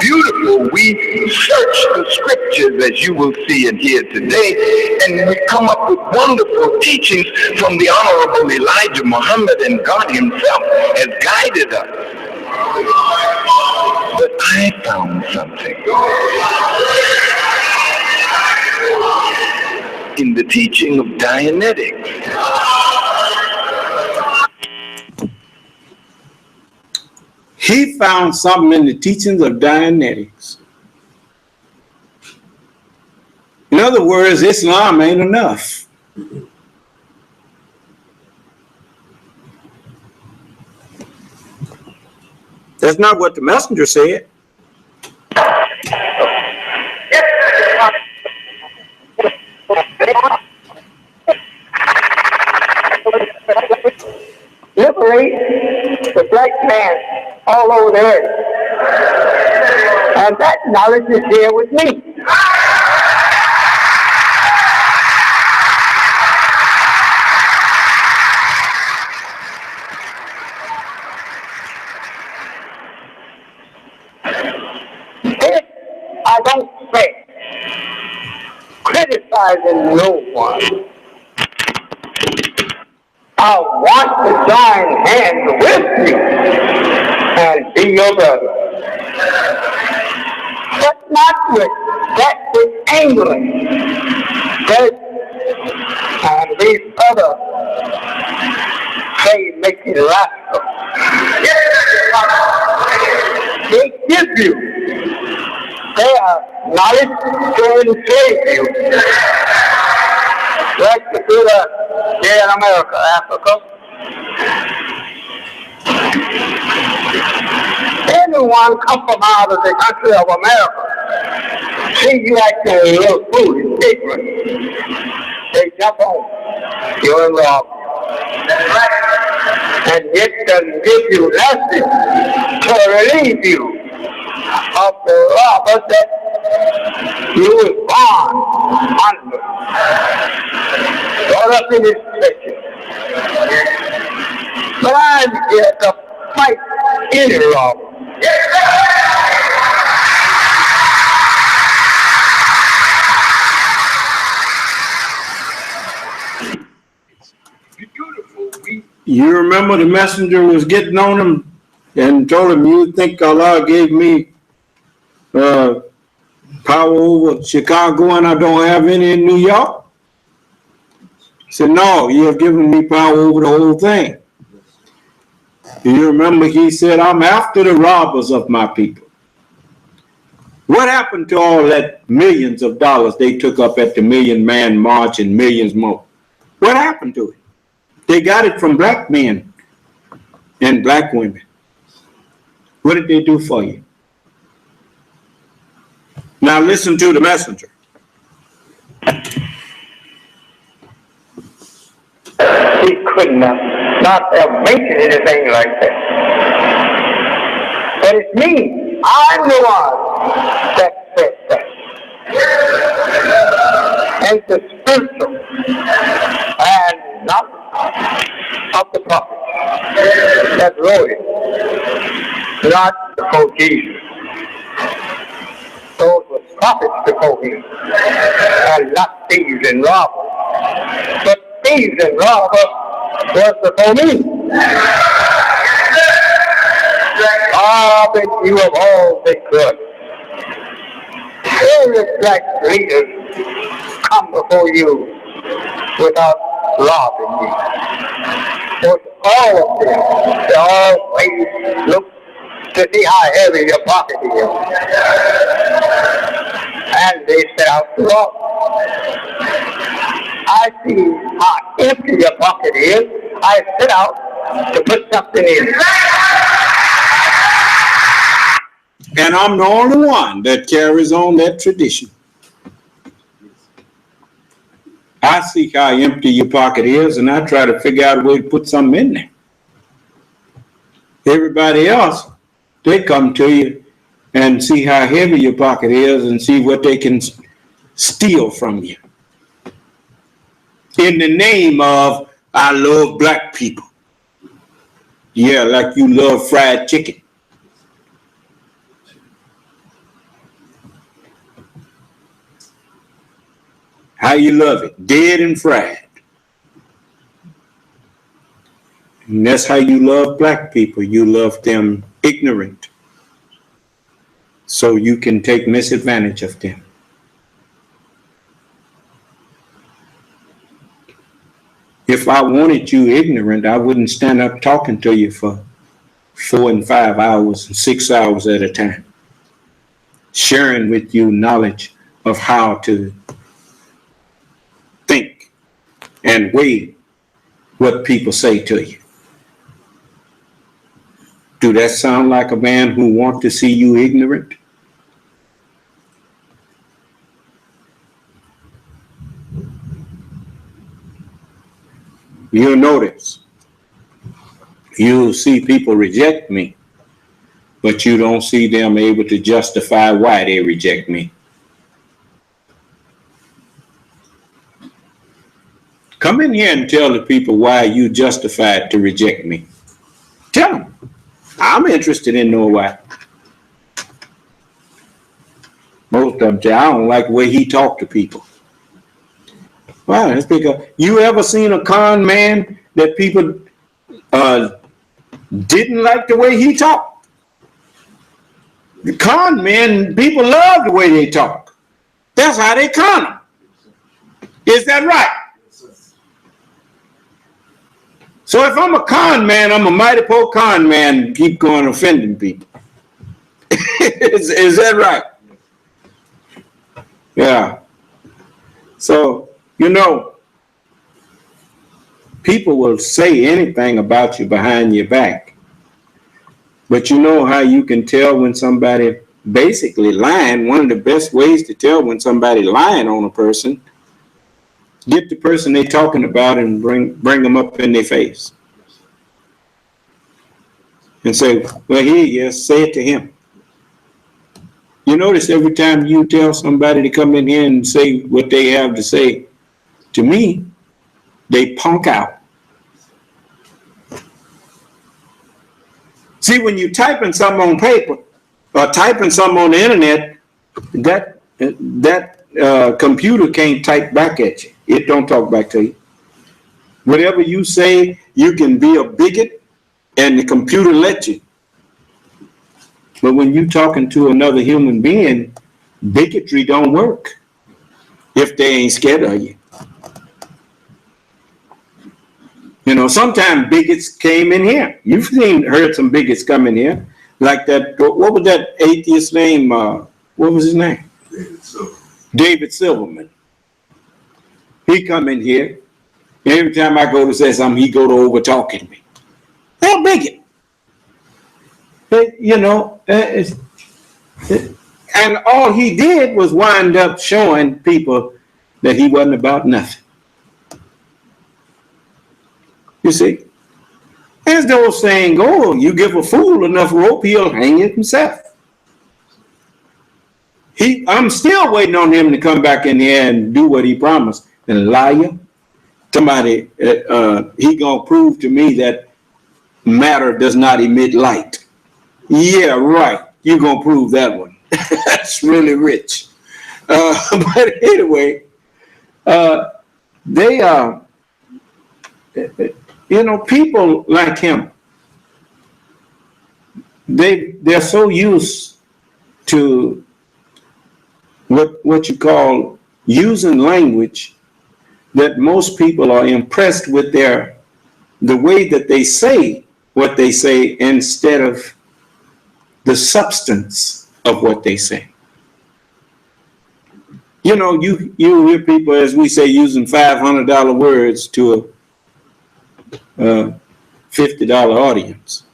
beautiful. We search the scriptures, as you will see and hear today, and we come up with wonderful teachings from the Honorable Elijah Muhammad, and God himself has guided us. But I found something in the teaching of Dianetics. He found something in the teachings of Dianetics. In other words, Islam ain't enough. That's not what the messenger said. Liberate the black man all over the earth. And that knowledge is here with me. This I don't say, criticizing no one. I want to join hands with you and be your brother. But not with that with England. And these other play-making rascals. They give you their knowledge to enslave you. Like the good here in America, Africa. Anyone come from out of the country of America, see you acting a little foolish, ignorant, they jump on you and rob you. And yet doesn't give you nothing to relieve you of the robbers that you was born under. Brought up in this picture. But I'm here to fight any robber. You remember the messenger was getting on him and told him, you think Allah gave me power over Chicago and I don't have any in New York? He said, no, you have given me power over the whole thing. Do you remember he said, I'm after the robbers of my people. What happened to all that millions of dollars they took up at the Million Man March and millions more? What happened to it? They got it from black men and black women. What did they do for you? Now listen to the messenger. He could not have mentioned anything like that. But it's me. I'm the one that said that. And the spiritual and not of the prophet that wrote it, not before Jesus. Those were prophets before him, and not thieves and robbers. But thieves and robbers was before me. Ah, but you have all been good. Every black leader come before you without robbing you. But all of them, they always look to see how heavy your pocket is. And they set out to rob. I see how empty your pocket is. I set out to put something in. And I'm the only one that carries on that tradition. I see how empty your pocket is, and I try to figure out a way to put something in there. Everybody else, they come to you and see how heavy your pocket is and see what they can steal from you. In the name of, I love black people. Yeah, like you love fried chicken. How you love it? Dead and fried. And that's how you love black people. You love them ignorant, so you can take misadvantage of them. If I wanted you ignorant, I wouldn't stand up talking to you for 4 and 5 hours and 6 hours at a time, sharing with you knowledge of how to think and weigh what people say to you. Do that sound like a man who wants to see you ignorant? You'll notice, you'll see people reject me, but you don't see them able to justify why they reject me. Come in here and tell the people why you justified to reject me. Tell them. I'm interested in knowing why. Most of them say, I don't like the way he talked to people. Well, that's because you ever seen a con man that people didn't like the way he talked? The con men, people love the way they talk. That's how they con them. Is that right? So if I'm a con man, I'm a mighty poor con man, keep going offending people. is that right? Yeah. So, you know, people will say anything about you behind your back. But you know how you can tell when somebody basically lying? One of the best ways to tell when somebody lying on a person, get the person they're talking about and bring them up in their face. And say, well, here he is, say it to him. You notice every time you tell somebody to come in here and say what they have to say to me, they punk out. See, when you typing something on paper or typing something on the internet, that computer can't type back at you. It don't talk back to you. Whatever you say, you can be a bigot and the computer let you. But when you talking to another human being, bigotry don't work if they ain't scared of you. You know, sometimes bigots came in here. You've heard some bigots come in here. Like that, what was that atheist name? What was his name? David Silverman. He come in here. Every time I go to say something, he go to over talking me. They're bigot. You know, and all he did was wind up showing people that he wasn't about nothing. You see, as the old saying goes, you give a fool enough rope, he'll hang it himself. I'm still waiting on him to come back in here and do what he promised. And liar, somebody, he gonna prove to me that matter does not emit light. Yeah, right. You gonna prove that one. That's really rich. But anyway, they are, you know, people like him. They're so used to what you call using language that most people are impressed with the way that they say what they say instead of the substance of what they say. You know, you hear people, as we say, using $500 words to a $50 audience.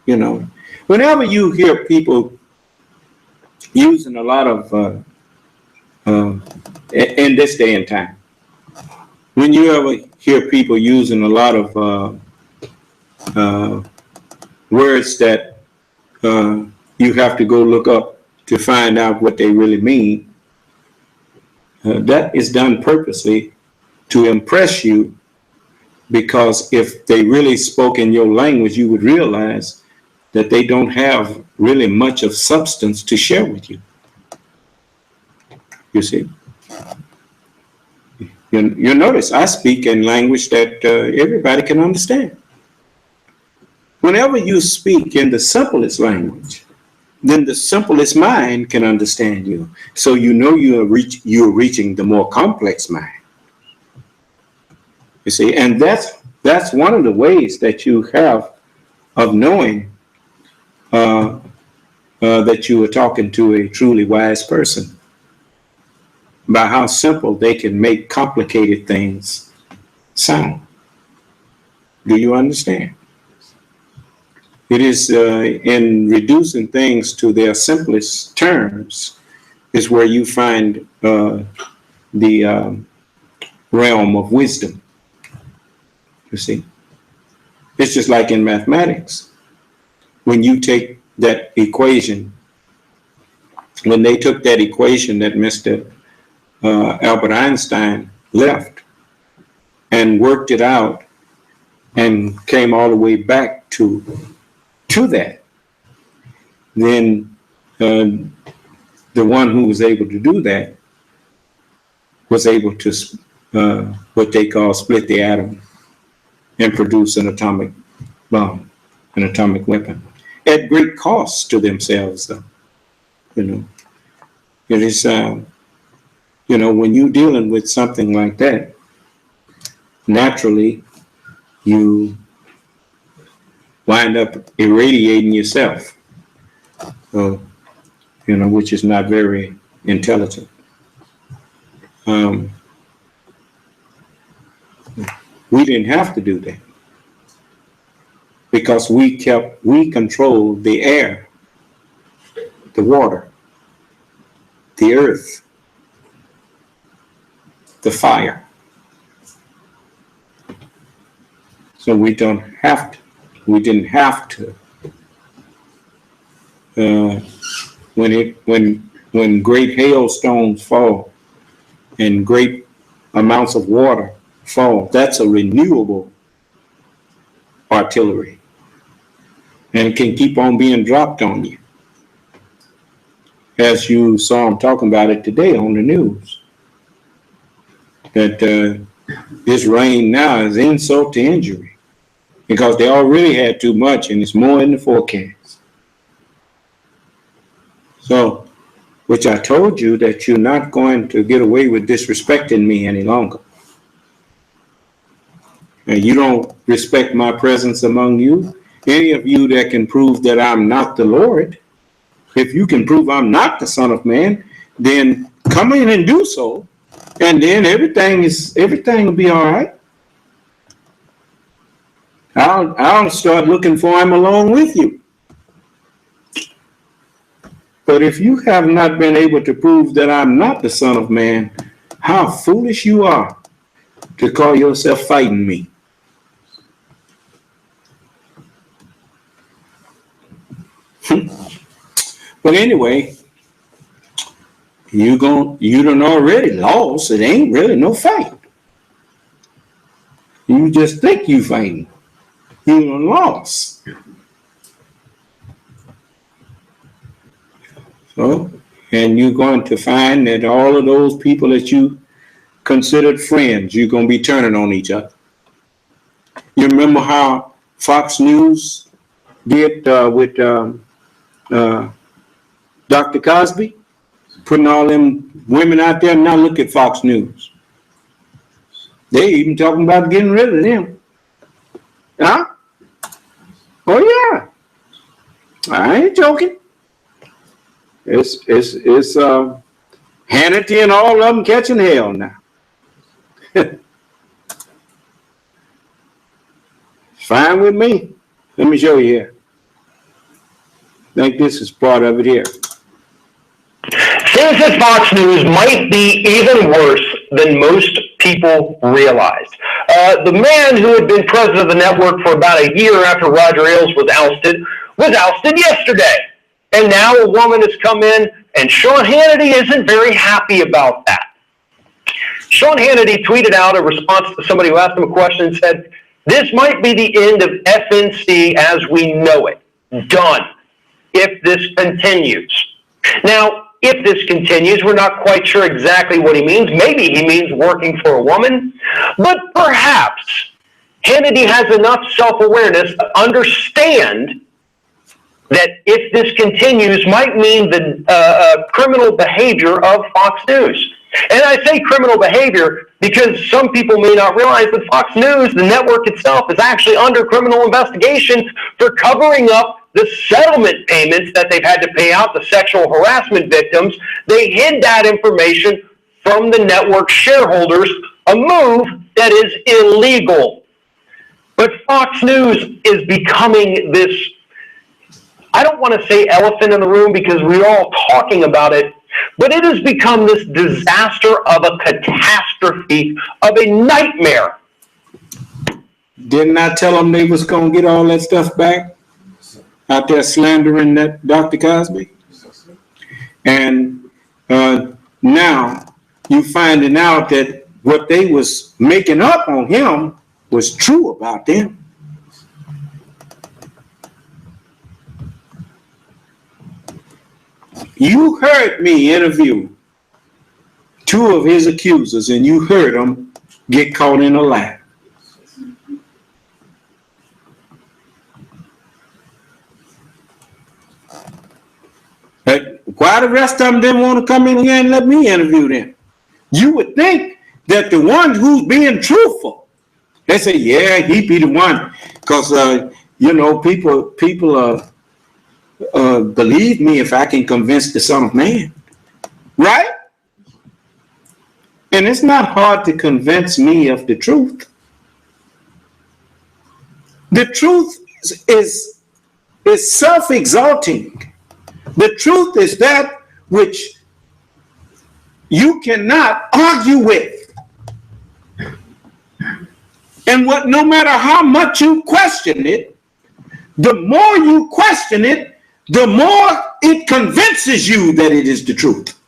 You know, whenever you hear people using a lot of, in this day and time, when you ever hear people using a lot of words that you have to go look up to find out what they really mean, that is done purposely to impress you, because if they really spoke in your language, you would realize that they don't have really much of substance to share with you. You see? You notice I speak in language that everybody can understand. Whenever you speak in the simplest language, then the simplest mind can understand you. So you know you're reaching the more complex mind. You see, and that's one of the ways that you have of knowing that you are talking to a truly wise person, by how simple they can make complicated things sound. Do you understand? It is in reducing things to their simplest terms is where you find the realm of wisdom. You see, it's just like in mathematics. When you take that equation, when they took that equation that Mr. Albert Einstein left and worked it out and came all the way back to that, then the one who was able to do that was able to what they call split the atom and produce an atomic bomb, an atomic weapon, at great cost to themselves, though. You know, it is, you know, when you're dealing with something like that, naturally you wind up irradiating yourself, you know, which is not very intelligent. We didn't have to do that because we controlled the air, the water, the earth, the fire. So we didn't have to. When great hailstones fall and great amounts of water fall, that's a renewable artillery, and it can keep on being dropped on you, as you saw them talking about it today on the news, that this rain now is insult to injury because they already had too much and it's more in the forecast. So, which I told you that you're not going to get away with disrespecting me any longer. And you don't respect my presence among you. Any of you that can prove that I'm not the Lord, if you can prove I'm not the Son of Man, then come in and do so, and then everything will be all right. I'll start looking for him along with you. But if you have not been able to prove that I'm not the Son of Man, how foolish you are to call yourself fighting me. But anyway, you done already lost. It ain't really no fight. You just think you fighting. You done lost. So, and you're going to find that all of those people that you considered friends, you're going to be turning on each other. You remember how Fox News did with Dr. Cosby, putting all them women out there? Now look at Fox News. They even talking about getting rid of them. Huh? Oh yeah. I ain't joking. It's Hannity and all of them catching hell now. Fine with me. Let me show you here. I think this is part of it here. Things at Fox News might be even worse than most people realize. The man who had been president of the network for about a year after Roger Ailes was ousted yesterday. And now a woman has come in, and Sean Hannity isn't very happy about that. Sean Hannity tweeted out a response to somebody who asked him a question and said, "This might be the end of FNC as we know it. Done. If this continues." Now, if this continues, we're not quite sure exactly what he means. Maybe he means working for a woman, but perhaps Hannity has enough self-awareness to understand that if this continues might mean the criminal behavior of Fox News. And I say criminal behavior because some people may not realize that Fox News, the network itself, is actually under criminal investigation for covering up the settlement payments that they've had to pay out to sexual harassment victims. They hid that information from the network shareholders, a move that is illegal. But Fox News is becoming this, I don't want to say elephant in the room because we're all talking about it, but it has become this disaster of a catastrophe, of a nightmare. Didn't I tell them they was going to get all that stuff back out there slandering that Dr. Cosby? And now you finding out that what they was making up on him was true about them. You heard me interview two of his accusers, and you heard them get caught in a lie. But why the rest of them didn't want to come in here and let me interview them? You would think that the one who's being truthful, they say, yeah, he be the one, because people believe me if I can convince the Son of Man, right? And it's not hard to convince me of the truth. The truth is self-exalting. The truth is that which you cannot argue with. And no matter how much you question it, the more you question it, the more it convinces you that it is the truth.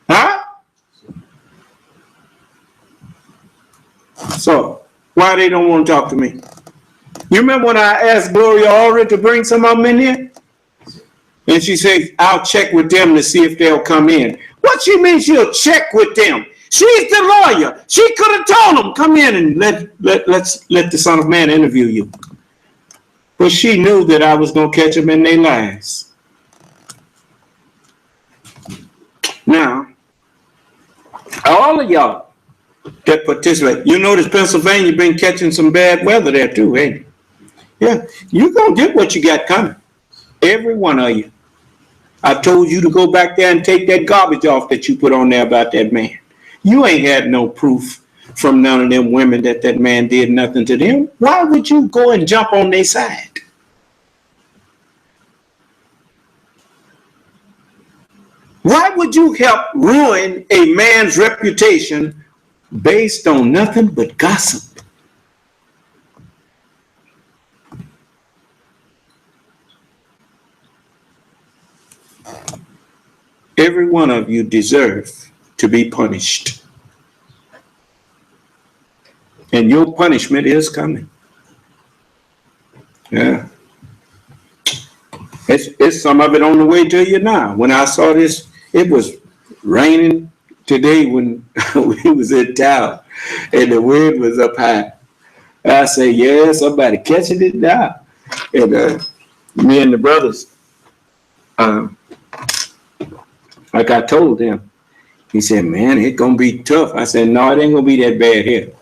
Huh? So, why they don't want to talk to me? You remember when I asked Gloria Allred to bring some of them in here? And she said, I'll check with them to see if they'll come in. What she means she'll check with them? She's the lawyer. She could have told them, come in and let the Son of Man interview you. But she knew that I was going to catch them in their lies. Now, all of y'all that participate, you notice Pennsylvania been catching some bad weather there too, ain't it? Yeah, you're going to get what you got coming. Every one of you. I told you to go back there and take that garbage off that you put on there about that man. You ain't had no proof from none of them women that man did nothing to them. Why would you go and jump on their side? Why would you help ruin a man's reputation based on nothing but gossip? Every one of you deserve to be punished. And your punishment is coming. Yeah. It's some of it on the way to you now. When I saw this, it was raining today when we was in town and the wind was up high. I say, yeah, somebody catching it now. And me and the brothers, like I told him, he said, man, it's going to be tough. I said, no, it ain't going to be that bad here.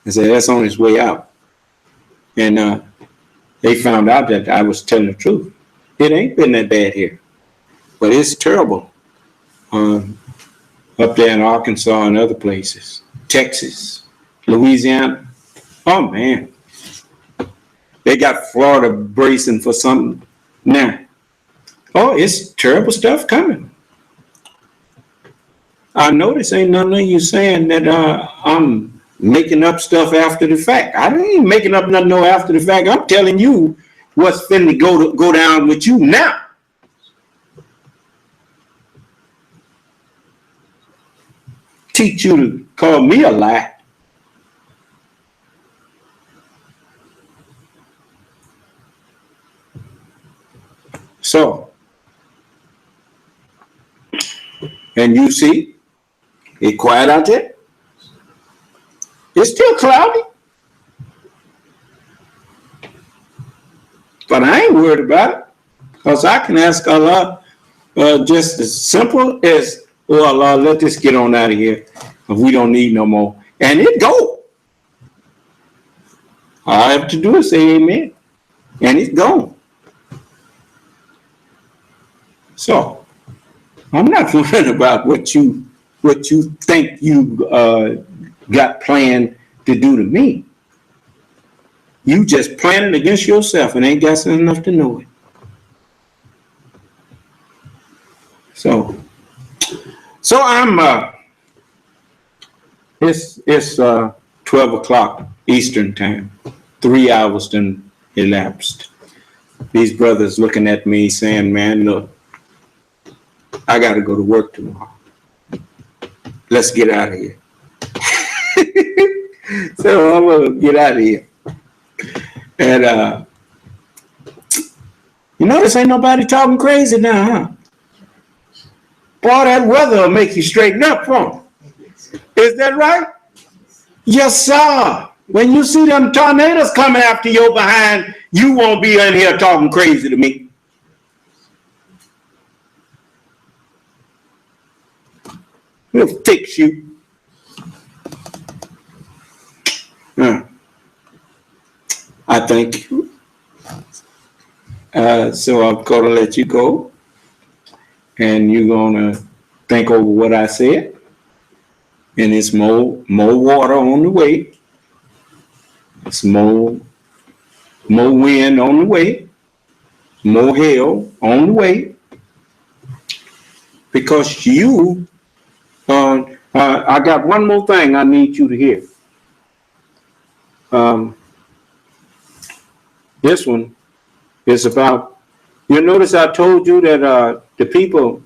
I said, that's on its way out. And they found out that I was telling the truth. It ain't been that bad here. But it's terrible up there in Arkansas and other places. Texas, Louisiana. Oh, man. They got Florida bracing for something. Now, Oh, it's terrible stuff coming. I notice ain't none of you saying that I'm making up stuff after the fact. I ain't making up nothing after the fact. I'm telling you what's finna go down with you now. Teach you to call me a lie. So, and you see, it's quiet out there. It's still cloudy. But I ain't worried about it, because I can ask Allah just as simple as, oh Allah, let this get on out of here. If we don't need no more. And it go. All I have to do is say amen. And it's gone. So, I'm not worried about what you think you got planned to do to me. You just planning against yourself and ain't got enough to know it. So I'm it's 12 o'clock Eastern time. 3 hours then elapsed. These brothers looking at me saying, man, look, I got to go to work tomorrow. Let's get out of here. So I'm going to get out of here. And you notice ain't nobody talking crazy now, huh? Boy, that weather will make you straighten up for them. Is that right? Yes, sir. When you see them tornadoes coming after your behind, you won't be in here talking crazy to me. We'll fix you. I thank you. So I'm going to let you go. And you're going to think over what I said. And it's more water on the way. It's more wind on the way. More hail on the way. Because you, I got one more thing I need you to hear. This one is about, you notice I told you that the people,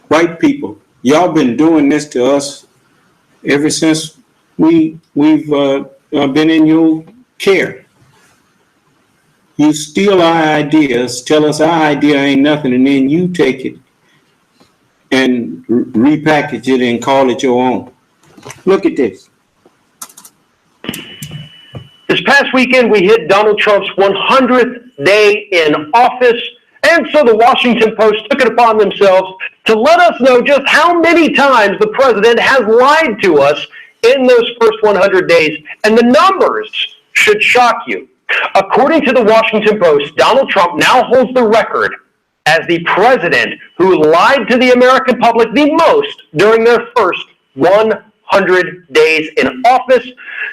white people, y'all been doing this to us ever since we've been in your care. You steal our ideas, tell us our idea ain't nothing, and then you take it and repackage it and call it your own. Look at this. This past weekend, we hit Donald Trump's 100th day in office, and so the Washington Post took it upon themselves to let us know just how many times the president has lied to us in those first 100 days, and the numbers should shock you. According to the Washington Post, Donald Trump now holds the record as the president who lied to the American public the most during their first 100 days in office.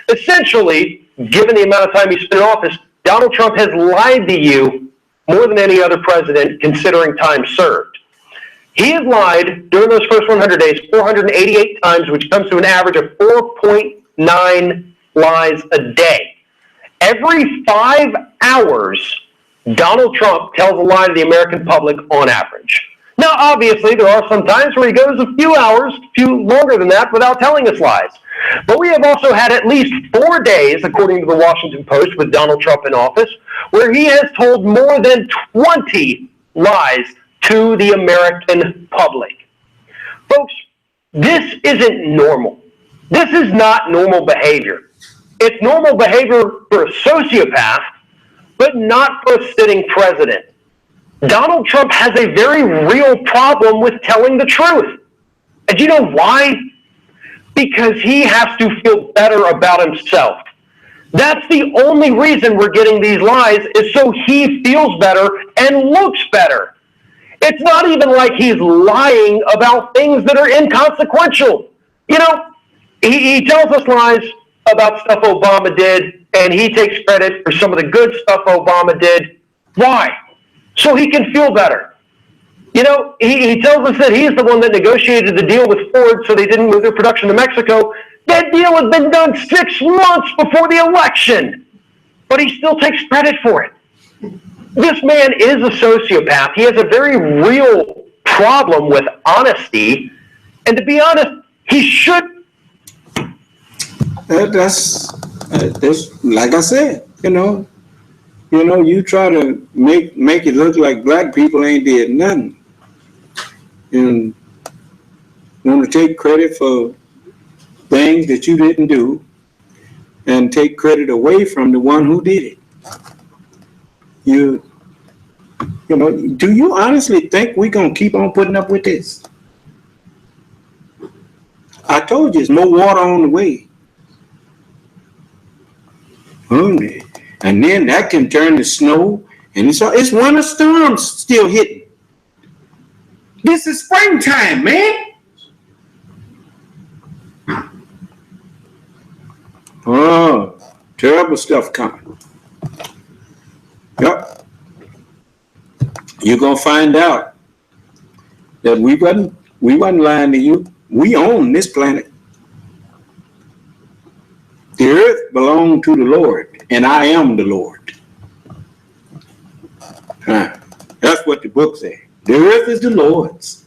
Essentially, given the amount of time he spent in office, Donald Trump has lied to you more than any other president considering time served. He has lied during those first 100 days 488 times, which comes to an average of 4.9 lies a day. Every 5 hours, Donald Trump tells a lie to the American public on average. Now, obviously, there are some times where he goes a few hours, few longer than that, without telling us lies. But we have also had at least 4 days, according to the Washington Post, with Donald Trump in office, where he has told more than 20 lies to the American public. Folks, this isn't normal. This is not normal behavior. It's normal behavior for a sociopath, but not for a sitting president. Donald Trump has a very real problem with telling the truth. And do you know why? Because he has to feel better about himself. That's the only reason we're getting these lies, is so he feels better and looks better. It's not even like he's lying about things that are inconsequential. You know, he tells us lies about stuff Obama did and he takes credit for some of the good stuff Obama did. Why? So he can feel better. You know, he tells us that he's the one that negotiated the deal with Ford so they didn't move their production to Mexico. That deal had been done 6 months before the election, but he still takes credit for it. This man is a sociopath. He has a very real problem with honesty, and to be honest, he should. That's like I said, you try to make it look like black people ain't did nothing, and want to take credit for things that you didn't do, and take credit away from the one who did it. Do you honestly think we're gonna keep on putting up with this? I told you, there's more water on the way. And then that can turn to snow, and it's winter storms still hitting. This is springtime, man. Oh, terrible stuff coming. Yep. You're gonna find out that we wasn't lying to you. We own this planet. The earth belongs to the Lord, and I am the Lord. That's what the book says. The earth is the Lord's,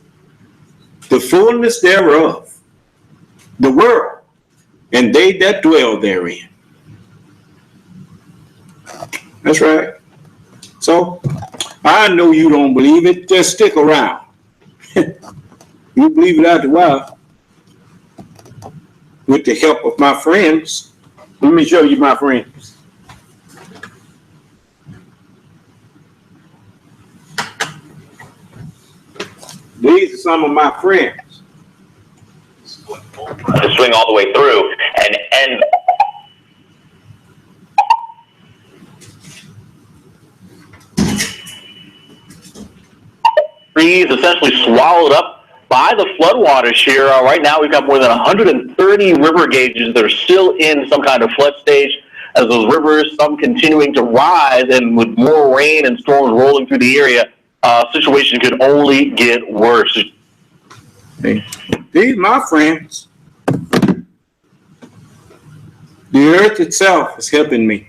the fullness thereof, the world, and they that dwell therein. That's right. So, I know you don't believe it. Just stick around. You believe it after a while. With the help of my friends. Let me show you my friends. These are some of my friends. To swing all the way through and end. Trees essentially swallowed up by the floodwaters here. Right now, we've got more than 130 river gauges that are still in some kind of flood stage as those rivers, some continuing to rise, and with more rain and storms rolling through the area, situation could only get worse. These my friends. The earth itself is helping me.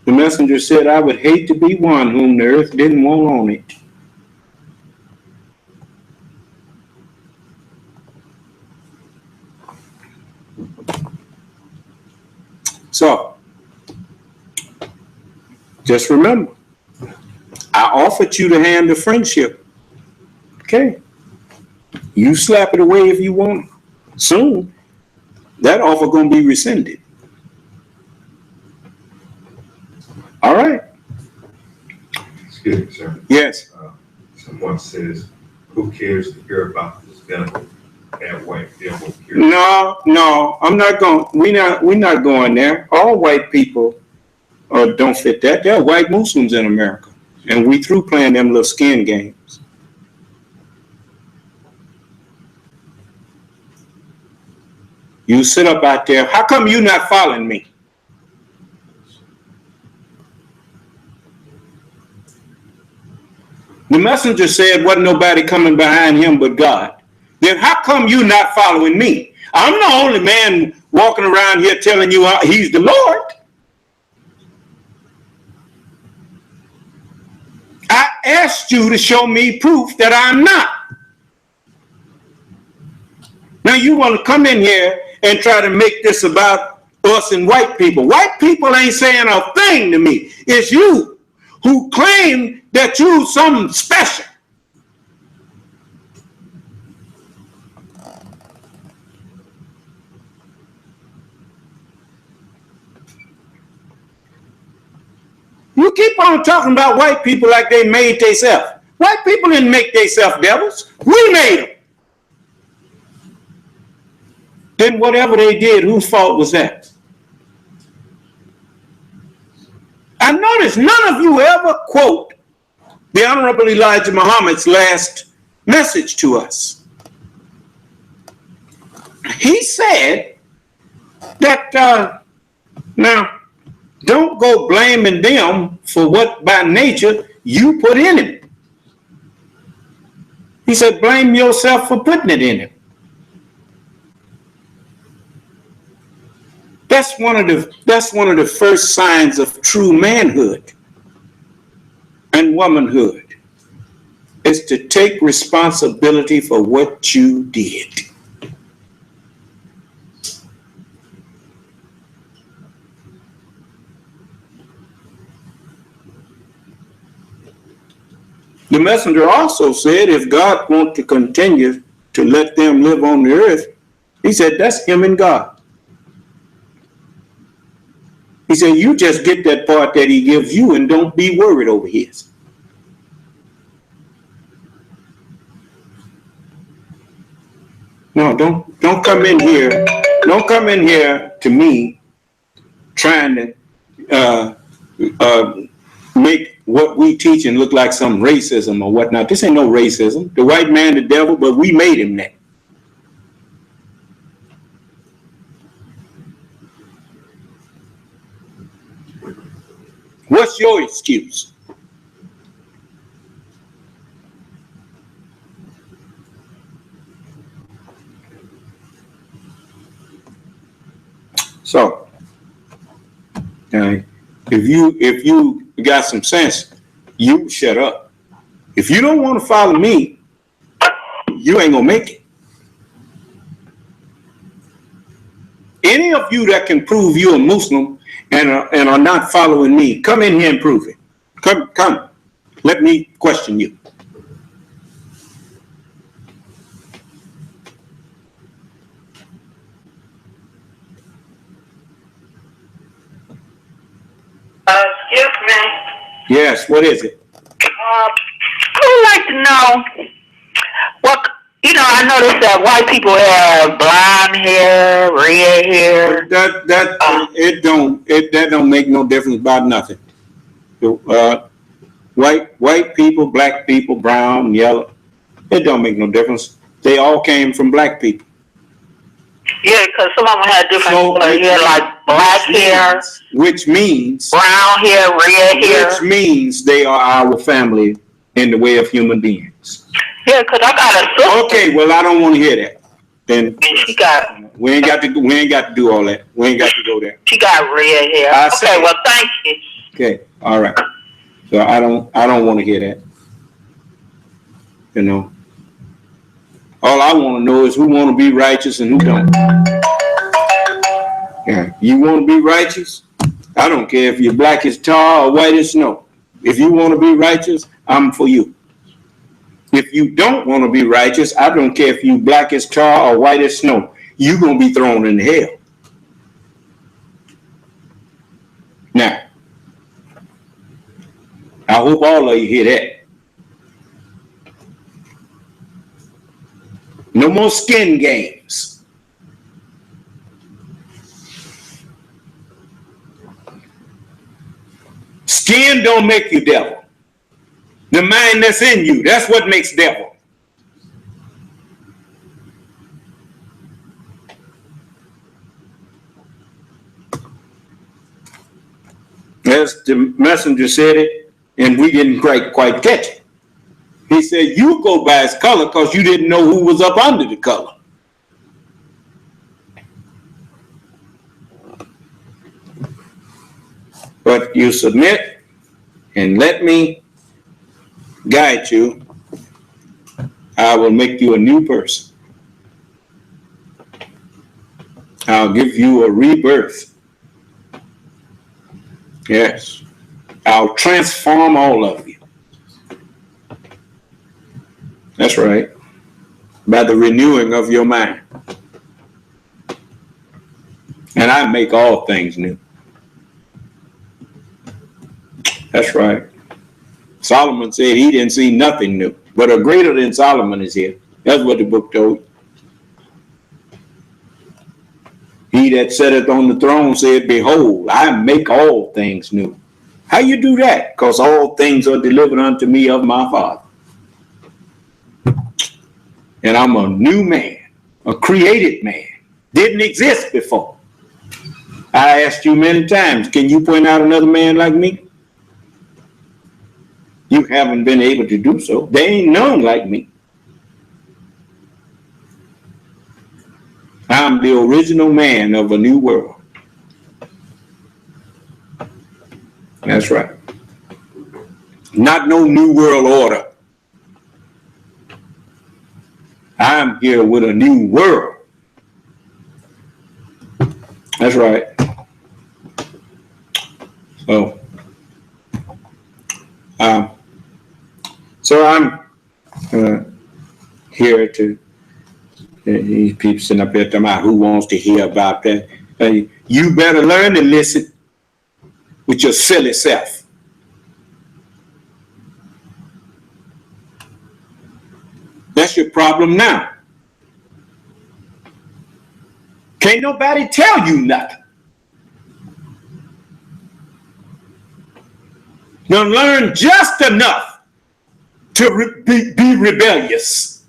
The messenger said, I would hate to be one whom the earth didn't want on it. So, just remember, I offered you the hand of friendship. Okay. You slap it away if you want. Soon, that offer going to be rescinded. All right. Excuse me, sir. Yes. Someone says, who cares to hear about this devil, that white devil? No, I'm not going. We're not going there. All white people don't fit that. There are white Muslims in America, and we through playing them little skin games. You sit up out there. How come you not following me? The messenger said wasn't nobody coming behind him but God. Then how come you not following me? I'm the only man walking around here telling you he's the Lord. I asked you to show me proof that I'm not. Now you want to come in here and try to make this about us and white people. White people ain't saying a thing to me. It's you who claim that you something special. You keep on talking about white people like they made themselves. White people didn't make themselves devils. We made them. Then whatever they did, whose fault was that? I notice none of you ever quote the Honorable Elijah Muhammad's last message to us. He said Now, don't go blaming them for what by nature you put in him. He said, blame yourself for putting it in him. That's one of the first signs of true manhood and womanhood, is to take responsibility for what you did. The messenger also said, if God wants to continue to let them live on the earth, he said, that's him and God. He said, you just get that part that he gives you and don't be worried over his. No, don't come in here. Don't come in here to me trying to make what we teaching look like some racism or whatnot. This ain't no racism. The white man, the devil, but we made him that. What's your excuse? So, if you got some sense, you shut up. If you don't want to follow me, you ain't gonna make it. Any of you that can prove you're a Muslim and are not following me, come in here and prove it. Come. Let me question you. Excuse me. Yes, what is it? I would like to know what, I noticed that white people have blonde hair, red hair. That don't make no difference about nothing. White people, black people, brown, yellow, it don't make no difference. They all came from black people. Yeah, because some of them had different hair, like black hair, which means brown hair, red hair. Which means they are our family in the way of human beings. Yeah, because I got a sister. Okay, well, I don't want to hear that. Then we ain't got to do all that. We ain't got to go there. She got red hair. Okay, well, thank you. Okay, all right. So I don't want to hear that. All I want to know is who want to be righteous and who don't. Yeah, you want to be righteous? I don't care if you're black as tar or white as snow. If you want to be righteous, I'm for you. If you don't want to be righteous, I don't care if you black as tar or white as snow. You're going to be thrown in hell. Now, I hope all of you hear that. No more skin games. Skin don't make you devil. The mind that's in you, that's what makes devil. As the messenger said it, and we didn't quite catch it. He said, you go by his color because you didn't know who was up under the color. But you submit and let me guide you. I will make you a new person. I'll give you a rebirth. Yes. I'll transform all of you. That's right. By the renewing of your mind. And I make all things new. That's right. Solomon said he didn't see nothing new, but a greater than Solomon is here. That's what the book told. He that sitteth on the throne said, behold, I make all things new. How you do that? Because all things are delivered unto me of my Father. And I'm a new man, a created man. Didn't exist before. I asked you many times, can you point out another man like me? You haven't been able to do so. There ain't none like me. I'm the original man of a new world. That's right. Not no new world order. I'm here with a new world. That's right. So I'm here to these people sitting up here talking about who wants to hear about that. You better learn to listen with your silly self. That's your problem now. Can't nobody tell you nothing. Now learn just enough to be rebellious.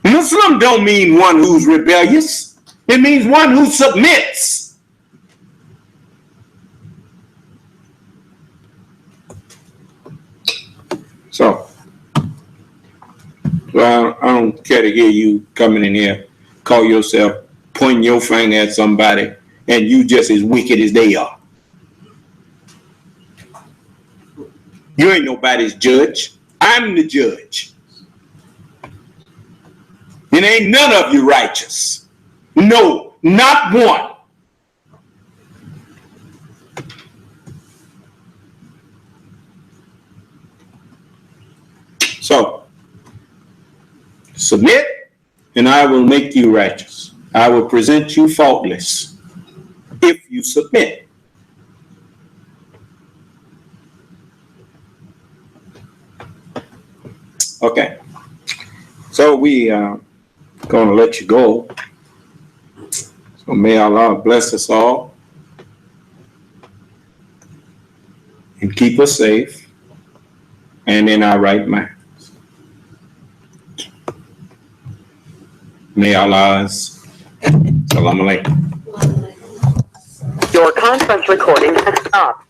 Muslim don't mean one who's rebellious. It means one who submits. So, well, I don't care to hear you coming in here, call yourself, pointing your finger at somebody, and you just as wicked as they are. You ain't nobody's judge. I'm the judge. And ain't none of you righteous. No, not one. So, submit, and I will make you righteous. I will present you faultless if you submit. Okay. So we are going to let you go. So may Allah bless us all and keep us safe and in our right minds. May Allah's Salam alaikum. Your conference recording has stopped.